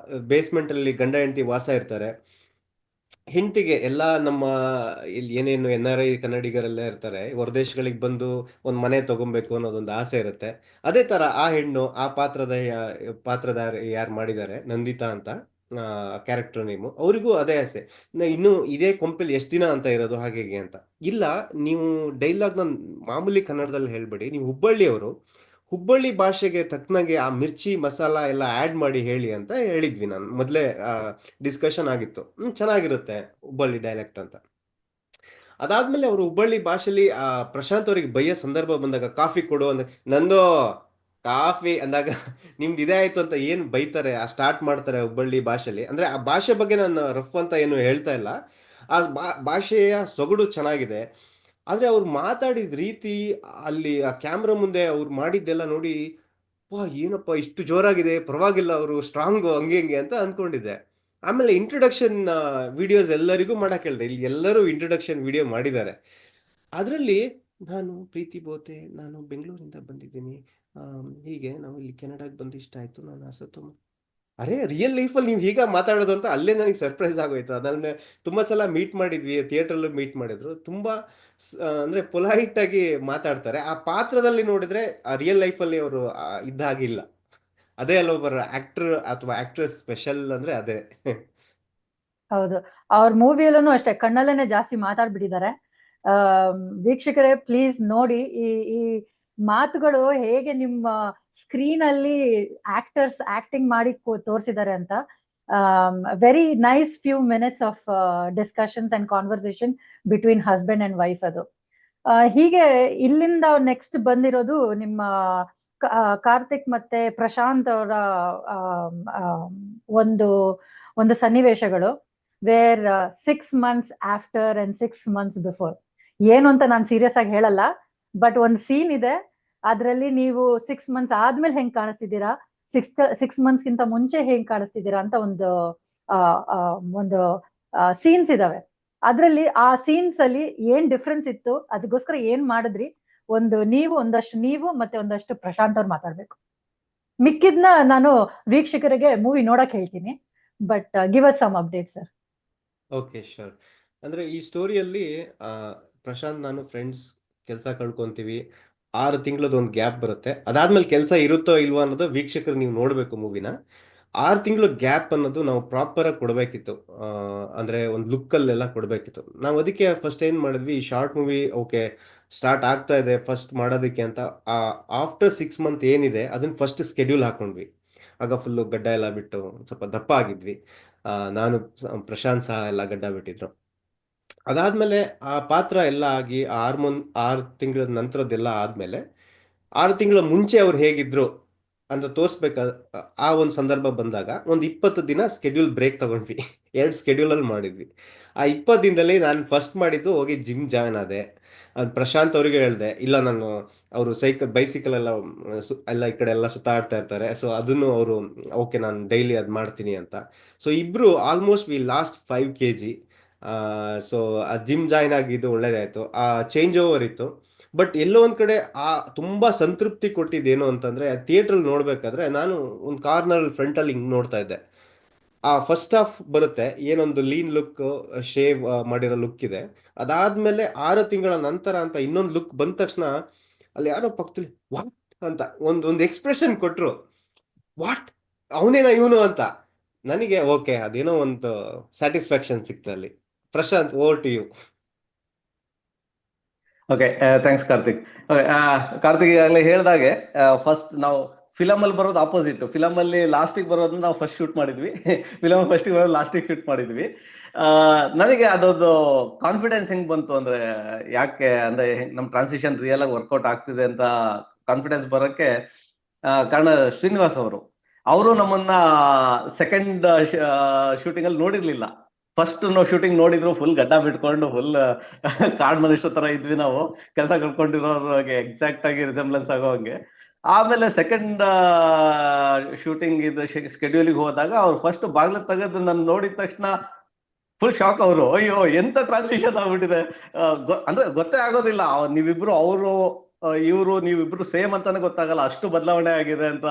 ಬೇಸ್ಮೆಂಟ್ ಅಲ್ಲಿ ಗಂಡ ಹೆಂಡತಿ ವಾಸ ಇರ್ತಾರೆ. ಹೆಂಡತಿಗೆ ಎಲ್ಲ ನಮ್ಮ ಇಲ್ಲಿ ಏನೇನು NRI ಕನ್ನಡಿಗರೆಲ್ಲ ಇರ್ತಾರೆ, ಹೊರದೇಶಗಳಿಗೆ ಬಂದು ಒಂದು ಮನೆ ತಗೊಬೇಕು ಅನ್ನೋದೊಂದು ಆಸೆ ಇರುತ್ತೆ. ಅದೇ ತರ ಆ ಹೆಣ್ಣು, ಆ ಪಾತ್ರಧಾರಿ ಯಾರು ಮಾಡಿದ್ದಾರೆ, ನಂದಿತಾ ಅಂತ ಕ್ಯಾರೆಕ್ಟರ್ ನೇಮು, ಅವರಿಗೂ ಅದೇ ಆಸೆ. ಇನ್ನು ಇದೇ ಕೊಂಪೆಲಿ ಎಷ್ಟು ದಿನ ಅಂತ ಇರೋದು, ಹಾಗೆ ಅಂತ. ಇಲ್ಲ, ನೀವು ಡೈಲಾಗ್ನ ಮಾಮೂಲಿ ಕನ್ನಡದಲ್ಲಿ ಹೇಳ್ಬೇಡಿ, ನೀವು ಹುಬ್ಬಳ್ಳಿಯವರು, ಹುಬ್ಬಳ್ಳಿ ಭಾಷೆಗೆ ತಕ್ಕನಾಗೆ ಆ ಮಿರ್ಚಿ ಮಸಾಲ ಎಲ್ಲ ಆ್ಯಡ್ ಮಾಡಿ ಹೇಳಿ ಅಂತ ಹೇಳಿದ್ವಿ. ನಾನು ಮೊದಲೇ ಡಿಸ್ಕಷನ್ ಆಗಿತ್ತು. ಚೆನ್ನಾಗಿರುತ್ತೆ ಹುಬ್ಬಳ್ಳಿ ಡೈಲೆಕ್ಟ್ ಅಂತ. ಅದಾದ್ಮೇಲೆ ಅವರು ಹುಬ್ಬಳ್ಳಿ ಭಾಷೆಲಿ ಪ್ರಶಾಂತ್ ಅವರಿಗೆ ಬೈಯೋ ಸಂದರ್ಭ ಬಂದಾಗ, ಕಾಫಿ ಕೊಡು ಅಂದ್ರೆ, ನಂದು ಕಾಫಿ ಅಂದಾಗ ನಿಮ್ದು ಇದೇ ಆಯ್ತು ಅಂತ ಏನು ಬೈತಾರೆ, ಸ್ಟಾರ್ಟ್ ಮಾಡ್ತಾರೆ ಹುಬ್ಬಳ್ಳಿ ಭಾಷೆಲಿ. ಅಂದ್ರೆ ಆ ಭಾಷೆ ಬಗ್ಗೆ ನಾನು ರಫ್ ಅಂತ ಏನು ಹೇಳ್ತಾ ಇಲ್ಲ, ಆ ಭಾಷೆಯ ಸೊಗಡು ಚೆನ್ನಾಗಿದೆ. ಆದ್ರೆ ಅವ್ರು ಮಾತಾಡಿದ ರೀತಿ, ಅಲ್ಲಿ ಆ ಕ್ಯಾಮ್ರಾ ಮುಂದೆ ಅವ್ರು ಮಾಡಿದ್ದೆಲ್ಲ ನೋಡಿ, ವಾ ಏನಪ್ಪ ಇಷ್ಟು ಜೋರಾಗಿದೆ, ಪರವಾಗಿಲ್ಲ ಅವರು ಸ್ಟ್ರಾಂಗು, ಹಂಗೆ ಅಂತ ಅಂದ್ಕೊಂಡಿದ್ದೆ. ಆಮೇಲೆ ಇಂಟ್ರೊಡಕ್ಷನ್ ವಿಡಿಯೋಸ್ ಎಲ್ಲರಿಗೂ ಮಾಡಕ್ಕೆ ಹೇಳಿದೆ. ಇಲ್ಲಿ ಎಲ್ಲರೂ ಇಂಟ್ರೊಡಕ್ಷನ್ ವಿಡಿಯೋ ಮಾಡಿದ್ದಾರೆ. ಅದರಲ್ಲಿ ನಾನು ಪ್ರೀತಿ ಬೋತೆ, ನಾನು ಬೆಂಗಳೂರಿಂದ ಬಂದಿದ್ದೀನಿ, ಹೀಗೆ ನಾವು ಇಲ್ಲಿ ಕೆನಡಾಗೆ ಬಂದು ಇಷ್ಟ ಆಯ್ತು, ನಾನು ಅಸತ್ತು. ಅರೆ, ರಿಯಲ್ ಲೈಫಲ್ಲಿ ನೀವು ಹೀಗ ಮಾತಾಡೋದು ಅಂತ ಅಲ್ಲೇ ನನಗೆ ಸರ್ಪ್ರೈಸ್ ಆಗೋಯ್ತು. ಅದನ್ನ ತುಂಬಾ ಸಲ ಮೀಟ್ ಮಾಡಿದ್ವಿ, ಥಿಯೇಟ್ರಲ್ಲೂ ಮೀಟ್ ಮಾಡಿದ್ರು. ತುಂಬಾ ಅಂದ್ರೆ ಪೊಲೈಟ್ ಆಗಿ ಮಾತಾಡ್ತಾರೆ. ಆ ಪಾತ್ರದಲ್ಲಿ ನೋಡಿದ್ರೆ ಆ ರಿಯಲ್ ಲೈಫಲ್ಲಿ ಅವರು ಇದ್ದ ಹಾಗಿಲ್ಲ. ಅದೇ ಅಲ್ಲ ಒಬ್ಬರ ಆಕ್ಟರ್ ಅಥವಾ ಆಕ್ಟ್ರೆಸ್ ಸ್ಪೆಷಲ್ ಅಂದ್ರೆ ಅದೇ. ಹೌದು, ಅವ್ರ ಮೂವಿಯಲ್ಲೂ ಅಷ್ಟೇ ಕಣ್ಣಲ್ಲೇನೆ ಜಾಸ್ತಿ ಮಾತಾಡ್ಬಿಟ್ಟಿದ್ದಾರೆ. ವೀಕ್ಷಕರೇ ಪ್ಲೀಸ್ ನೋಡಿ ಈ ಮಾತುಗಳು ಹೇಗೆ ನಿಮ್ಮ ಸ್ಕ್ರೀನ್ ಅಲ್ಲಿ ಆಕ್ಟರ್ಸ್ ಆಕ್ಟಿಂಗ್ ಮಾಡಿ ತೋರಿಸಿದ್ದಾರೆ ಅಂತ. Very nice few minutes of discussions and conversation between husband and wife ಅದು. ಹೀಗೆ ಇಲ್ಲಿಂದ ನೆಕ್ಸ್ಟ್ ಬಂದಿರೋದು ನಿಮ್ಮ ಕಾರ್ತಿಕ್ ಮತ್ತೆ ಪ್ರಶಾಂತ್ ಅವರ ಒಂದು ಸನ್ನಿವೇಶಗಳು, where 6 months after and 6 months before. ಏನು ಅಂತ ನಾನು ಸೀರಿಯಸ್ ಆಗಿ ಹೇಳಲ್ಲ, ಬಟ್ ಒಂದು ಸೀನ್ ಇದೆ, ಅದರಲ್ಲಿ ನೀವು 6 months ಆದ್ಮೇಲೆ ಹೆಂಗ್ ಕಾಣಿಸ್ತಿದ್ದೀರಾ, 6 months ಗಿಂತ ಮುಂಚೆ ಹೆಂಗ್ ಕಾಣಿಸ್ತಿದ್ದೀರಾ ಅಂತ ಒಂದು ಸೀನ್ಸ್ ಇದಾವೆ. ಅದ್ರಲ್ಲಿ ಆ ಸೀನ್ಸ್ ಅಲ್ಲಿ ಏನ್ ಡಿಫ್ರೆನ್ಸ್ ಇತ್ತು, ಅದಕ್ಕೋಸ್ಕರ ಏನ್ ಮಾಡಿದ್ರಿ, ಒಂದಷ್ಟು ನೀವು ಮತ್ತೆ ಒಂದಷ್ಟು ಪ್ರಶಾಂತ್ ಅವ್ರು ಮಾತಾಡ್ಬೇಕು. ಮಿಕ್ಕಿದ್ನ ನಾನು ವೀಕ್ಷಕರಿಗೆ ಮೂವಿ ನೋಡಕ್ ಹೇಳ್ತೀನಿ, but give us some update sir. Okay, sure. ಅಂದ್ರೆ ಈ ಸ್ಟೋರಿಯಲ್ಲಿ ಪ್ರಶಾಂತ್ ನಾನು ಫ್ರೆಂಡ್ಸ್ ಕೆಲಸ ಕಳ್ಕೊಂತೀವಿ, 6 ತಿಂಗಳದ್ದು ಒಂದು ಗ್ಯಾಪ್ ಬರುತ್ತೆ. ಅದಾದ್ಮೇಲೆ ಕೆಲಸ ಇರುತ್ತೋ ಇಲ್ವೋ ಅನ್ನೋದು ವೀಕ್ಷಕರು ನೀವು ನೋಡಬೇಕು ಮೂವಿನ. 6 ತಿಂಗಳು ಗ್ಯಾಪ್ ಅನ್ನೋದು ನಾವು ಪ್ರಾಪರ್ ಆಗಿ ಕೊಡಬೇಕಿತ್ತು. ಅಂದ್ರೆ ಒಂದು ಲುಕ್ಕಲ್ಲೆಲ್ಲ ಕೊಡಬೇಕಿತ್ತು. ನಾವು ಅದಕ್ಕೆ ಫಸ್ಟ್ ಏನು ಮಾಡಿದ್ವಿ, ಈ ಶಾರ್ಟ್ ಮೂವಿ ಓಕೆ ಸ್ಟಾರ್ಟ್ ಆಗ್ತಾ ಇದೆ ಫಸ್ಟ್ ಮಾಡೋದಕ್ಕೆ ಅಂತ, ಆಫ್ಟರ್ 6 months ಏನಿದೆ ಅದನ್ನ ಫಸ್ಟ್ ಸ್ಕೆಡ್ಯೂಲ್ ಹಾಕೊಂಡ್ವಿ. ಆಗ ಫುಲ್ಲು ಗಡ್ಡ ಎಲ್ಲ ಬಿಟ್ಟು ಸ್ವಲ್ಪ ದಪ್ಪ ಆಗಿದ್ವಿ. ನಾನು ಪ್ರಶಾಂತ್ ಸಹ ಎಲ್ಲ ಗಡ್ಡ ಬಿಟ್ಟಿದ್ರು. ಅದಾದ್ಮೇಲೆ ಆ ಪಾತ್ರ ಎಲ್ಲ ಆಗಿ 6 ತಿಂಗಳ ನಂತರದ್ದೆಲ್ಲ ಆದ್ಮೇಲೆ 6 ತಿಂಗಳ ಮುಂಚೆ ಅವ್ರು ಹೇಗಿದ್ರು ಅಂತ ತೋರಿಸ್ಬೇಕ. ಆ ಒಂದು ಸಂದರ್ಭ ಬಂದಾಗ ಒಂದು 20 ದಿನ ಸ್ಕೆಡ್ಯೂಲ್ ಬ್ರೇಕ್ ತಗೊಂಡ್ವಿ. 2 ಸ್ಕೆಡ್ಯೂಲಲ್ಲಿ ಮಾಡಿದ್ವಿ. ಆ 20 ದಿನದಲ್ಲಿ ನಾನು ಫಸ್ಟ್ ಮಾಡಿದ್ದು ಹೋಗಿ ಜಿಮ್ ಜಾಯ್ನ್ ಆದೆ. ಪ್ರಶಾಂತ್ ಅವರಿಗೆ ಹೇಳಿದೆ, ಇಲ್ಲ ನಾನು ಅವರು ಬೈಸಿಕಲ್ ಎಲ್ಲ ಈ ಕಡೆ ಎಲ್ಲ ಸುತ್ತಾಡ್ತಾ ಇರ್ತಾರೆ, ಸೊ ಅದನ್ನು ಅವರು ಓಕೆ ನಾನು ಡೈಲಿ ಅದು ಮಾಡ್ತೀನಿ ಅಂತ. ಸೊ ಇಬ್ರು almost V last 5 kg. So ಆ ಜಿಮ್ ಜಾಯ್ನ್ ಆಗಿದ್ದು ಒಳ್ಳೇದಾಯ್ತು, ಆ ಚೇಂಜ್ ಓವರ್ ಇತ್ತು. ಬಟ್ ಎಲ್ಲೋ ಒಂದ್ ಕಡೆ ಆ ತುಂಬಾ ಸಂತೃಪ್ತಿ ಕೊಟ್ಟಿದ್ದೇನು ಅಂತಂದ್ರೆ, ಥಿಯೇಟರ್ ನೋಡ್ಬೇಕಾದ್ರೆ ನಾನು ಒಂದು ಕಾರ್ನರ್ ಫ್ರಂಟ್ ಅಲ್ಲಿ ಹಿಂಗ್ ನೋಡ್ತಾ ಇದ್ದೆ. ಆ ಫಸ್ಟ್ ಹಾಫ್ ಬರುತ್ತೆ, ಏನೊಂದು ಲೀನ್ ಲುಕ್, ಶೇವ್ ಮಾಡಿರೋ ಲುಕ್ ಇದೆ. ಅದಾದ್ಮೇಲೆ 6 ತಿಂಗಳ ನಂತರ ಅಂತ ಇನ್ನೊಂದು ಲುಕ್ ಬಂದ ತಕ್ಷಣ ಅಲ್ಲಿ ಯಾರೋ ಪಕ್ಕದಲ್ಲಿ ವಾಟ್ ಅಂತ ಒಂದು ಎಕ್ಸ್ಪ್ರೆಷನ್ ಕೊಟ್ರು, ವಾಟ್ ಅವನೇನ ಇವನು ಅಂತ. ನನಗೆ ಓಕೆ, ಅದೇನೋ ಒಂದು ಸ್ಯಾಟಿಸ್ಫ್ಯಾಕ್ಷನ್ ಸಿಕ್ತು ಅಲ್ಲಿ. Prashanth, over to you. Okay, thanks Karthik. Karthik ಈಗಾಗಲೇ ಹೇಳ್ದಾಗೆ ಫಸ್ಟ್ ನಾವು ಫಿಲಮ್ ಅಲ್ಲಿ ಬರೋದು ಆಪೋಸಿಟ್. ಫಿಲಮ್ ಅಲ್ಲಿ ಲಾಸ್ಟಿಗೆ ಬರೋದನ್ನ ನಾವು ಫಸ್ಟ್ ಶೂಟ್ ಮಾಡಿದ್ವಿ, ಫಿಲಮ್ ಫಸ್ಟಿಗೆ ಬರೋದು ಲಾಸ್ಟಿಗೆ ಶೂಟ್ ಮಾಡಿದ್ವಿ. ನನಗೆ ಅದೊಂದು ಕಾನ್ಫಿಡೆನ್ಸ್ ಹೆಂಗ್ ಬಂತು ಅಂದ್ರೆ, ಯಾಕೆ ಅಂದ್ರೆ ನಮ್ ಟ್ರಾನ್ಸಿಷನ್ ರಿಯಲ್ ಆಗಿ ವರ್ಕೌಟ್ ಆಗ್ತಿದೆ ಅಂತ ಕಾನ್ಫಿಡೆನ್ಸ್ ಬರೋಕ್ಕೆ ಕಾರಣ ಶ್ರೀನಿವಾಸ್ ಅವರು ನಮ್ಮನ್ನ ಸೆಕೆಂಡ್ ಶೂಟಿಂಗ್ ಅಲ್ಲಿ ನೋಡಿರ್ಲಿಲ್ಲ. ಫಸ್ಟ್ ನಾವು ಶೂಟಿಂಗ್ ನೋಡಿದ್ರು ಫುಲ್ ಗಡ್ಡ ಬಿಟ್ಕೊಂಡು ಫುಲ್ ಕಾಡ್ ಮನುಷ್ಯ ತರ ಇದ್ವಿ ನಾವು, ಕೆಲಸ ಕಳ್ಕೊಂಡಿರೋರಿಗೆ ಎಕ್ಸಾಕ್ಟ್ ಆಗಿ ರಿಸೆಂಬ್ಲೆನ್ಸ್ ಆಗೋ ಹಂಗೆ. ಆಮೇಲೆ ಸೆಕೆಂಡ್ ಶೂಟಿಂಗ್ ಇದು ಸ್ಕೆಡ್ಯೂಲಿಗೆ ಹೋದಾಗ ಅವ್ರು ಫಸ್ಟ್ ಬಾಗ್ಲ ತೆಗೆದು ನಾನು ನೋಡಿದ ತಕ್ಷಣ ಫುಲ್ ಶಾಕ್. ಅವರು ಅಯ್ಯೋ ಎಂತ ಟ್ರಾನ್ಸಿಷನ್ ಆಗ್ಬಿಟ್ಟಿದೆ, ಅಂದ್ರೆ ಗೊತ್ತೇ ಆಗೋದಿಲ್ಲ ನೀವಿಬ್ರು ನೀವಿಬ್ರು ಸೇಮ್ ಅಂತಾನೆ ಗೊತ್ತಾಗಲ್ಲ, ಅಷ್ಟು ಬದಲಾವಣೆ ಆಗಿದೆ ಅಂತ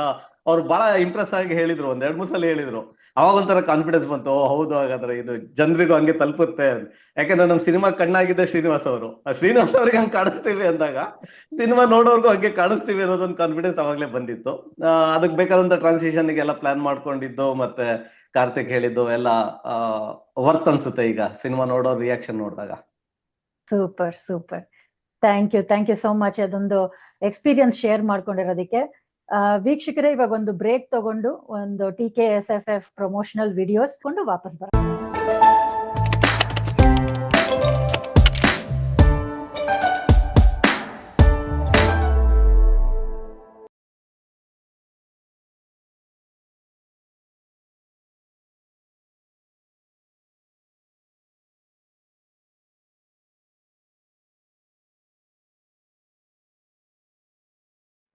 ಅವ್ರು ಬಹಳ ಇಂಪ್ರೆಸ್ ಆಗಿ ಹೇಳಿದ್ರು. 2-3 ಸಲ ಹೇಳಿದ್ರು. ಅವಾಗ ಒಂಥರ ಕಾನ್ಫಿಡೆನ್ಸ್ ಬಂತು, ಹೌದು ಹಾಗಾದ್ರೆ ಇದು ಜನರಿಗೂ ಹಂಗೆ ತಲುಪುತ್ತೆ. ಯಾಕಂದ್ರೆ ನಮ್ ಸಿನಿಮಾ ಕಣ್ಣಾಗಿದ್ದೆ ಶ್ರೀನಿವಾಸ್ ಅವ್ರಿಗೆ ಹಂಗೆ ಕಾಣಿಸ್ತೀವಿ ಅಂದಾಗ ಸಿನಿಮಾ ನೋಡೋರ್ಗು ಹಂಗೆ ಕಾಣಿಸ್ತೀವಿ ಅನ್ನೋದೊಂದು ಕಾನ್ಫಿಡೆನ್ಸ್ ಅವಾಗ್ಲೇ ಬಂದಿತ್ತು. ಅದಕ್ಕೆ ಬೇಕಾದಂತ ಟ್ರಾನ್ಸಿಷನ್ಗೆಲ್ಲ ಪ್ಲಾನ್ ಮಾಡ್ಕೊಂಡಿದ್ದು ಮತ್ತೆ ಕಾರ್ತಿಕ್ ಹೇಳಿದ್ದು ಎಲ್ಲ ವರ್ತ್ ಅನ್ಸುತ್ತೆ ಈಗ ಸಿನಿಮಾ ನೋಡೋ ರಿಯಾಕ್ಷನ್ ನೋಡಿದಾಗ. Super super, thank you so much ಅದೊಂದು ಎಕ್ಸ್ಪೀರಿಯನ್ಸ್ ಶೇರ್ ಮಾಡ್ಕೊಂಡಿರೋದಕ್ಕೆ. ವೀಕ್ಷಕರೇ, ಇವಾಗ ಒಂದು ಬ್ರೇಕ್ ತಗೊಂಡು ಒಂದು TKSFF ಪ್ರಮೋಷನಲ್ ವಿಡಿಯೋಸ್ ಕೊಂಡು ವಾಪಸ್ ಬರೋಣ.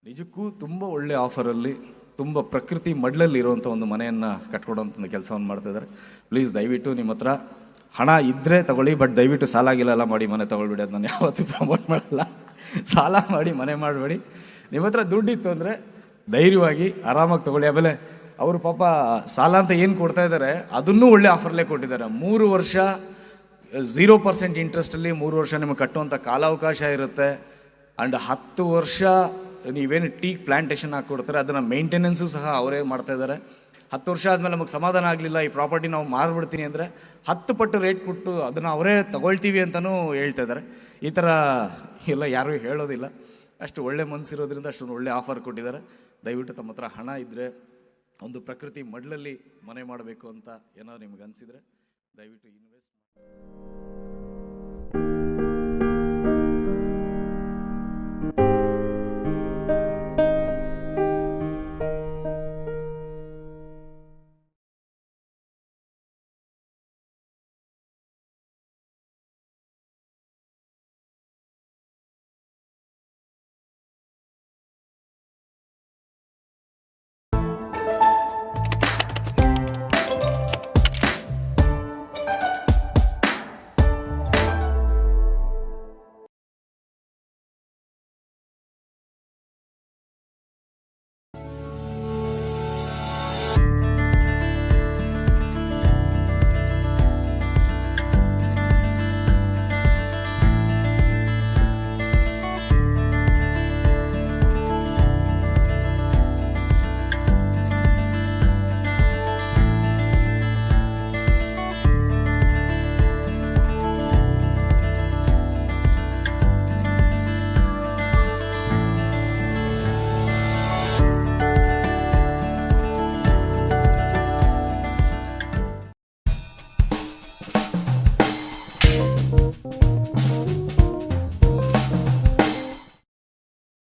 ನಿಜಕ್ಕೂ ತುಂಬ ಒಳ್ಳೆ ಆಫರಲ್ಲಿ, ತುಂಬ ಪ್ರಕೃತಿ ಮಡ್ಲಲ್ಲಿ ಇರುವಂಥ ಒಂದು ಮನೆಯನ್ನು ಕಟ್ಕೊಡೋಂಥ ಒಂದು ಕೆಲಸವನ್ನು ಮಾಡ್ತಾಯಿದ್ದಾರೆ. ಪ್ಲೀಸ್ ದಯವಿಟ್ಟು ನಿಮ್ಮ ಹತ್ರ ಹಣ ಇದ್ದರೆ ತಗೊಳ್ಳಿ, ಬಟ್ ದಯವಿಟ್ಟು ಸಾಲ ಗಿಲ್ಲ ಮಾಡಿ ಮನೆ ತಗೊಳ್ಬೇಡಿ. ಅದು ನಾನು ಯಾವತ್ತೂ ಪ್ರಮೋಟ್ ಮಾಡಲ್ಲ. ಸಾಲ ಮಾಡಿ ಮನೆ ಮಾಡಬೇಡಿ. ನಿಮ್ಮ ಹತ್ರ ದುಡ್ಡಿತ್ತು ಅಂದರೆ ಧೈರ್ಯವಾಗಿ ಆರಾಮಾಗಿ ತಗೊಳ್ಳಿ. ಆಮೇಲೆ ಅವರು ಪಾಪ ಸಾಲ ಅಂತ ಏನು ಕೊಡ್ತಾ ಇದ್ದಾರೆ ಅದನ್ನೂ ಒಳ್ಳೆ ಆಫರ್ಲೇ ಕೊಟ್ಟಿದ್ದಾರೆ. 3 ವರ್ಷ 0% ಇಂಟ್ರೆಸ್ಟಲ್ಲಿ 3 ವರ್ಷ ನಿಮಗೆ ಕಟ್ಟುವಂಥ ಕಾಲಾವಕಾಶ ಇರುತ್ತೆ. ಆ್ಯಂಡ್ 10 ವರ್ಷ ನೀವೇನು ಟೀ ಪ್ಲಾಂಟೇಶನ್ ಹಾಕ್ಕೊಡ್ತಾರೆ ಅದನ್ನು ಮೇಂಟೆನೆನ್ಸು ಸಹ ಅವರೇ ಮಾಡ್ತಾಯಿದ್ದಾರೆ. 10 ವರ್ಷ ಆದಮೇಲೆ ನಮಗೆ ಸಮಾಧಾನ ಆಗಲಿಲ್ಲ, ಈ ಪ್ರಾಪರ್ಟಿ ನಾವು ಮಾರ್ಬಿಡ್ತೀನಿ ಅಂದರೆ 10 ಪಟ್ಟು ರೇಟ್ ಕೊಟ್ಟು ಅದನ್ನು ಅವರೇ ತಗೊಳ್ತೀವಿ ಅಂತಲೂ ಹೇಳ್ತಾ ಇದ್ದಾರೆ. ಈ ಥರ ಎಲ್ಲ ಯಾರೂ ಹೇಳೋದಿಲ್ಲ. ಅಷ್ಟು ಒಳ್ಳೆ ಮನಸ್ಸಿರೋದ್ರಿಂದ ಅಷ್ಟೊಂದು ಒಳ್ಳೆ ಆಫರ್ ಕೊಟ್ಟಿದ್ದಾರೆ. ದಯವಿಟ್ಟು ತಮ್ಮ ಹತ್ರ ಹಣ ಇದ್ದರೆ ಒಂದು ಪ್ರಕೃತಿ ಮಡ್ಲಲ್ಲಿ ಮನೆ ಮಾಡಬೇಕು ಅಂತ ಏನಾದ್ರು ನಿಮ್ಗೆ ಅನಿಸಿದರೆ ದಯವಿಟ್ಟು ಇನ್ವೆಸ್ಟ್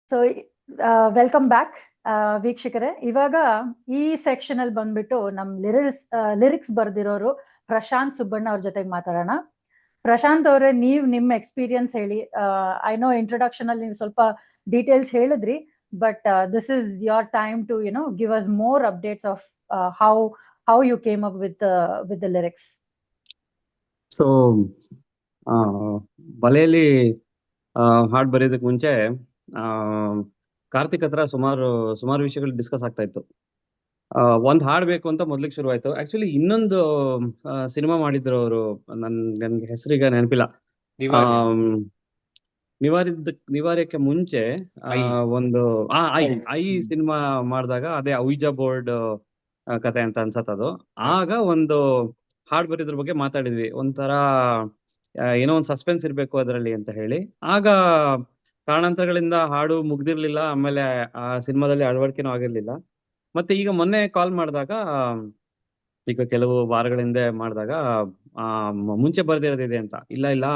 ಸೊ ವೆಲ್ಕಮ್ ಬ್ಯಾಕ್ ವೀಕ್ಷಕರೇ. ಇವಾಗ ಈ ಸೆಕ್ಷನ್ ಅಲ್ಲಿ ಬಂದ್ಬಿಟ್ಟು ನಮ್ ಲಿರಿಕ್ಸ್ ಬರ್ದಿರೋರು ಪ್ರಶಾಂತ್ ಸುಬ್ಬಣ್ಣ ಅವ್ರ ಜೊತೆಗೆ ಮಾತಾಡೋಣ. ಪ್ರಶಾಂತ್ ಅವರೇ, ನೀವು ನಿಮ್ಮ ಎಕ್ಸ್ಪೀರಿಯನ್ಸ್ ಹೇಳಿ. ಐ ನೋ ಇಂಟ್ರೊಡಕ್ಷನ್ ಅಲ್ಲಿ ನೀವು ಸ್ವಲ್ಪ ಡೀಟೇಲ್ಸ್ ಹೇಳಿದ್ರಿ, but this is your time to give us more updates of how you came up with the lyrics. So ಬಲೆಯಲ್ಲಿ ಹಾಡು ಬರೆಯೋದಕ್ಕೆ ಮುಂಚೆ ಕಾರ್ತಿಕ್ ಹತ್ರ ಸುಮಾರು ವಿಷಯಗಳು ಡಿಸ್ಕಸ್ ಆಗ್ತಾ ಇತ್ತು. ಒಂದ್ ಹಾಡ್ ಬೇಕು ಅಂತ ಮೊದ್ಲಿಗೆ ಶುರುವಾಯ್ತು. ಆಕ್ಚುಲಿ ಇನ್ನೊಂದು ಸಿನಿಮಾ ಮಾಡಿದ್ರು ಅವರು, ನನ್ಗೆ ಹೆಸರೀಗ ನೆನಪಿಲ್ಲ. ನಿವಾರಿ. ನಿವಾರ್ಯಕ್ಕೆ ಮುಂಚೆ ಐ. ಒಂದು ಐ ಸಿನಿಮಾ ಮಾಡಿದಾಗ ಅದೇ ಔಜಾ ಬೋರ್ಡ್ ಕತೆ ಅಂತ ಅನ್ಸತ್ತದು. ಆಗ ಒಂದು ಹಾಡ್ ಬರೆಯೋದ್ರ ಬಗ್ಗೆ ಮಾತಾಡಿದ್ವಿ. ಒಂಥರ ಏನೋ ಒಂದು ಸಸ್ಪೆನ್ಸ್ ಇರ್ಬೇಕು ಅದರಲ್ಲಿ ಅಂತ ಹೇಳಿ. ಆಗ ಕಾರಣಾಂತರಗಳಿಂದ ಹಾಡು ಮುಗ್ದಿರ್ಲಿಲ್ಲ, ಆಮೇಲೆ ಆ ಸಿನಿಮಾದಲ್ಲಿ ಅಳವಡಿಕೆನೂ ಆಗಿರ್ಲಿಲ್ಲ. ಮತ್ತೆ ಈಗ ಮೊನ್ನೆ ಕಾಲ್ ಮಾಡಿದಾಗ, ಈಗ ಕೆಲವು ವಾರಗಳ ಹಿಂದೆ ಮಾಡಿದಾಗ ಮುಂಚೆ ಬರ್ದಿರೋದಿದೆ ಅಂತ. ಇಲ್ಲ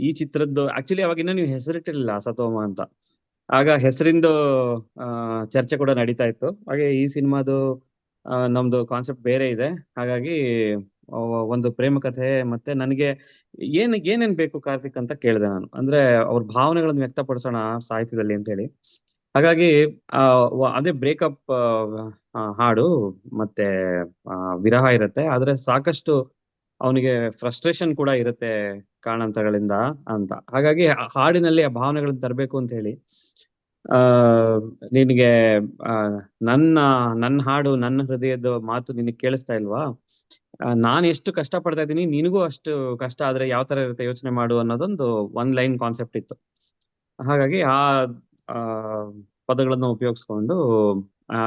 ಈ ಚಿತ್ರದ್ದು ಆಕ್ಚುಲಿ ಅವಾಗಿನ್ನ ನೀವು ಹೆಸರಿಟ್ಟಿರ್ಲಿಲ್ಲ ಸತೋಮ ಅಂತ. ಆಗ ಹೆಸರಿಂದು ಚರ್ಚೆ ಕೂಡ ನಡೀತಾ ಇತ್ತು. ಹಾಗೆ ಈ ಸಿನಿಮಾದು ನಮ್ದು ಕಾನ್ಸೆಪ್ಟ್ ಬೇರೆ ಇದೆ. ಹಾಗಾಗಿ ಒಂದು ಪ್ರೇಮ ಕಥೆ, ಮತ್ತೆ ನನಗೆ ಏನೇನ್ ಬೇಕು ಕಾರ್ತಿಕ್ ಅಂತ ಕೇಳಿದೆ ನಾನು. ಅಂದ್ರೆ ಅವ್ರ ಭಾವನೆಗಳನ್ನು ವ್ಯಕ್ತಪಡಿಸೋಣ ಸಾಹಿತ್ಯದಲ್ಲಿ ಅಂತ ಹೇಳಿ. ಹಾಗಾಗಿ ಅದೇ ಬ್ರೇಕಪ್ ಹಾಡು ಮತ್ತೆ ವಿರಹ ಇರುತ್ತೆ. ಆದ್ರೆ ಸಾಕಷ್ಟು ಅವನಿಗೆ ಫ್ರಸ್ಟ್ರೇಷನ್ ಕೂಡ ಇರುತ್ತೆ ಕಾರಣಾಂತರಗಳಿಂದ ಅಂತ. ಹಾಗಾಗಿ ಹಾಡಿನಲ್ಲಿ ಆ ಭಾವನೆಗಳನ್ನ ತರಬೇಕು ಅಂತ ಹೇಳಿ ನಿನಗೆ ನನ್ನ ಹಾಡು, ನನ್ನ ಹೃದಯದ ಮಾತು ನಿನಗೆ ಕೇಳಿಸ್ತಾ ಇಲ್ವಾ? ನಾನು ಎಷ್ಟು ಕಷ್ಟ ಪಡ್ತಾ ಇದ್ದೀನಿ, ನಿನಗೂ ಅಷ್ಟು ಕಷ್ಟ ಆದ್ರೆ ಯಾವ ತರ ಇರುತ್ತೆ ಯೋಚನೆ ಮಾಡು ಅನ್ನೋದೊಂದು ಒನ್ ಲೈನ್ ಕಾನ್ಸೆಪ್ಟ್ ಇತ್ತು. ಹಾಗಾಗಿ ಆ ಪದಗಳನ್ನು ಉಪಯೋಗಿಸ್ಕೊಂಡು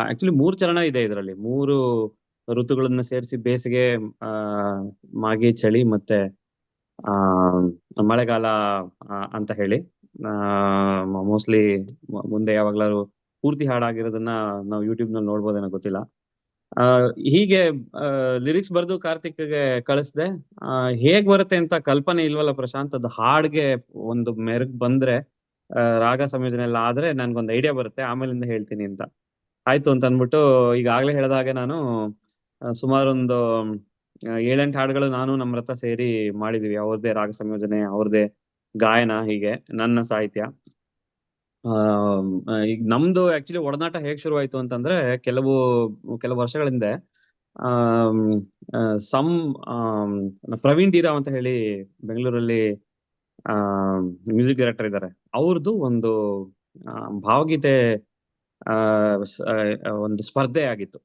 ಆಕ್ಚುಲಿ 3 ಚರಣ ಇದೆ ಇದರಲ್ಲಿ. 3 ಋತುಗಳನ್ನ ಸೇರಿಸಿ, ಬೇಸಿಗೆ, ಮಾಗಿ, ಚಳಿ ಮತ್ತೆ ಮಳೆಗಾಲ ಅಂತ ಹೇಳಿ. ಮೋಸ್ಟ್ಲಿ ಮುಂದೆ ಯಾವಾಗ್ಲಾದ್ರು ಪೂರ್ತಿ ಹಾಡಾಗಿರೋದನ್ನ ನಾವು ಯೂಟ್ಯೂಬ್ ನಲ್ಲಿ ನೋಡ್ಬೋದೇನೋ ಗೊತ್ತಿಲ್ಲ. ಹೀಗೆ ಲಿರಿಕ್ಸ್ ಬರೆದು ಕಾರ್ತಿಕ್ಗೆ ಕಳಿಸ್ದೆ. ಹೇಗ್ ಬರುತ್ತೆ ಅಂತ ಕಲ್ಪನೆ ಇಲ್ವಲ್ಲ ಪ್ರಶಾಂತ್. ಅದು ಹಾಡ್ಗೆ ಒಂದು ಮೆರುಗ್ ಬಂದ್ರೆ, ರಾಗ ಸಂಯೋಜನೆ ಎಲ್ಲ ಆದ್ರೆ ನನ್ಗೊಂದು ಐಡಿಯಾ ಬರುತ್ತೆ, ಆಮೇಲಿಂದ ಹೇಳ್ತೀನಿ ಅಂತ. ಆಯ್ತು ಅಂತ ಅಂದ್ಬಿಟ್ಟು ಈಗಾಗ್ಲೇ ಹೇಳಿದ ಹಾಗೆ ನಾನು ಸುಮಾರೊಂದು 7-8 ಹಾಡುಗಳು ನಾನು ನಮ್ರತ ಸೇರಿ ಮಾಡಿದೀವಿ. ಅವ್ರದ್ದೇ ರಾಗ ಸಂಯೋಜನೆ, ಅವ್ರದ್ದೇ ಗಾಯನ, ಹೀಗೆ ನನ್ನ ಸಾಹಿತ್ಯ. ಈಗ ನಮ್ದು ಆಕ್ಚುಲಿ ಒಡನಾಟ ಹೇಗ್ ಶುರುವಾಯ್ತು ಅಂತಂದ್ರೆ, ಕೆಲವು ವರ್ಷಗಳ ಹಿಂದೆ ಪ್ರವೀಣ್ ಡಿರಾವ್ ಅಂತ ಹೇಳಿ ಬೆಂಗಳೂರಲ್ಲಿ ಮ್ಯೂಸಿಕ್ ಡೈರೆಕ್ಟರ್ ಇದ್ದಾರೆ. ಅವ್ರದ್ದು ಒಂದು ಭಾವಗೀತೆ ಒಂದು ಸ್ಪರ್ಧೆ ಆಗಿತ್ತು.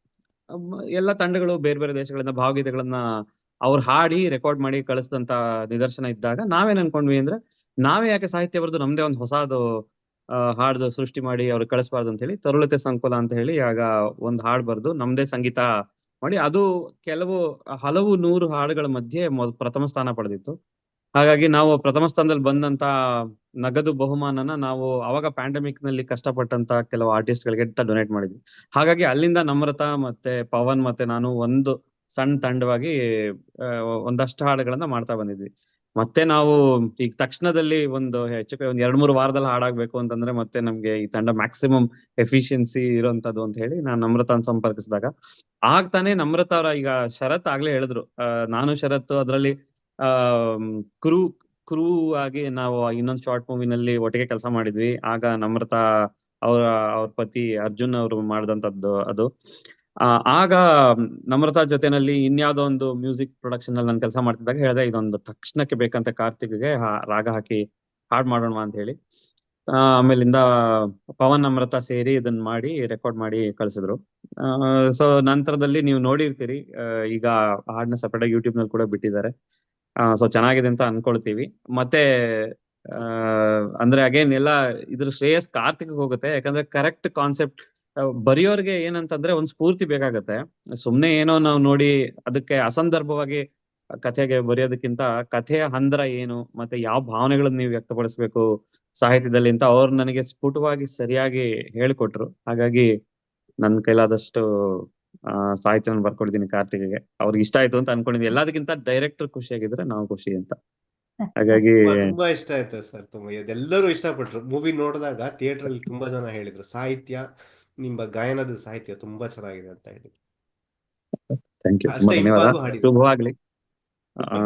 ಎಲ್ಲ ತಂಡಗಳು ಬೇರೆ ಬೇರೆ ದೇಶಗಳಿಂದ ಭಾವಗೀತೆಗಳನ್ನ ಅವ್ರು ಹಾಡಿ ರೆಕಾರ್ಡ್ ಮಾಡಿ ಕಳಿಸಿದಂತ ನಿದರ್ಶನ ಇದ್ದಾಗ ನಾವೇನ್ ಅನ್ಕೊಂಡ್ವಿ ಅಂದ್ರೆ, ನಾವೇ ಯಾಕೆ ಸಾಹಿತ್ಯ ಬರೆದು ನಮ್ದೇ ಒಂದು ಹೊಸದು ಹಾಡ್ದು ಸೃಷ್ಟಿ ಮಾಡಿ ಅವ್ರಿಗೆ ಕಳಿಸ್ಬಾರ್ದು ಅಂತ ಹೇಳಿ ತರುಳತೆ ಸಂಕುಲ ಅಂತ ಹೇಳಿ ಆಗ ಒಂದು ಹಾಡು ಬರೆದು ನಮ್ದೇ ಸಂಗೀತ ಮಾಡಿ, ಅದು ಹಲವು 100 ಹಾಡುಗಳ ಮಧ್ಯೆ ಪ್ರಥಮ ಸ್ಥಾನ ಪಡೆದಿತ್ತು. ಹಾಗಾಗಿ ನಾವು ಪ್ರಥಮ ಸ್ಥಾನದಲ್ಲಿ ಬಂದಂತ ನಗದು ಬಹುಮಾನನ ನಾವು ಅವಾಗ ಪ್ಯಾಂಡಮಿಕ್ ನಲ್ಲಿ ಕಷ್ಟಪಟ್ಟಂತ ಕೆಲವು ಆರ್ಟಿಸ್ಟ್ ಗಳಿಗೆ ಡೊನೇಟ್ ಮಾಡಿದ್ವಿ. ಹಾಗಾಗಿ ಅಲ್ಲಿಂದ ನಮ್ರತಾ ಮತ್ತೆ ಪವನ್ ಮತ್ತೆ ನಾನು ಒಂದು ಸಣ್ಣ ತಂಡವಾಗಿ ಒಂದಷ್ಟು ಹಾಡುಗಳನ್ನ ಮಾಡ್ತಾ ಬಂದಿದ್ವಿ. ಮತ್ತೆ ನಾವು ಈಗ ತಕ್ಷಣದಲ್ಲಿ ಒಂದು ಹೆಚ್ಚು ಕಮ್ಮಿ 2-3 ವಾರದಲ್ಲಿ ಹಾಡಾಗ್ಬೇಕು ಅಂತಂದ್ರೆ ಮತ್ತೆ ನಮ್ಗೆ ಈ ತಂಡ ಮ್ಯಾಕ್ಸಿಮಮ್ ಎಫಿಷಿಯನ್ಸಿ ಇರೋಂಥದ್ದು ಅಂತ ಹೇಳಿ ನಾನು ನಮ್ರತಾನ್ ಸಂಪರ್ಕಿಸಿದಾಗ ಆಗ್ತಾನೆ ನಮ್ರತಾ ಅವರ, ಈಗ ಶರತ್ ಆಗ್ಲೇ ಹೇಳಿದ್ರು, ನಾನು ಶರತ್ ಅದರಲ್ಲಿ ಕ್ರೂ ಆಗಿ ನಾವು ಇನ್ನೊಂದು ಶಾರ್ಟ್ ಮೂವಿನಲ್ಲಿ ಒಟ್ಟಿಗೆ ಕೆಲಸ ಮಾಡಿದ್ವಿ. ಆಗ ನಮ್ರತಾ ಅವ್ರ ಪತಿ ಅರ್ಜುನ್ ಅವರು ಮಾಡಿದಂತದ್ದು ಅದು. ಆಗ ನಮ್ರತಾ ಜೊತೆನಲ್ಲಿ ಇನ್ಯಾವುದೋ ಒಂದು ಮ್ಯೂಸಿಕ್ ಪ್ರೊಡಕ್ಷನ್ ಅಲ್ಲಿ ನಾನು ಕೆಲಸ ಮಾಡ್ತಿದ್ದಾಗ ಹೇಳಿದೆ, ಇದೊಂದು ತಕ್ಷಣಕ್ಕೆ ಬೇಕಂತ ಕಾರ್ತಿಕ್ಗೆ ರಾಗ ಹಾಕಿ ಹಾಡ್ ಮಾಡೋಣ ಅಂತ ಹೇಳಿ. ಆಮೇಲಿಂದ ಪವನ್ ನಮ್ರತಾ ಸೇರಿ ಇದನ್ನ ಮಾಡಿ ರೆಕಾರ್ಡ್ ಮಾಡಿ ಕಳ್ಸಿದ್ರು. ಸೊ ನಂತರದಲ್ಲಿ ನೀವು ನೋಡಿರ್ತೀರಿ, ಈಗ ಹಾಡ್ನ ಸಪರೇಟ್ ಆಗಿ ಯೂಟ್ಯೂಬ್ ನಲ್ಲಿ ಕೂಡ ಬಿಟ್ಟಿದ್ದಾರೆ. ಸೊ ಚೆನ್ನಾಗಿದೆ ಅಂತ ಅನ್ಕೊಳ್ತೀವಿ. ಮತ್ತೆ ಅಂದ್ರೆ ಅಗೇನ್ ಎಲ್ಲ ಇದ್ರ ಶ್ರೇಯಸ್ ಕಾರ್ತಿಕ್ ಹೋಗುತ್ತೆ. ಯಾಕಂದ್ರೆ ಕರೆಕ್ಟ್ ಕಾನ್ಸೆಪ್ಟ್ ಬರೆಯೋರ್ಗೆ ಏನಂತಂದ್ರೆ ಒಂದ್ ಸ್ಫೂರ್ತಿ ಬೇಕಾಗತ್ತೆ. ಸುಮ್ನೆ ಏನೋ ನಾವು ನೋಡಿ ಅದಕ್ಕೆ ಅಸಂದರ್ಭವಾಗಿ ಕಥೆಗೆ ಬರೆಯೋದಕ್ಕಿಂತ ಕಥೆಯ ಹಂದ್ರ ಏನು, ಮತ್ತೆ ಯಾವ ಭಾವನೆಗಳನ್ನ ನೀವು ವ್ಯಕ್ತಪಡಿಸ್ಬೇಕು ಸಾಹಿತ್ಯದಲ್ಲಿ ಅಂತ ಅವ್ರು ನನಗೆ ಸ್ಫುಟವಾಗಿ ಸರಿಯಾಗಿ ಹೇಳ್ಕೊಟ್ರು. ಹಾಗಾಗಿ ನನ್ ಕೈಲಾದಷ್ಟು ಸಾಹಿತ್ಯವನ್ನು ಬರ್ಕೊಡಿದೀನಿ ಕಾರ್ತಿಕ್ಗೆ. ಅವ್ರಿಗೆ ಇಷ್ಟ ಆಯ್ತು ಅಂತ ಅನ್ಕೊಂಡಿದ್ದೀನಿ. ಎಲ್ಲದಕ್ಕಿಂತ ಡೈರೆಕ್ಟರ್ ಖುಷಿಯಾಗಿದ್ರೆ ನಾವು ಖುಷಿ ಅಂತ. ಹಾಗಾಗಿ ತುಂಬಾ ಇಷ್ಟ ಆಯ್ತು ಸರ್. ತುಂಬಾ ಎಲ್ಲರೂ ಇಷ್ಟಪಟ್ರು. ಮೂವಿ ನೋಡಿದಾಗ ಥಿಯೇಟರ್ ಅಲ್ಲಿ ತುಂಬಾ ಜನ ಹೇಳಿದ್ರು, ಸಾಹಿತ್ಯ, ನಿಮ್ಮ ಗಾಯನದ ಸಾಹಿತ್ಯ ತುಂಬಾ ಚೆನ್ನಾಗಿದೆ ಅಂತ ಹೇಳಿದ್ರು. ಥ್ಯಾಂಕ್ ಯು, ತುಂಬಾ ಧನ್ಯವಾದ. ಶುಭವಾಗ್ಲಿ,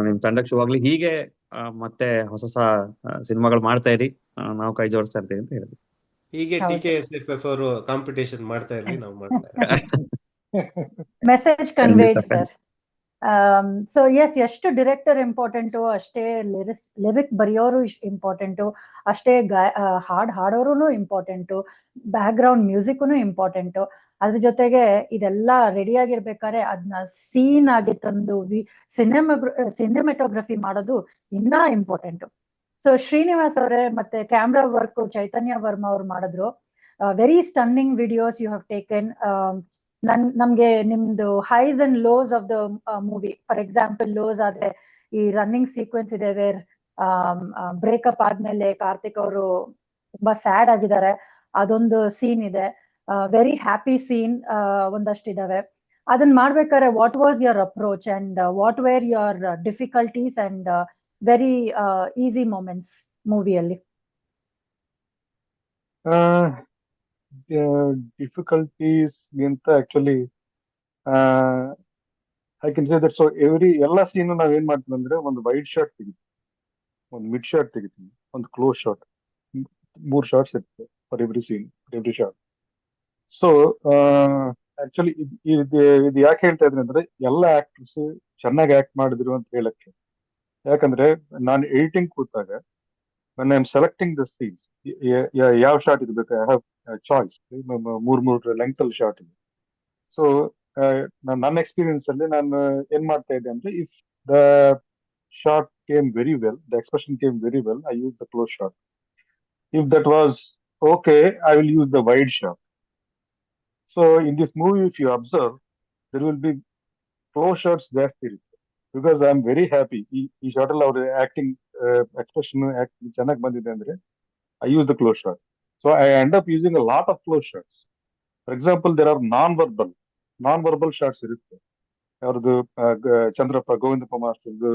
ನಿಮ್ ತಂಡಕ್ಕೆ ಶುಭವಾಗ್ಲಿ. ಹೀಗೆ ಮತ್ತೆ ಹೊಸ ಸಿನಿಮಾಗಳು ಮಾಡ್ತಾ ಇರಿ, ನಾವು ಕೈ ಜೋಡಿಸ್ತಾ ಇರ್ತೀವಿ ಅಂತ ಹೇಳಿದ್ವಿ. ಹೀಗೆ TKSFF ಅವರು ಕಾಂಪಿಟೇಷನ್ ಮಾಡ್ತಾ ಇರ್ಲಿ, ನಾವು ಮಾಡ್ತಾ ಇರ್ತೀವಿ. Message conveyed sir. So yes, ಎಷ್ಟು ಡಿರೆಕ್ಟರ್ ಇಂಪಾರ್ಟೆಂಟು ಅಷ್ಟೇ ಲಿರಿಕ್ ಬರೆಯೋರು ಇಂಪಾರ್ಟೆಂಟು, ಅಷ್ಟೇ ಹಾಡ್ ಹಾಡೋರು ಇಂಪಾರ್ಟೆಂಟು, ಬ್ಯಾಕ್ ಗ್ರೌಂಡ್ ಮ್ಯೂಸಿಕ್ನು ಇಂಪಾರ್ಟೆಂಟು. ಅದ್ರ ಜೊತೆಗೆ ಇದೆಲ್ಲ ರೆಡಿ ಆಗಿರ್ಬೇಕಾದ್ರೆ ಅದನ್ನ ಸೀನ್ ಆಗಿ ತಂದು ಸಿನಿಮೆಟೋಗ್ರಫಿ ಮಾಡೋದು ಇನ್ನೂ ಇಂಪಾರ್ಟೆಂಟು. ಸೊ ಶ್ರೀನಿವಾಸ್ ಅವರೇ ಮತ್ತೆ ಕ್ಯಾಮ್ರಾ ವರ್ಕ್ ಚೈತನ್ಯ ವರ್ಮಾ ಅವ್ರು ಮಾಡಿದ್ರು. Very stunning videos you have taken. ನಮ್ಗೆ ನಿಮ್ದು highs and lows of the movie, for example lows ಆದ್ರೆ ಈ ರನ್ನಿಂಗ್ ಸೀಕ್ವೆನ್ಸ್ ಇದೆ ವೇರ್ ಬ್ರೇಕಪ್ ಆದ್ಮೇಲೆ ಕಾರ್ತಿಕ್ ಅವರು ತುಂಬಾ ಸ್ಯಾಡ್ ಆಗಿದ್ದಾರೆ, ಅದೊಂದು ಸೀನ್ ಇದೆ. ವೆರಿ ಹ್ಯಾಪಿ ಸೀನ್ ಒಂದಷ್ಟಿದಾವೆ. ಅದನ್ನ ಮಾಡ್ಬೇಕಾದ್ರೆ what was your approach and what were your difficulties and very easy moments ಮೂವಿಯಲ್ಲಿ? ಡಿಫಿಕಲ್ಟೀಸ್ ಗಿಂತ actually I can say that so ಎಲ್ಲ ಸೀನ್ ನಾವೇನ್ ಮಾಡ್ತೀವಿ ಅಂದ್ರೆ ಒಂದು ವೈಡ್ ಶಾಟ್ ತೆಗಿತೀವಿ, ಒಂದು ಮಿಡ್ ಶಾಟ್ ತೆಗಿತೀವಿ, ಒಂದು ಕ್ಲೋಸ್ ಶಾಟ್, 3 ಶಾರ್ಟ್ಸ್ ಇರ್ತದೆ for every scene, for every shot. So actually ಇದು ಯಾಕೆ ಹೇಳ್ತಾ ಇದ್ದೀನಿ ಅಂದ್ರೆ ಎಲ್ಲ ಆಕ್ಟರ್ಸ್ ಚೆನ್ನಾಗಿ ಆಕ್ಟ್ ಮಾಡಿದ್ರು ಅಂತ ಹೇಳಕ್ಕೆ. ಯಾಕಂದ್ರೆ ನಾನು ಎಡಿಟಿಂಗ್ ಕೂತಾಗ when I'm selecting the scenes, ಯಾವ ಶಾರ್ಟ್ ಇರ್ಬೇಕು, ಐ ಹ್ಯಾವ್ ಚಾಯ್ಸ್. 3 ಲೆಂತ್ ಅಲ್ಲಿ ಶಾರ್ಟ್ ಇದೆ. ಸೊ ನನ್ನ ಎಕ್ಸ್ಪೀರಿಯನ್ಸ್ ಅಲ್ಲಿ ನಾನು ಏನ್ ಮಾಡ್ತಾ ಇದ್ದೆ ಅಂದ್ರೆ, if the shot came very well, the expression came very well, I use the close shot. If that was okay, I will use the wide shot. So in this movie if you observe, there will be close shots ಜಾಸ್ತಿ ಇರುತ್ತೆ. Because I am very happy ಈ ಶಾರ್ಟ್ ಅಲ್ಲಿ ಅವ್ರ ಆಕ್ಟಿಂಗ್ ಎಕ್ಸ್ಪ್ರೆಷನ್ ಚೆನ್ನಾಗಿ ಬಂದಿದೆ ಅಂದ್ರೆ I use the close shot. So I end up using a lot of close shots. For example, there are non verbal shots ಇರುತ್ತೆ. ಅವ್ರದ್ದು ಚಂದ್ರಪ್ಪ ಗೋವಿಂದಪ್ಪ ಮಾಸ್ಟರ್ದು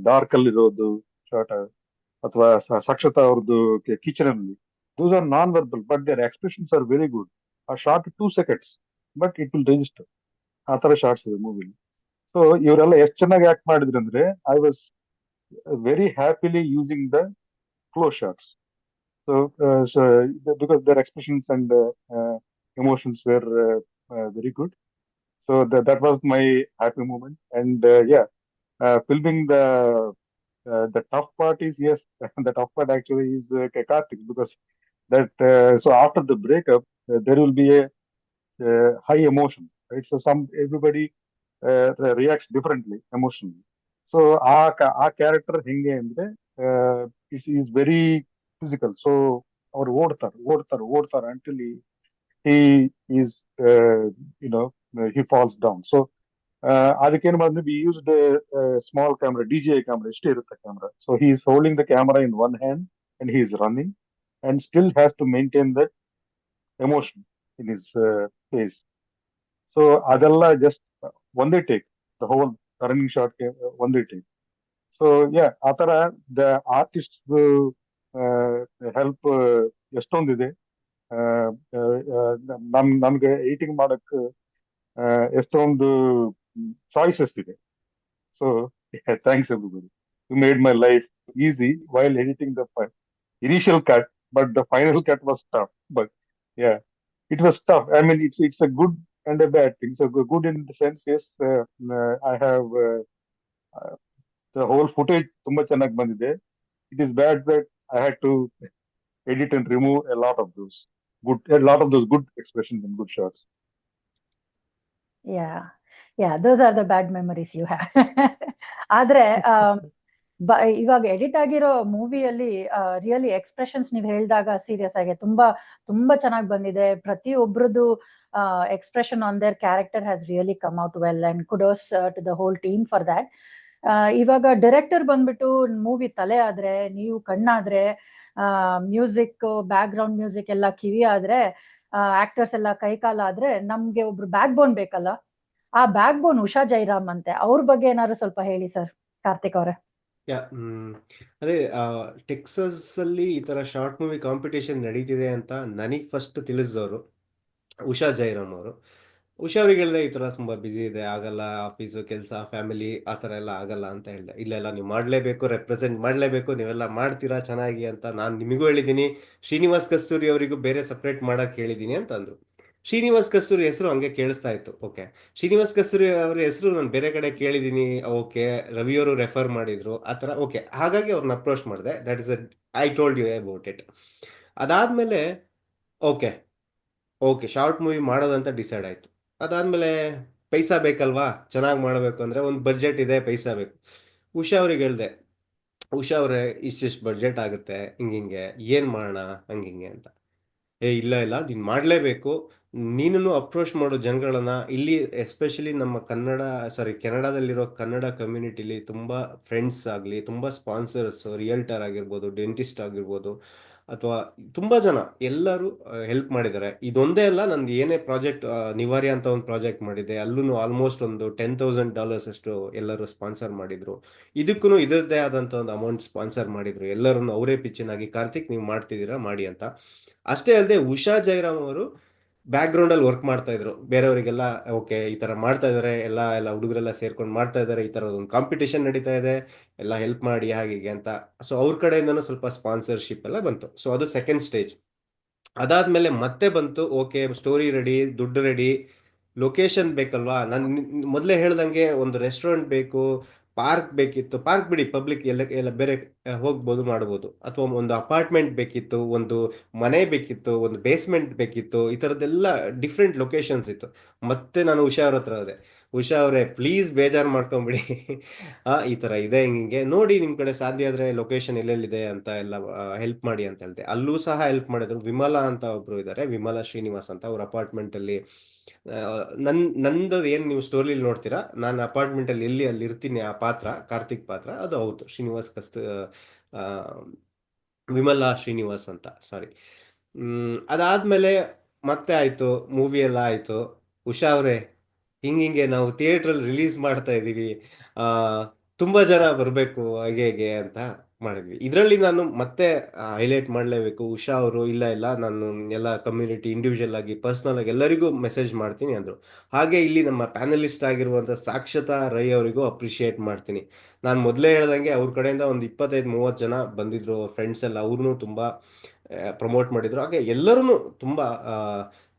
ಡಾರ್ಕ್ ಅಲ್ಲಿ ಇರೋದು ಶಾರ್ಟ್, ಅಥವಾ ಸಾಕ್ಷತಾ ಅವ್ರದ್ದು ಕಿಚನ್ ಅಲ್ಲಿ, those are non verbal but their expressions are very good. ಆ short 2 seconds but it will register. ಆ ತರ ಶಾರ್ಟ್ಸ್ ಇದೆ ಮೂವಿಲಿ. ಸೊ ಇವರೆಲ್ಲ ಎಷ್ಟು ಚೆನ್ನಾಗಿ ಆಕ್ಟ್ ಮಾಡಿದ್ರು ಅಂದ್ರೆ I was very happily using the close shorts. So because their expressions and emotions were very good. So that was my happy moment. And filming the tough part is, yes, the tough part actually is Karthik, because that so after the breakup there will be a high emotion, right? So everybody reacts differently emotionally. So ಆ ಕ್ಯಾರೆಕ್ಟರ್ ಹೆಂಗೆ ಅಂದ್ರೆ is very physical. So ಅವ್ರು ಓಡ್ತಾರೆ until he is he falls down. So ಅದಕ್ಕೇನು ಮಾಡಿದ್ವಿ, we used a small camera, DJI camera, ಇಷ್ಟೇ ಇರುತ್ತೆ camera. So he is holding the camera in one hand and he is running and still has to maintain that emotion in his face. So ಅದೆಲ್ಲ just ಒಂದೇ take, the whole running shot ಒಂದೇ ಟೇಕ್. ಸೊ ಆ ತರ ದ ಆರ್ಟಿಸ್ಟ್ ಹೆಲ್ಪ್ ಎಷ್ಟೊಂದಿದೆ. ನಮ್ಗೆ ಎಡಿಟಿಂಗ್ ಮಾಡಕ್ ಎಷ್ಟೊಂದು ಚಾಯ್ಸಸ್ ಇದೆ. So thanks everybody. You made my life easy while editing the initial cut, but the final cut was tough. But it was tough. I mean, it's a good and a bad thing. So good in the sense, yes, I have the whole footage ತುಂಬಾ ಚೆನ್ನಾಗಿ ಬಂದಿದೆ. It is bad that I had to edit and remove a lot of those good expressions and good shots. Yeah, those are the bad memories you have. ಆದ್ರೆ ಇವಾಗ ಎಡಿಟ್ ಆಗಿರೋ ಮೂವಿಯಲ್ಲಿ ರಿಯಲಿ ಎಕ್ಸ್ಪ್ರೆಷನ್ಸ್ ನೀವು ಹೇಳಿದಾಗ ಸೀರಿಯಸ್ ಆಗಿ ತುಂಬಾ ತುಂಬಾ ಚೆನ್ನಾಗಿ ಬಂದಿದೆ. ಪ್ರತಿಯೊಬ್ಬರದು expression on their character has really come out well and kudos to the whole team for that. ಇವಾಗ ಡೈರೆಕ್ಟರ್ ಬಂದ್ಬಿಟ್ಟು ಮೂವಿ ತಲೆ ಆದ್ರೆ, ನೀವು ಕಣ್ಣಾದ್ರೆ, ಮ್ಯೂಸಿಕ್ ಬ್ಯಾಕ್ ಗ್ರೌಂಡ್ ಮ್ಯೂಸಿಕ್ ಎಲ್ಲ ಕಿವಿ ಆದ್ರೆ, ಆಕ್ಟರ್ಸ್ ಎಲ್ಲ ಕೈ ಕಾಲ ಆದ್ರೆ, ನಮ್ಗೆ ಒಬ್ರು ಬ್ಯಾಕ್ ಬೋನ್ ಬೇಕಲ್ಲ. ಆ ಬ್ಯಾಕ್ ಬೋನ್ ಉಷಾ ಜೈರಾಮ್ ಅಂತೆ. ಅವ್ರ ಬಗ್ಗೆ ಏನಾದ್ರು ಸ್ವಲ್ಪ ಹೇಳಿ ಸರ್, ಕಾರ್ತಿಕ್ ಅವರೇ. ಅದೇ ಟೆಕ್ಸಸ್ ಅಲ್ಲಿ ಈ ತರ ಶಾರ್ಟ್ ಮೂವಿ ಕಾಂಪಿಟೇಷನ್ ನಡೀತಿದೆ ಅಂತ ನನಗೆ ಫಸ್ಟ್ ತಿಳಿಸಿದವರು ಉಷಾ ಜೈರಾಮ್ ಅವರು. ಉಷಾ ಅವ್ರಿಗೆ ಹೇಳಿದೆ, ಈ ತರ ತುಂಬಾ ಬಿಸಿ ಇದೆ, ಆಗಲ್ಲ, ಆಫೀಸು, ಕೆಲಸ, ಫ್ಯಾಮಿಲಿ, ಆ ಥರ ಎಲ್ಲ ಆಗಲ್ಲ ಅಂತ ಹೇಳಿದೆ. ಇಲ್ಲ ನೀವು ಮಾಡಲೇಬೇಕು, ರೆಪ್ರೆಸೆಂಟ್ ಮಾಡಲೇಬೇಕು, ನೀವೆಲ್ಲ ಮಾಡ್ತೀರಾ ಚೆನ್ನಾಗಿ ಅಂತ ನಾನು ನಿಮಗೂ ಹೇಳಿದ್ದೀನಿ, ಶ್ರೀನಿವಾಸ್ ಕಸ್ತೂರಿ ಅವರಿಗೂ ಬೇರೆ ಸಪ್ರೇಟ್ ಮಾಡಕ್ಕೆ ಹೇಳಿದ್ದೀನಿ ಅಂತ ಅಂದರು. ಶ್ರೀನಿವಾಸ್ ಕಸ್ತೂರಿ ಹೆಸರು ಹಂಗೆ ಕೇಳಿಸ್ತಾ ಇತ್ತು. ಓಕೆ, ಶ್ರೀನಿವಾಸ್ ಕಸ್ತೂರಿ ಅವ್ರ ಹೆಸರು ನಾನು ಬೇರೆ ಕಡೆ ಕೇಳಿದ್ದೀನಿ. ಓಕೆ, ರವಿಯವರು ರೆಫರ್ ಮಾಡಿದ್ರು ಆ ಥರ. ಓಕೆ, ಹಾಗಾಗಿ ಅವ್ರನ್ನ ಅಪ್ರೋಚ್ ಮಾಡಿದೆ. That is I told you about it. ಅದಾದಮೇಲೆ ಓಕೆ ಓಕೆ ಶಾರ್ಟ್ ಮೂವಿ ಮಾಡೋದಂತ ಡಿಸೈಡ್ ಆಯಿತು. ಅದಾದಮೇಲೆ ಪೈಸಾ ಬೇಕಲ್ವಾ, ಚೆನ್ನಾಗಿ ಮಾಡಬೇಕು ಅಂದರೆ ಒಂದು ಬಡ್ಜೆಟ್ ಇದೆ, ಪೈಸಾ ಬೇಕು. ಉಷಾ ಅವ್ರಿಗೆ ಹೇಳಿದೆ, ಉಷಾ ಅವರೇ ಇಷ್ಟಿಷ್ಟು ಬಡ್ಜೆಟ್ ಆಗುತ್ತೆ, ಹಿಂಗೆ ಏನು ಮಾಡೋಣ ಹಂಗಿಂಗೆ ಅಂತ. ಇಲ್ಲ ಇಲ್ಲ, ನೀನು ಮಾಡಲೇಬೇಕು. ನೀನು ಅಪ್ರೋಚ್ ಮಾಡೋ ಜನಗಳನ್ನ ಇಲ್ಲಿ ಎಸ್ಪೆಷಲಿ ನಮ್ಮ ಕೆನಡಾದಲ್ಲಿರೋ ಕನ್ನಡ ಕಮ್ಯುನಿಟಿಲಿ ತುಂಬ ಫ್ರೆಂಡ್ಸ್ ಆಗಲಿ, ತುಂಬ ಸ್ಪಾನ್ಸರ್ಸ್, ರಿಯಲ್ಟರ್ ಆಗಿರ್ಬೋದು, ಡೆಂಟಿಸ್ಟ್ ಆಗಿರ್ಬೋದು, ಅಥವಾ ತುಂಬ ಜನ ಎಲ್ಲರೂ ಹೆಲ್ಪ್ ಮಾಡಿದ್ದಾರೆ. ಇದೊಂದೇ ಅಲ್ಲ, ನಂದು ಏನೇ ಪ್ರಾಜೆಕ್ಟ್ ನಿವಾರಿ ಅಂತ ಒಂದು ಪ್ರಾಜೆಕ್ಟ್ ಮಾಡಿದೆ, ಅಲ್ಲೂ ಆಲ್ಮೋಸ್ಟ್ ಒಂದು $10,000 ಅಷ್ಟು ಎಲ್ಲರೂ ಸ್ಪಾನ್ಸರ್ ಮಾಡಿದ್ರು. ಇದಕ್ಕೂ ಇದರದ್ದೇ ಆದಂಥ ಒಂದು ಅಮೌಂಟ್ ಸ್ಪಾನ್ಸರ್ ಮಾಡಿದ್ರು. ಎಲ್ಲರೂ ಅವರೇ ಪಿಚ್ಚಿನಾಗಿ, ಕಾರ್ತಿಕ್ ನೀವು ಮಾಡ್ತಿದ್ದೀರಾ ಮಾಡಿ ಅಂತ. ಅಷ್ಟೇ ಅಲ್ಲದೆ ಉಷಾ ಜೈರಾಮ್ ಅವರು ಬ್ಯಾಕ್ಗ್ರೌಂಡಲ್ಲಿ ವರ್ಕ್ ಮಾಡ್ತಾ ಇದ್ರು, ಬೇರೆಯವರಿಗೆಲ್ಲ ಓಕೆ ಈ ಥರ ಮಾಡ್ತಾ ಇದ್ದಾರೆ, ಎಲ್ಲ ಹುಡುಗರೆಲ್ಲ ಸೇರ್ಕೊಂಡು ಮಾಡ್ತಾ ಇದ್ದಾರೆ, ಈ ಥರ ಒಂದು ಕಾಂಪಿಟೇಷನ್ ನಡೀತಾ ಇದೆ, ಎಲ್ಲ ಹೆಲ್ಪ್ ಮಾಡಿ ಹಾಗೆ ಅಂತ. ಸೊ ಅವ್ರ ಕಡೆಯಿಂದನೂ ಸ್ವಲ್ಪ ಸ್ಪಾನ್ಸರ್ಶಿಪ್ ಎಲ್ಲ ಬಂತು. ಸೊ ಅದು ಸೆಕೆಂಡ್ ಸ್ಟೇಜ್. ಅದಾದ್ಮೇಲೆ ಮತ್ತೆ ಬಂತು, ಓಕೆ ಸ್ಟೋರಿ ರೆಡಿ, ದುಡ್ಡು ರೆಡಿ, ಲೊಕೇಶನ್ ಬೇಕಲ್ವಾ. ನಾನು ಮೊದಲೇ ಹೇಳ್ದಂಗೆ ಒಂದು ರೆಸ್ಟೋರೆಂಟ್ ಬೇಕು, ಪಾರ್ಕ್ ಬೇಕಿತ್ತು. ಪಾರ್ಕ್ ಬಿಡಿ, ಪಬ್ಲಿಕ್ ಎಲ್ಲ ಬೇರೆ ಹೋಗ್ಬೋದು ಮಾಡ್ಬೋದು. ಅಥವಾ ಒಂದು ಅಪಾರ್ಟ್ಮೆಂಟ್ ಬೇಕಿತ್ತು, ಒಂದು ಮನೆ ಬೇಕಿತ್ತು, ಒಂದು ಬೇಸ್ಮೆಂಟ್ ಬೇಕಿತ್ತು. ಈ ಥರದ್ದೆಲ್ಲ ಡಿಫ್ರೆಂಟ್ ಲೊಕೇಶನ್ಸ್ ಇತ್ತು. ಮತ್ತೆ ನಾನು ಉಷಾ ಅವ್ರ ಹತ್ರ ಹೋದೆ, ಉಷಾ ಅವರೇ ಪ್ಲೀಸ್ ಬೇಜಾರು ಮಾಡ್ಕೊಂಬಿಡಿ, ಈ ಥರ ಇದೆ, ಹಿಂಗೆ ನೋಡಿ ನಿಮ್ಮ ಕಡೆ ಸಾಧ್ಯ ಆದರೆ ಲೊಕೇಶನ್ ಎಲ್ಲೆಲ್ಲಿದೆ ಅಂತ ಎಲ್ಲ ಹೆಲ್ಪ್ ಮಾಡಿ ಅಂತ ಹೇಳ್ದೆ. ಅಲ್ಲೂ ಸಹ ಹೆಲ್ಪ್ ಮಾಡಿದ್ರು. ವಿಮಲಾ ಅಂತ ಒಬ್ರು ಇದ್ದಾರೆ, ವಿಮಲಾ ಶ್ರೀನಿವಾಸ್ ಅಂತ. ಅವ್ರ ಅಪಾರ್ಟ್ಮೆಂಟಲ್ಲಿ ನಂದು ಏನು ನೀವು ಸ್ಟೋರಿಲಿ ನೋಡ್ತೀರಾ, ನಾನು ಅಪಾರ್ಟ್ಮೆಂಟಲ್ಲಿ ಅಲ್ಲಿ ಇರ್ತೀನಿ, ಆ ಪಾತ್ರ ಕಾರ್ತಿಕ್ ಪಾತ್ರ ಅದು ಹೌದು, ವಿಮಲಾ ಶ್ರೀನಿವಾಸ್ ಅಂತ, ಸಾರಿ. ಅದಾದ್ಮೇಲೆ ಮತ್ತೆ ಆಯ್ತು, ಮೂವಿ ಎಲ್ಲ ಆಯ್ತು. ಉಷಾ ಅವರೇ ಹಿಂಗೆ ನಾವು ಥಿಯೇಟ್ರಲ್ಲಿ ರಿಲೀಸ್ ಮಾಡ್ತಾ ಇದ್ದೀವಿ, ತುಂಬ ಜನ ಬರಬೇಕು ಹೇಗೆ ಅಂತ ಮಾಡಿದ್ವಿ. ಇದರಲ್ಲಿ ನಾನು ಮತ್ತೆ ಹೈಲೈಟ್ ಮಾಡಲೇಬೇಕು, ಉಷಾ ಅವರು ಇಲ್ಲ ನಾನು ಎಲ್ಲ ಕಮ್ಯುನಿಟಿ ಇಂಡಿವಿಜುವಲ್ ಆಗಿ ಪರ್ಸ್ನಲ್ ಆಗಿ ಎಲ್ಲರಿಗೂ ಮೆಸೇಜ್ ಮಾಡ್ತೀನಿ ಅಂದರು. ಹಾಗೆ ಇಲ್ಲಿ ನಮ್ಮ ಪ್ಯಾನಲಿಸ್ಟ್ ಆಗಿರುವಂಥ ಸಾಕ್ಷತಾ ರೈ ಅವರಿಗೂ ಅಪ್ರಿಷಿಯೇಟ್ ಮಾಡ್ತೀನಿ. ನಾನು ಮೊದಲೇ ಹೇಳ್ದಂಗೆ ಅವ್ರ ಕಡೆಯಿಂದ ಒಂದು 25-30 ಜನ ಬಂದಿದ್ರು, ಅವ್ರ ಫ್ರೆಂಡ್ಸ್ ಎಲ್ಲ, ಅವ್ರೂ ತುಂಬ ಪ್ರಮೋಟ್ ಮಾಡಿದರು. ಹಾಗೆ ಎಲ್ಲರೂ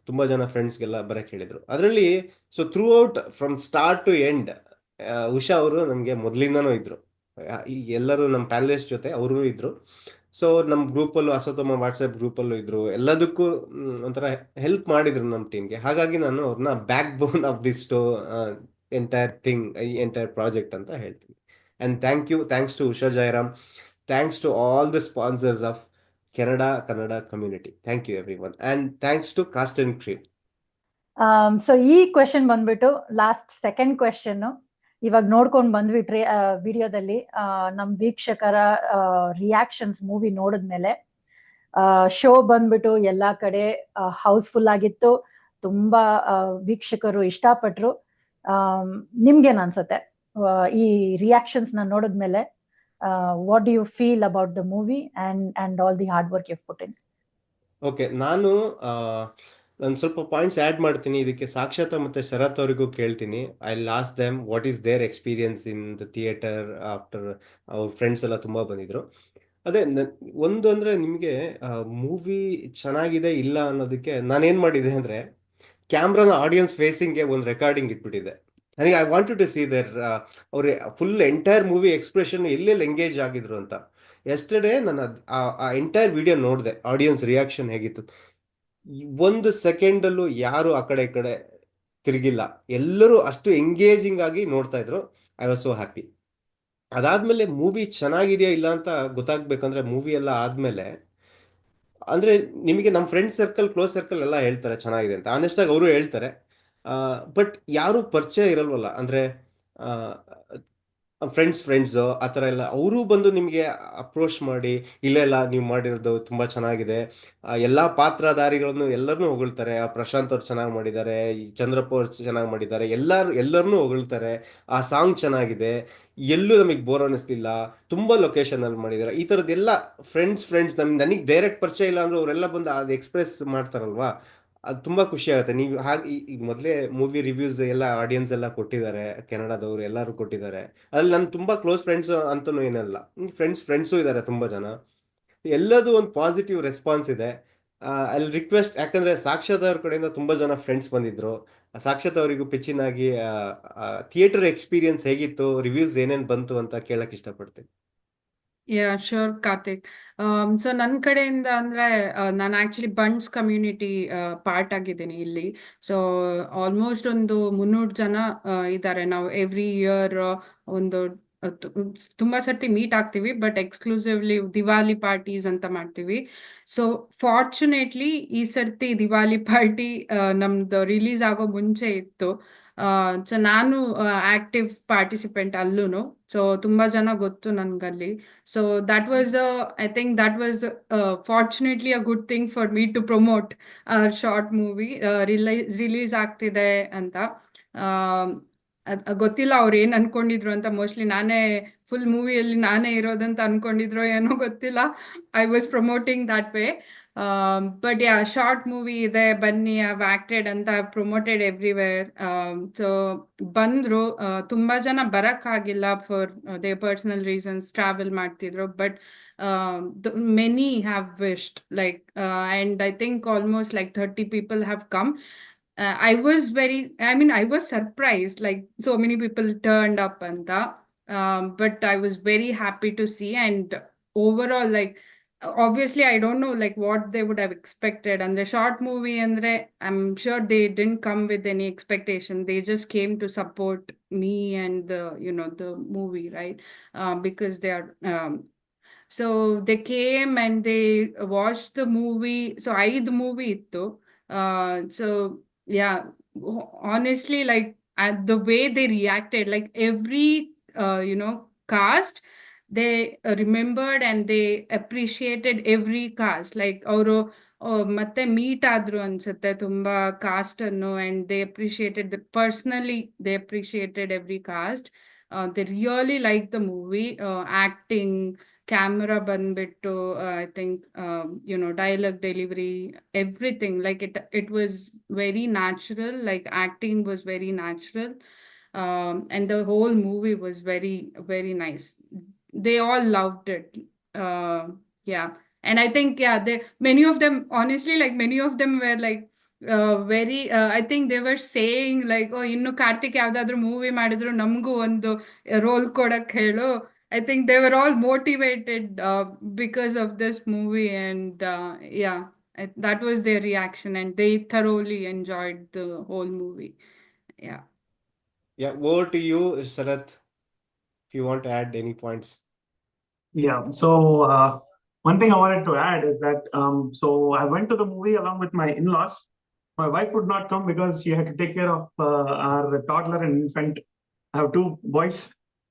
ತುಂಬ ಜನ ಫ್ರೆಂಡ್ಸ್ಗೆಲ್ಲ ಬರೋಕ್ಕೆ ಹೇಳಿದರು. ಅದರಲ್ಲಿ so throughout from start to end Usha ಅವರು ನಮಗೆ ಮೊದಲಿಂದನೂ ಇದ್ದರು. ಈ ಎಲ್ಲರೂ ನಮ್ಮ ಪ್ಯಾನಲಿಸ್ಟ್ ಜೊತೆ ಅವರು ಇದ್ದರು. ಸೊ ನಮ್ಮ ಗ್ರೂಪಲ್ಲೂ, ಅಸೋತಮ್ಮ ವಾಟ್ಸಪ್ ಗ್ರೂಪಲ್ಲೂ ಇದ್ದರು. ಎಲ್ಲದಕ್ಕೂ ಒಂಥರ ಹೆಲ್ಪ್ ಮಾಡಿದರು ನಮ್ಮ ಟೀಮ್ಗೆ. ಹಾಗಾಗಿ ನಾನು ಅವ್ರನ್ನ backbone of this entire thing, ಈ ಎಂಟೈರ್ ಪ್ರಾಜೆಕ್ಟ್ ಅಂತ ಹೇಳ್ತೀನಿ. And thanks to Usha Jairam, thanks to all the sponsors of Kannada community. Thank you everyone, and thanks to cast and crew. So ಈ ಕ್ವೆಶನ್ ಬಂದ್ಬಿಟ್ಟು ಲಾಸ್ಟ್ ಸೆಕೆಂಡ್ ಕ್ವೆಶನ್. ಇವಾಗ ನೋಡ್ಕೊಂಡು ಬಂದ್ವಿ ವಿಡಿಯೋದಲ್ಲಿ ನಮ್ ವೀಕ್ಷಕರ ರಿಯಾಕ್ಷನ್ಸ್ ಮೂವಿ ನೋಡಿದ್ಮೇಲೆ. ಶೋ ಬಂದ್ಬಿಟ್ಟು ಎಲ್ಲಾ ಕಡೆ ಹೌಸ್ಫುಲ್ ಆಗಿತ್ತು, ತುಂಬಾ ವೀಕ್ಷಕರು ಇಷ್ಟಪಟ್ರು. ನಿಮ್ಗೇನ್ ಅನ್ಸತ್ತೆ ಈ ರಿಯಾಕ್ಷನ್ಸ್ ನ ನೋಡಿದ್ಮೇಲೆ? What do you feel about the movie and all the hard work you put in? Okay, ನಾನು ಸ್ವಲ್ಪ ಪಾಯಿಂಟ್ಸ್ ಆ್ಯಡ್ ಮಾಡ್ತೀನಿ ಇದಕ್ಕೆ. ಸಾಕ್ಷಾತ್ ಮತ್ತು ಶರತ್ ಅವರಿಗೂ ಕೇಳ್ತೀನಿ. I last them what is their experience in the theatre after. ಅವ್ರ ಫ್ರೆಂಡ್ಸ್ ಎಲ್ಲ ತುಂಬ ಬಂದಿದ್ರು. ಅದೇ ಒಂದು ಅಂದರೆ ನಿಮಗೆ ಮೂವಿ ಚೆನ್ನಾಗಿದೆ ಇಲ್ಲ ಅನ್ನೋದಕ್ಕೆ ನಾನೇನು ಮಾಡಿದೆ ಅಂದರೆ, ಕ್ಯಾಮ್ರಾನ ಆಡಿಯನ್ಸ್ ಫೇಸಿಂಗ್ಗೆ ಒಂದು ರೆಕಾರ್ಡಿಂಗ್ ಇಟ್ಬಿಟ್ಟಿದೆ. ನನಗೆ I wanted to see their ಅವ್ರ ಫುಲ್ ಎಂಟೈರ್ ಮೂವಿ ಎಕ್ಸ್ಪ್ರೆಷನ್ ಎಲ್ಲೆಲ್ಲಿ ಎಂಗೇಜ್ ಆಗಿದ್ರು ಅಂತ. ಎಸ್ಟರ್ಡೇ ನಾನು ಆ ಎಂಟೈರ್ ವಿಡಿಯೋ ನೋಡಿದೆ, ಆಡಿಯನ್ಸ್ ರಿಯಾಕ್ಷನ್ ಹೇಗಿತ್ತು. 1 ಸೆಕೆಂಡಲ್ಲೂ ಯಾರು ಆ ಕಡೆ ಈ ಕಡೆ ತಿರುಗಿಲ್ಲ, ಎಲ್ಲರೂ ಅಷ್ಟು ಎಂಗೇಜಿಂಗ್ ಆಗಿ ನೋಡ್ತಾ ಇದ್ರು. I was so happy. ಅದಾದ್ಮೇಲೆ ಮೂವಿ ಚೆನ್ನಾಗಿದೆಯಾ ಇಲ್ಲ ಅಂತ ಗೊತ್ತಾಗ್ಬೇಕಂದ್ರೆ ಮೂವಿ ಎಲ್ಲ ಆದ್ಮೇಲೆ ಅಂದ್ರೆ ನಿಮಗೆ ನಮ್ಮ ಫ್ರೆಂಡ್ ಸರ್ಕಲ್, ಕ್ಲೋಸ್ ಸರ್ಕಲ್ ಎಲ್ಲ ಹೇಳ್ತಾರೆ ಚೆನ್ನಾಗಿದೆ ಅಂತ. ಆನೆಸ್ಟ್ ಆಗಿ ಅವರು ಹೇಳ್ತಾರೆ. ಬಟ್ ಯಾರು ಪರಿಚಯ ಇರಲ್ವಲ್ಲ, ಅಂದ್ರೆ ಫ್ರೆಂಡ್ಸು ಆ ಥರ ಎಲ್ಲ ಅವರು ಬಂದು ನಿಮಗೆ ಅಪ್ರೋಚ್ ಮಾಡಿ ಇಲ್ಲ ನೀವು ಮಾಡಿರೋದು ತುಂಬ ಚೆನ್ನಾಗಿದೆ, ಎಲ್ಲ ಪಾತ್ರಧಾರಿಗಳನ್ನು ಎಲ್ಲರನ್ನೂ ಹೊಗಳ್ತಾರೆ. ಪ್ರಶಾಂತ್ ಅವ್ರು ಚೆನ್ನಾಗಿ ಮಾಡಿದ್ದಾರೆ, ಈ ಚಂದ್ರಪ್ಪ ಅವ್ರು ಚೆನ್ನಾಗಿ ಮಾಡಿದ್ದಾರೆ, ಎಲ್ಲರನ್ನೂ ಹೊಗಳ್ತಾರೆ. ಆ ಸಾಂಗ್ ಚೆನ್ನಾಗಿದೆ, ಎಲ್ಲೂ ನಮಗೆ ಬೋರ್ ಅನ್ನಿಸ್ತಿಲ್ಲ, ತುಂಬ ಲೊಕೇಶನಲ್ಲಿ ಮಾಡಿದ್ದಾರೆ. ಈ ಥರದ್ದೆಲ್ಲ ಫ್ರೆಂಡ್ಸ್ ನನಗೆ ಡೈರೆಕ್ಟ್ ಪರಿಚಯ ಇಲ್ಲ ಅಂದರೂ ಅವರೆಲ್ಲ ಬಂದು ಅದು ಎಕ್ಸ್ಪ್ರೆಸ್ ಮಾಡ್ತಾರಲ್ವಾ, ಅದು ತುಂಬ ಖುಷಿ ಆಗುತ್ತೆ. ನೀವು ಹಾಗೆ ಈಗ ಮೊದಲೇ ಮೂವಿ ರಿವ್ಯೂಸ್ ಎಲ್ಲ ಆಡಿಯನ್ಸ್ ಎಲ್ಲ ಕೊಟ್ಟಿದ್ದಾರೆ, ಕೆನಡಾದವರು ಎಲ್ಲರೂ ಕೊಟ್ಟಿದ್ದಾರೆ. ಅದ್ರಲ್ಲಿ ನನ್ನ ತುಂಬ ಕ್ಲೋಸ್ ಫ್ರೆಂಡ್ಸ್ ಅಂತಲೂ ಏನಲ್ಲ, ಫ್ರೆಂಡ್ಸು ಇದ್ದಾರೆ ತುಂಬ ಜನ. ಎಲ್ಲದೂ ಒಂದು ಪಾಸಿಟಿವ್ ರೆಸ್ಪಾನ್ಸ್ ಇದೆ. ಅಲ್ಲಿ ರಿಕ್ವೆಸ್ಟ್, ಯಾಕಂದ್ರೆ ಸಾಕ್ಷಾತ್ ಅವ್ರ ಕಡೆಯಿಂದ ತುಂಬಾ ಜನ ಫ್ರೆಂಡ್ಸ್ ಬಂದಿದ್ರು. ಸಾಕ್ಷಾತ್ ಅವರಿಗೂ ಪಿಚ್ಚಿನಾಗಿ ಥಿಯೇಟರ್ ಎಕ್ಸ್ಪೀರಿಯನ್ಸ್ ಹೇಗಿತ್ತು, ರಿವ್ಯೂಸ್ ಏನೇನ್ ಬಂತು ಅಂತ ಕೇಳಕ್ ಇಷ್ಟಪಡ್ತೀನಿ. Yeah sure Karthik. ಸೊ ನನ್ನ ಕಡೆಯಿಂದ ಅಂದ್ರೆ ನಾನು ಆಕ್ಚುಲಿ ಬಂಡ್ಸ್ ಕಮ್ಯುನಿಟಿ ಪಾರ್ಟ್ ಆಗಿದ್ದೀನಿ ಇಲ್ಲಿ. ಸೊ ಆಲ್ಮೋಸ್ಟ್ ಒಂದು 300 ಜನ ಇದ್ದಾರೆ. ನಾವು ಎವ್ರಿ ಇಯರ್ ಒಂದು ತುಂಬಾ ಸರ್ತಿ ಮೀಟ್ ಆಗ್ತೀವಿ, ಬಟ್ ಎಕ್ಸ್ಕ್ಲೂಸಿವ್ಲಿ ದಿವಾಲಿ ಪಾರ್ಟೀಸ್ ಅಂತ ಮಾಡ್ತೀವಿ. ಸೊ ಫಾರ್ಚುನೇಟ್ಲಿ ಈ ಸರ್ತಿ ದಿವಾಲಿ ಪಾರ್ಟಿ ನಮ್ದು ರಿಲೀಸ್ ಆಗೋ ಮುಂಚೆ ಇತ್ತು. ಸೊ ನಾನು ಆಕ್ಟಿವ್ ಪಾರ್ಟಿಸಿಪೆಂಟ್ ಅಲ್ಲೂ. ಸೊ ತುಂಬಾ ಜನ ಗೊತ್ತು ನನ್ಗಲ್ಲಿ. So that was I think that was fortunately a good thing for me to promote a short movie release ಆಗ್ತಿದೆ ಅಂತ. ಗೊತ್ತಿಲ್ಲ ಅವ್ರು ಏನ್ ಅನ್ಕೊಂಡಿದ್ರು ಅಂತ. ಮೋಸ್ಟ್ಲಿ ನಾನೇ ಫುಲ್ ಮೂವಿಯಲ್ಲಿ ನಾನೇ ಇರೋದಂತ ಅನ್ಕೊಂಡಿದ್ರು ಏನೋ ಗೊತ್ತಿಲ್ಲ. I was promoting that way. But yeah, short movie ಇದೆ ಬನ್ನಿ, ಐವ್ ಆಕ್ಟೆಡ್ ಅಂತ ಪ್ರಮೋಟೆಡ್ ಎವ್ರಿವೇರ್. ಸೊ ಬಂದ್ರು. ತುಂಬಾ ಜನ ಬರಕ್ಕಾಗಿಲ್ಲ for they personal reasons, travel ಮಾಡ್ತಿದ್ರು. But many have wished like and I think almost like 30 people have come. I was surprised, like so many people turned up anta. But I was very happy to see, and overall, like obviously I don't know like what they would have expected. And the short movie andre, I'm sure they didn't come with any expectation. They just came to support me and the movie, right? Because they are so they came and they watched the movie. So the movie ittu. So yeah, honestly, like at the way they reacted, like every cast, they remembered and they appreciated every cast. Like ಅವರು ಮತ್ತೆ ಮೀಟ್ ಆದ್ರು ಅನ್ಸುತ್ತೆ ತುಂಬಾ ಕಾಸ್ಟ್ ಅನ್ನು, and they appreciated the personally, they appreciated every cast. They really liked the movie. Acting, camera ಬಂದ್ಬಿಟ್ಟು, I think dialogue delivery, everything, like it was very natural. Like acting was very natural. And the whole movie was very, very nice. They all loved it. Yeah. And I think many of them, honestly, like many of them were like very I think they were saying like, oh, ಇನ್ನು ಕಾರ್ತಿಕ್ ಯಾವ್ದಾದ್ರು ಮೂವಿ ಮಾಡಿದ್ರು ನಮಗೂ ಒಂದು ರೋಲ್ ಕೊಡಕ್ ಹೇಳು. I think they were all motivated because of this movie, and that was their reaction, and they thoroughly enjoyed the whole movie. Yeah. Yeah, over to you, Sarath, if you want to add any points. Yeah. So one thing I wanted to add is that so I went to the movie along with my in-laws. My wife could not come because she had to take care of our toddler and infant. I have 2 boys,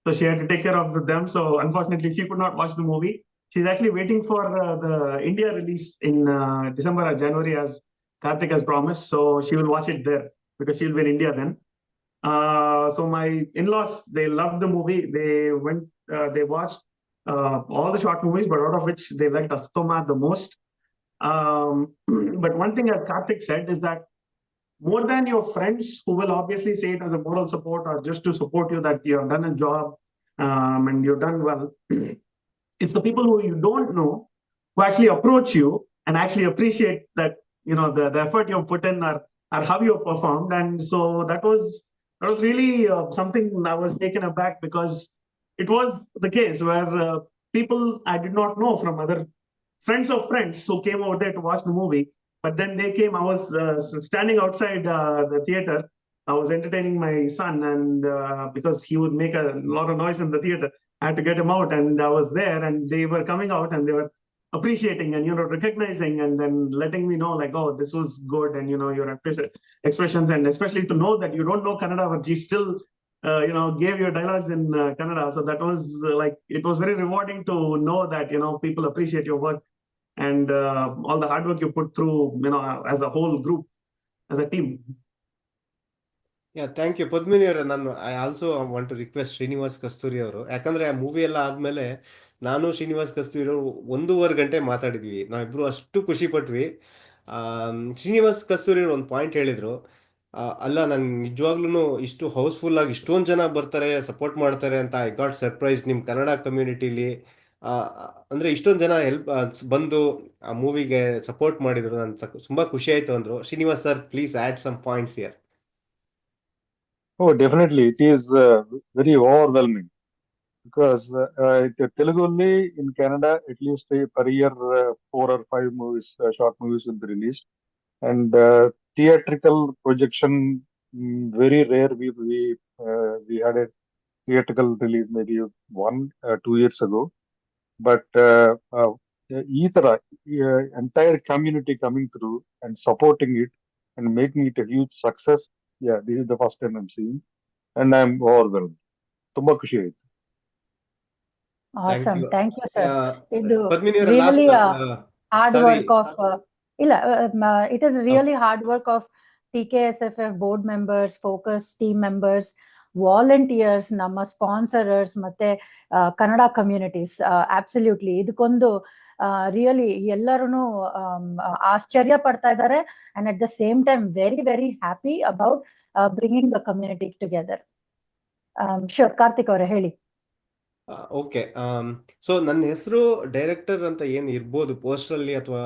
so she had to take care of them. So unfortunately, she could not watch the movie. She's actually waiting for the India release in December or January, as Karthik has promised. So she will watch it there because she'll be in India then. So my in-laws, they loved the movie. They went, they watched all the short movies, but out of which they liked Astoma the most. But one thing that Karthik said is that more than your friends, who will obviously say it as a moral support or just to support you that you have done a job and you've done well, it's the people who you don't know who actually approach you and actually appreciate that the effort you've put in or how you performed. And so that was really something I was taken aback, because it was the case where people I did not know from other friends of friends who came over there to watch the movie. But then they came. I was standing outside the theater. I was entertaining my son, and because he would make a lot of noise in the theater, I had to get him out. And I was there, and they were coming out, and they were appreciating and recognizing, and then letting me know like, oh, this was good, and your expressions, and especially to know that you don't know Kannada, but you still gave your dialogues in Kannada. So that was like, it was very rewarding to know that people appreciate your work and all the hard work you put through, as a whole group, as a team. Yeah, thank you. Padmini ಅವರೇ, I also want to request Srinivas Kasturi ಅವರು, ಯಾಕಂದ್ರೆ ಆ ಮೂವಿ ಎಲ್ಲ ಆದ್ಮೇಲೆ ನಾನು ಶ್ರೀನಿವಾಸ್ ಕಸ್ತೂರಿ ಅವರು 1.5 ಗಂಟೆ ಮಾತಾಡಿದ್ವಿ. ನಾವಿಬ್ರು ಅಷ್ಟು ಖುಷಿ ಪಟ್ವಿ. ಶ್ರೀನಿವಾಸ್ ಕಸ್ತೂರಿ ಅವರು ಒಂದು ಪಾಯಿಂಟ್ ಹೇಳಿದ್ರು, ಅಲ್ಲ ನಾನು ನಿಜವಾಗ್ಲೂ ಇಷ್ಟು ಹೌಸ್ಫುಲ್ ಆಗಿ ಇಷ್ಟೊಂದು ಜನ ಬರ್ತಾರೆ, ಸಪೋರ್ಟ್ ಮಾಡ್ತಾರೆ ಅಂತ. ಐ ಗಾಟ್ ಸರ್ಪ್ರೈಸ್ ನಿಮ್ಮ ಕನ್ನಡ ಕಮ್ಯುನಿಟಿಲಿ ಅಂದ್ರೆ ಇಷ್ಟೊಂದು ಜನ ಬಂದು ಆ ಮೂವಿಗೆ ಸಪೋರ್ಟ್ ಮಾಡಿದ್ರು, ತುಂಬಾ ಖುಷಿ ಆಯ್ತು ಅಂದ್ರು. Srinivas sir, please add some points here. Oh, definitely. It is very overwhelming because Telugu only in Canada, at least per year, 4 or 5 movies, short movies will be released. And theatrical projection, very rare. We had a theatrical release maybe 1 2 years ago. But ಈ ತರ entire community coming through and supporting it and making it a huge success. Yeah, this is the first time I'm seeing, and I'm overwhelmed. ತುಂಬಾ ಖುಷಿ ಆಯ್ತು. Thank Awesome. You. Thank you, sir. ಇದು ಪದ್ಮಿನಿ ಅವರ really ಲಾಸ್ಟ್ hard ಸಾರಿ, work of ಇಲ್ಲ it is really hard work of TKSFF board members, focus team members, volunteers, ನಮ್ಮ ಸ್ಪಾನ್ಸರರ್ಸ್ ಮತ್ತೆ ಕನ್ನಡ ಕಮ್ಯುನಿಟೀಸ್. ಅಬ್ಸಲ್ಯೂಟ್ಲಿ ಇದಕ್ಕೊಂದು ರಿಯಲಿ ಎಲ್ಲರೂ ಆಶ್ಚರ್ಯ ಪಡ್ತಾ ಇದ್ದಾರೆ and at the same time very very happy about bringing the community together. Sure, Karthik ಅವರೇ ಹೇಳಿ. ಓಕೆ. ಸೊ ನನ್ನ ಹೆಸರು ಡೈರೆಕ್ಟರ್ ಅಂತ ಏನು ಇರ್ಬೋದು ಪೋಸ್ಟರಲ್ಲಿ ಅಥವಾ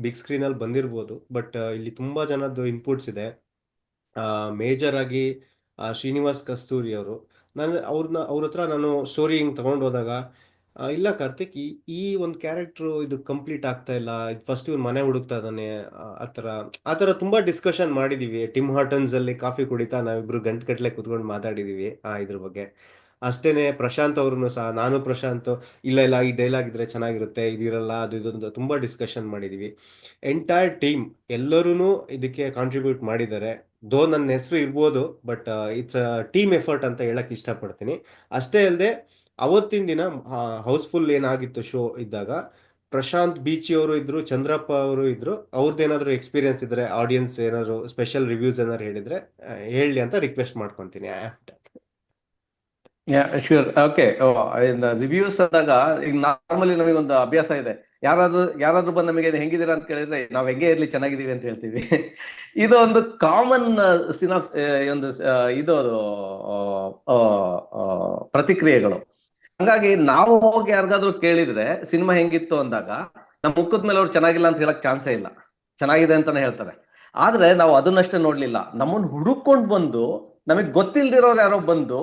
ಬಿಗ್ ಸ್ಕ್ರೀನಲ್ಲಿ ಬಂದಿರ್ಬೋದು, ಬಟ್ ಇಲ್ಲಿ ತುಂಬಾ ಜನದ್ದು ಇನ್ಪುಟ್ಸ್ ಇದೆ. ಮೇಜರ್ ಆಗಿ ಶ್ರೀನಿವಾಸ್ ಕಸ್ತೂರಿ ಅವರು, ಅವ್ರ ಹತ್ರ ನಾನು ಸ್ಟೋರಿ ಹಿಂಗೆ ತಗೊಂಡು ಹೋದಾಗ, ಇಲ್ಲ ಕಾರ್ತಿಕ್, ಈ ಒಂದು ಕ್ಯಾರೆಕ್ಟ್ರು ಇದು ಕಂಪ್ಲೀಟ್ ಆಗ್ತಾ ಇಲ್ಲ, ಫಸ್ಟ್ ಇವ್ನು ಮನೆ ಹುಡುಕ್ತಾ ಇದ್ದಾನೆ, ಆ ಥರ ತುಂಬಾ ಡಿಸ್ಕಷನ್ ಮಾಡಿದೀವಿ. ಟಿಮ್ ಹಾರ್ಟನ್ಸ್ ಅಲ್ಲಿ ಕಾಫಿ ಕುಡಿತಾ ನಾವಿಬ್ರು ಗಂಟೆಗಟ್ಟಲೆ ಕುತ್ಕೊಂಡು ಮಾತಾಡಿದೀವಿ ಇದ್ರ ಬಗ್ಗೆ. ಅಷ್ಟೇನೆ ಪ್ರಶಾಂತ್ ಅವ್ರನ್ನು ಸಹ, ನಾನು ಪ್ರಶಾಂತ್, ಇಲ್ಲ ಈ ಡೈಲಾಗ್ ಇದ್ರೆ ಚೆನ್ನಾಗಿರುತ್ತೆ, ಇದಿರಲ್ಲ, ಅದು ಇದೊಂದು ತುಂಬಾ ಡಿಸ್ಕಷನ್ ಮಾಡಿದೀವಿ. ಎಂಟೈರ್ ಟೀಮ್ ಎಲ್ಲರೂ ಇದಕ್ಕೆ ಕಾಂಟ್ರಿಬ್ಯೂಟ್ ಮಾಡಿದ್ದಾರೆ. ನನ್ನ ಹೆಸರು ಇರ್ಬೋದು, ಬಟ್ ಇಟ್ಸ್ ಟೀಮ್ ಎಫರ್ಟ್ ಅಂತ ಹೇಳಕ್ ಇಷ್ಟಪಡ್ತೀನಿ. ಅಷ್ಟೇ ಅಲ್ಲದೆ ಅವತ್ತಿನ ದಿನ ಹೌಸ್ಫುಲ್ ಏನಾಗಿತ್ತು ಶೋ ಇದ್ದಾಗ, ಪ್ರಶಾಂತ್ ಬೀಚಿ ಅವರು ಇದ್ರು, ಚಂದ್ರಪ್ಪ ಅವರು ಇದ್ರು. ಅವ್ರದ್ದೇನಾದ್ರು ಎಕ್ಸ್ಪೀರಿಯನ್ಸ್ ಇದ್ರೆ, ಆಡಿಯನ್ಸ್ ಏನಾದ್ರು ಸ್ಪೆಷಲ್ ರಿವ್ಯೂಸ್ ಏನಾದ್ರು ಹೇಳಿದ್ರೆ ಹೇಳಿ ಅಂತ ರಿಕ್ವೆಸ್ಟ್ ಮಾಡ್ಕೊಂತೀನಿ. ಶ್ಯೂರ್. ಓಕೆ. ರಿವ್ಯೂಸ್ ಅಂದಾಗ ಈಗ ನಾರ್ಮಲಿ ನಮಗೊಂದು ಅಭ್ಯಾಸ ಇದೆ, ಯಾರಾದ್ರೂ ಬಂದು ನಮಗೆ ಹೆಂಗಿದ್ದೀರಾ ಅಂತ ಕೇಳಿದ್ರೆ ನಾವ್ ಹೆಂಗೆ ಇರ್ಲಿ ಚೆನ್ನಾಗಿದೀವಿ ಅಂತ ಹೇಳ್ತೀವಿ. ಇದು ಒಂದು ಕಾಮನ್ ಒಂದು ಇದು ಪ್ರತಿಕ್ರಿಯೆಗಳು. ಹಂಗಾಗಿ ನಾವು ಹೋಗಿ ಯಾರಿಗಾದ್ರೂ ಕೇಳಿದ್ರೆ ಸಿನಿಮಾ ಹೆಂಗಿತ್ತು ಅಂದಾಗ ನಮ್ಮ ಮುಖದ ಮೇಲೆ ಅವ್ರು ಚೆನ್ನಾಗಿಲ್ಲ ಅಂತ ಹೇಳಕ್ ಚಾನ್ಸೇ ಇಲ್ಲ, ಚೆನ್ನಾಗಿದೆ ಅಂತಾನೆ ಹೇಳ್ತಾರೆ. ಆದ್ರೆ ನಾವು ಅದನ್ನಷ್ಟೇ ನೋಡ್ಲಿಲ್ಲ, ನಮ್ಮನ್ನ ಹುಡುಕೊಂಡು ಬಂದು ನಮಗ್ ಗೊತ್ತಿಲ್ದಿರೋರು ಯಾರೋ ಬಂದು,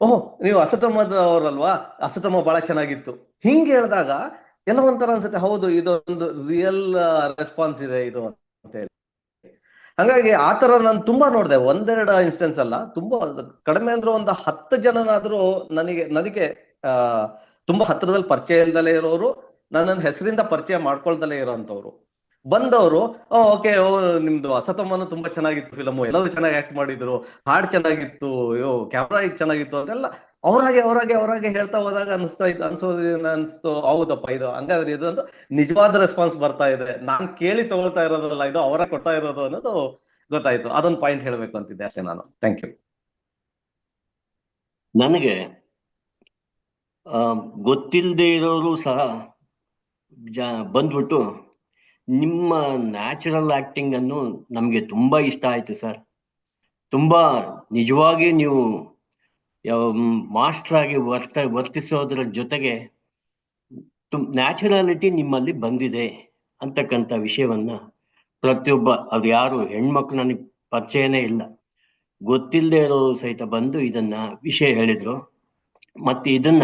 ಓಹ್ ನೀವು ಅಸತಮ್ಮದವ್ರಲ್ವಾ, ಅಸತಮ್ಮ ಬಹಳ ಚೆನ್ನಾಗಿತ್ತು ಹಿಂಗೆ ಹೇಳಿದಾಗ ಎಲ್ಲ ಒಂಥರ ಅನ್ಸುತ್ತೆ, ಹೌದು ಇದೊಂದು ರಿಯಲ್ ರೆಸ್ಪಾನ್ಸ್ ಇದೆ ಇದು ಅಂತ ಹೇಳಿ. ಹಂಗಾಗಿ ಆತರ ನಾನು ತುಂಬಾ ನೋಡಿದೆ, 1-2 ಇನ್ಸ್ಟೆನ್ಸ್ ಅಲ್ಲ, ತುಂಬಾ ಕಡಿಮೆ ಅಂದ್ರೆ ಒಂದು 10 ಜನನಾದ್ರೂ ನನಗೆ ತುಂಬಾ ಹತ್ರದಲ್ಲಿ ಪರಿಚಯ ಇಲ್ದಲೇ ಇರೋರು, ನನ್ನ ಹೆಸರಿಂದ ಪರಿಚಯ ಮಾಡ್ಕೊಳ್ದಲೇ ಇರೋಂಥವ್ರು ಬಂದವರು, ಓಕೆ, ನಿಮ್ದು ಅಸತಮ್ಮನು ತುಂಬಾ ಚೆನ್ನಾಗಿತ್ತು ಫಿಲಮು, ಎಲ್ಲರೂ ಚೆನ್ನಾಗಿ ಆಕ್ಟ್ ಮಾಡಿದ್ರು, ಹಾಡ್ ಚೆನ್ನಾಗಿತ್ತು, ಕ್ಯಾಮ್ರಾ ಚೆನ್ನಾಗಿತ್ತು ಅಂತೆಲ್ಲ ಅವರಾಗೆ ಹೇಳ್ತಾ ಹೋದಾಗ ಅನ್ಸ್ತು ಹೌದಪ್ಪ ಇದು ಹಂಗಾದ್ರೆ ಇದೊಂದು ನಿಜವಾದ ರೆಸ್ಪಾನ್ಸ್ ಬರ್ತಾ ಇದೆ, ನಾನ್ ಕೇಳಿ ತಗೊಳ್ತಾ ಇರೋದಲ್ಲ, ಇದು ಅವರ ಕೊಡ್ತಾ ಇರೋದು ಅನ್ನೋದು ಗೊತ್ತಾಯ್ತು. ಅದೊಂದು ಪಾಯಿಂಟ್ ಹೇಳ್ಬೇಕು ಅಂತಿದ್ದೆ ಅಷ್ಟೇ ನಾನು. Thank you. ನನಗೆ ಗೊತ್ತಿಲ್ಲದೆ ಇರೋರು ಸಹ ಬಂದ್ಬಿಟ್ಟು ನಿಮ್ಮ ನ್ಯಾಚುರಲ್ ಆಕ್ಟಿಂಗ್ ಅನ್ನು ನಮಗೆ ತುಂಬಾ ಇಷ್ಟ ಆಯ್ತು ಸರ್. ತುಂಬಾ ನಿಜವಾಗಿ ನೀವು ಮಾಸ್ಟರ್ ಆಗಿ ವರ್ತಿಸೋದ್ರ ಜೊತೆಗೆ ನ್ಯಾಚುರಾಲಿಟಿ ನಿಮ್ಮಲ್ಲಿ ಬಂದಿದೆ ಅಂತಕ್ಕಂಥ ವಿಷಯವನ್ನ ಪ್ರತಿಯೊಬ್ಬ, ಅದು ಯಾರು ಹೆಣ್ಮಕ್ಳು ನನಗೆ ಪರಿಚಯನೇ ಇಲ್ಲ, ಗೊತ್ತಿಲ್ಲದೆ ಇರೋರು ಸಹಿತ ಬಂದು ಇದನ್ನ ವಿಷಯ ಹೇಳಿದ್ರು. ಮತ್ತೆ ಇದನ್ನ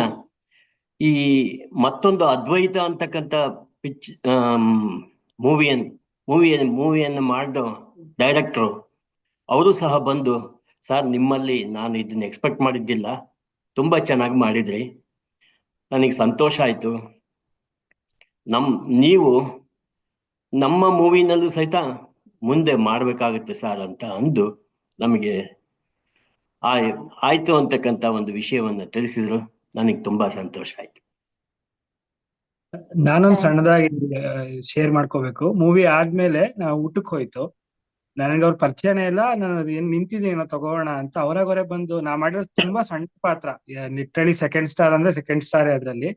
ಈ ಮತ್ತೊಂದು ಅದ್ವೈತ ಅಂತಕ್ಕಂಥ ಮೂವಿಯನ್ನು ಮಾಡಿದ ಡೈರೆಕ್ಟ್ರು ಅವರು ಸಹ ಬಂದು, ಸರ್ ನಿಮ್ಮಲ್ಲಿ ನಾನು ಇದನ್ನ ಎಕ್ಸ್ಪೆಕ್ಟ್ ಮಾಡಿದ್ದಿಲ್ಲ, ತುಂಬಾ ಚೆನ್ನಾಗಿ ಮಾಡಿದ್ರಿ, ನನಗೆ ಸಂತೋಷ ಆಯ್ತು, ನೀವು ನಮ್ಮ ಮೂವಿನಲ್ಲೂ ಸಹಿತ ಮುಂದೆ ಮಾಡ್ಬೇಕಾಗುತ್ತೆ ಸರ್ ಅಂತ ಅಂದು ನಮಗೆ ಆಯ್ತು ಅಂತಕ್ಕಂಥ ಒಂದು ವಿಷಯವನ್ನ ತಿಳಿಸಿದ್ರು. ನನಗೆ ತುಂಬಾ ಸಂತೋಷ ಆಯ್ತು. ನಾನೊಂದು ಸಣ್ಣದಾಗಿ ಶೇರ್ ಮಾಡ್ಕೋಬೇಕು. ಮೂವಿ ಆದ್ಮೇಲೆ ನಾವು ಊಟಕ್ಕೆ ಹೋಯ್ತು, ನನಗೆ ಅವ್ರ ಪರಿಚಯನೇ ಇಲ್ಲ, ನಾನು ಏನ್ ನಿಂತಿದ್ದೀನಿ ಏನೋ ತಗೋಣ ಅಂತ ಅವರಾಗವರೇ ಬಂದು, ನಾ ಮಾಡಿರೋದು ತುಂಬಾ ಸಣ್ಣ ಪಾತ್ರ, ಲಿಟ್ರಲಿ 2nd ಸ್ಟಾರ್ ಅಂದ್ರೆ 2nd ಸ್ಟಾರ್ ಅದ್ರಲ್ಲಿ.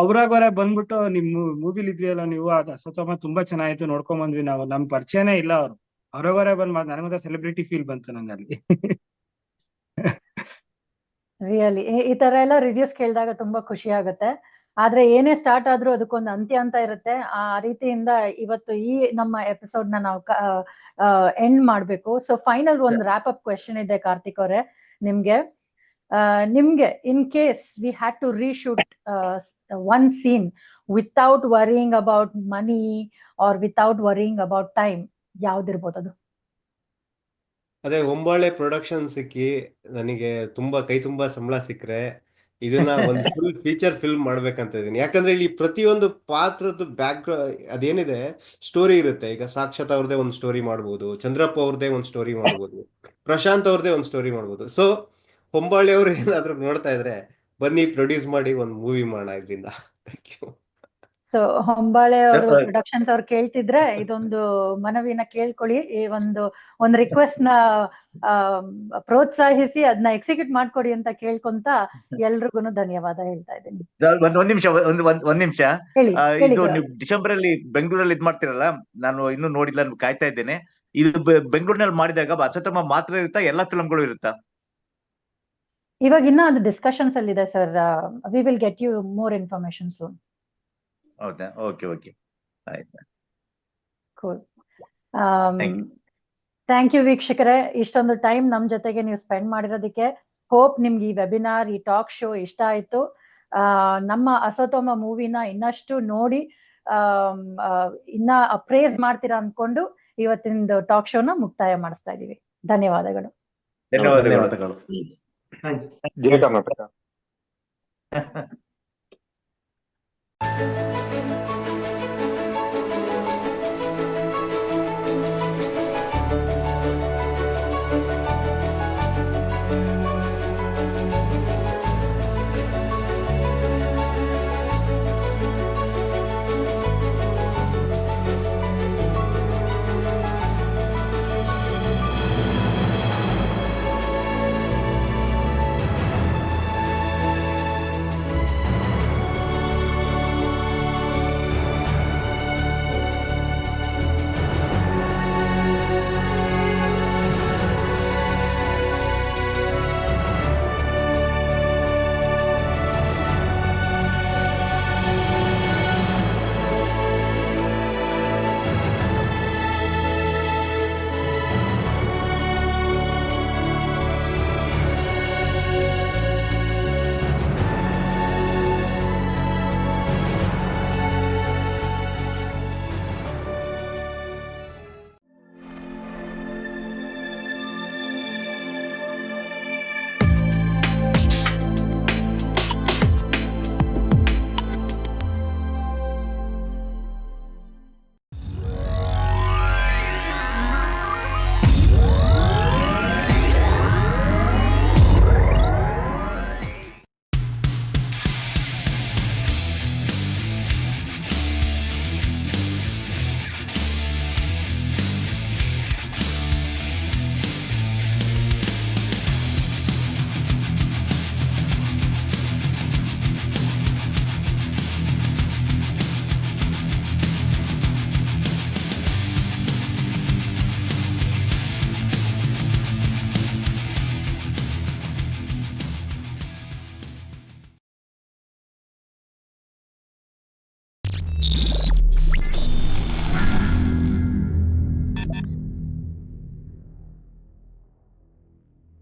ಅವ್ರಾಗವರೇ ಬಂದ್ಬಿಟ್ಟು ನಿಮ್ ಮೂವಿಲಿ ಇದ್ರಿಯಲ್ಲ ನೀವು, ಅದು ಅಸತಮ್ಮ ತುಂಬಾ ಚೆನ್ನಾಗಿತ್ತು, ನೋಡ್ಕೊಂಡ್ ಬಂದ್ವಿ ನಾವು, ನಮ್ ಪರಿಚಯನೇ ಇಲ್ಲ ಅವರು, ಅವ್ರಾಗವರೇ ಬಂದ್ ನನಗೊಂದ ಸೆಲೆಬ್ರಿಟಿ ಫೀಲ್ ಬಂತು ನಂಗಲ್ಲಿ. ರಿಯಲಿ ಈ ತರ ಎಲ್ಲ ರಿವ್ಯೂಸ್ ಕೇಳಿದಾಗ ತುಂಬಾ ಖುಷಿ ಆಗುತ್ತೆ. ಆದ್ರೆ ಏನೇ ಸ್ಟಾರ್ಟ್ ಆದ್ರೂ ಅದಕ್ಕೊಂದು ಅಂತ್ಯ ಅಂತ ಇರುತ್ತೆ. ಆ ರೀತಿಯಿಂದ ಇವತ್ತು ಈ ನಮ್ಮ ಎಪಿಸೋಡ್ ನ ನಾವು ಎಂಡ್ ಮಾಡ್ಬೇಕು. ಸೊ ಫೈನಲ್ ಒಂದು ರ್ಯಾಪ್ ಅಪ್ ಕ್ವೆಶನ್ ಇದೆ ಕಾರ್ತಿಕ್ ಅವರೇ ನಿಮ್ಗೆ. ನಿಮ್ಗೆ in case we had to reshoot one scene without worrying about money or without worrying about time, ಯಾವ್ದಿರ್ಬೋದು ಅದು? ಅದೇ ಹೊಂಬಾಳೆ ಪ್ರೊಡಕ್ಷನ್ ಸಿಕ್ಕಿ ನನಗೆ ಕೈ ತುಂಬಾ ಸಂಬಳ ಸಿಕ್ಕರೆ ಇದನ್ನ ಒಂದು ಫುಲ್ ಫೀಚರ್ ಫಿಲ್ಮ್ ಮಾಡ್ಬೇಕಂತ ಇದೀನಿ. ಯಾಕಂದ್ರೆ ಇಲ್ಲಿ ಪ್ರತಿಯೊಂದು ಪಾತ್ರದ ಅದೇನಿದೆ ಸ್ಟೋರಿ ಇರುತ್ತೆ. ಈಗ ಸಾಕ್ಷಾತ್ ಅವ್ರದೇ ಒಂದು ಸ್ಟೋರಿ ಮಾಡ್ಬೋದು, ಚಂದ್ರಪ್ಪ ಅವ್ರದೇ ಒಂದು ಸ್ಟೋರಿ ಮಾಡ್ಬೋದು, ಪ್ರಶಾಂತ್ ಅವ್ರದೇ ಒಂದು ಸ್ಟೋರಿ ಮಾಡ್ಬೋದು. ಸೊ ಹೊಂಬಾಳೆ ಅವ್ರು ಏನಾದ್ರು ನೋಡ್ತಾ ಇದ್ರೆ ಬನ್ನಿ ಪ್ರೊಡ್ಯೂಸ್ ಮಾಡಿ ಒಂದು ಮೂವಿ ಮಾಡೋಣ ಇದರಿಂದ. Thank you. ಸೊ ಹೊಂಬಾಳೆ ಅವರು ಪ್ರೊಡಕ್ಷನ್ಸ್ ಅವ್ರು ಕೇಳ್ತಿದ್ರೆ ಇದೊಂದು ಮನವಿನ ಕೇಳ್ಕೊಳ್ಳಿ. ಈ ಒಂದು ರಿಕ್ವೆಸ್ಟ್ ನ ಪ್ರೋತ್ಸಾಹಿಸಿ ಅದನ್ನ ಎಕ್ಸಿಕ್ಯೂಟ್ ಮಾಡ್ಕೊಡಿ ಅಂತ ಕೇಳ್ಕೊಂತ ಎಲ್ರಿಗೂ ಧನ್ಯವಾದ ಹೇಳ್ತಾ ಇದ್ದೀನಿ. ಒಂದ್ ನಿಮಿಷ ಹೇಳಿ ಇದು ನೀವು ಡಿಸೆಂಬರ್ ಅಲ್ಲಿ ಬೆಂಗಳೂರಲ್ಲಿ ಇದ್ ಮಾಡ್ತಿರಲ್ಲ, ನಾನು ಇನ್ನೂ ನೋಡಿಲ್ಲ, ಕಾಯ್ತಾ ಇದ್ದೇನೆ. ಇದು ಬೆಂಗಳೂರಿನಲ್ಲಿ ಮಾಡಿದಾಗ ಅಸತಮ್ಮ ಮಾತ್ರ ಇರುತ್ತಾ, ಎಲ್ಲಾ ಫಿಲ್ಮ್ಗಳು ಇರುತ್ತಾ? ಇವಾಗ ಇನ್ನ ಅದು ಡಿಸ್ಕಷನ್ಸ್ ಅಲ್ಲಿ ಇದೆ sir. We will get you more information soon. ಹೌದಾ? ಓಕೆ ಓಕೆ, ಆಯ್ತು. ಕೂಲ್. ಥ್ಯಾಂಕ್ ಯು ವೀಕ್ಷಕರೇ, ಇಷ್ಟೊಂದು ಟೈಮ್ ನಮ್ ಜೊತೆಗೆ ನೀವು ಸ್ಪೆಂಡ್ ಮಾಡಿರೋದಕ್ಕೆ. ಹೋಪ್ ನಿಮ್ಗೆ ಈ ವೆಬಿನಾರ್, ಈ ಟಾಕ್ ಶೋ ಇಷ್ಟ ಆಯ್ತು. ನಮ್ಮ ಅಸತೋಮ ಮೂವಿನ ಇನ್ನಷ್ಟು ನೋಡಿ ಇನ್ನ ಅಪ್ರೇಸ್ ಮಾಡ್ತೀರಾ ಅನ್ಕೊಂಡು ಇವತ್ತಿನ ಟಾಕ್ ಶೋನ ಮುಕ್ತಾಯ ಮಾಡಿಸ್ತಾ ಇದೀವಿ. ಧನ್ಯವಾದಗಳು. ಧನ್ಯವಾದಗಳು. ಜಯ ಕರ್ನಾಟಕ.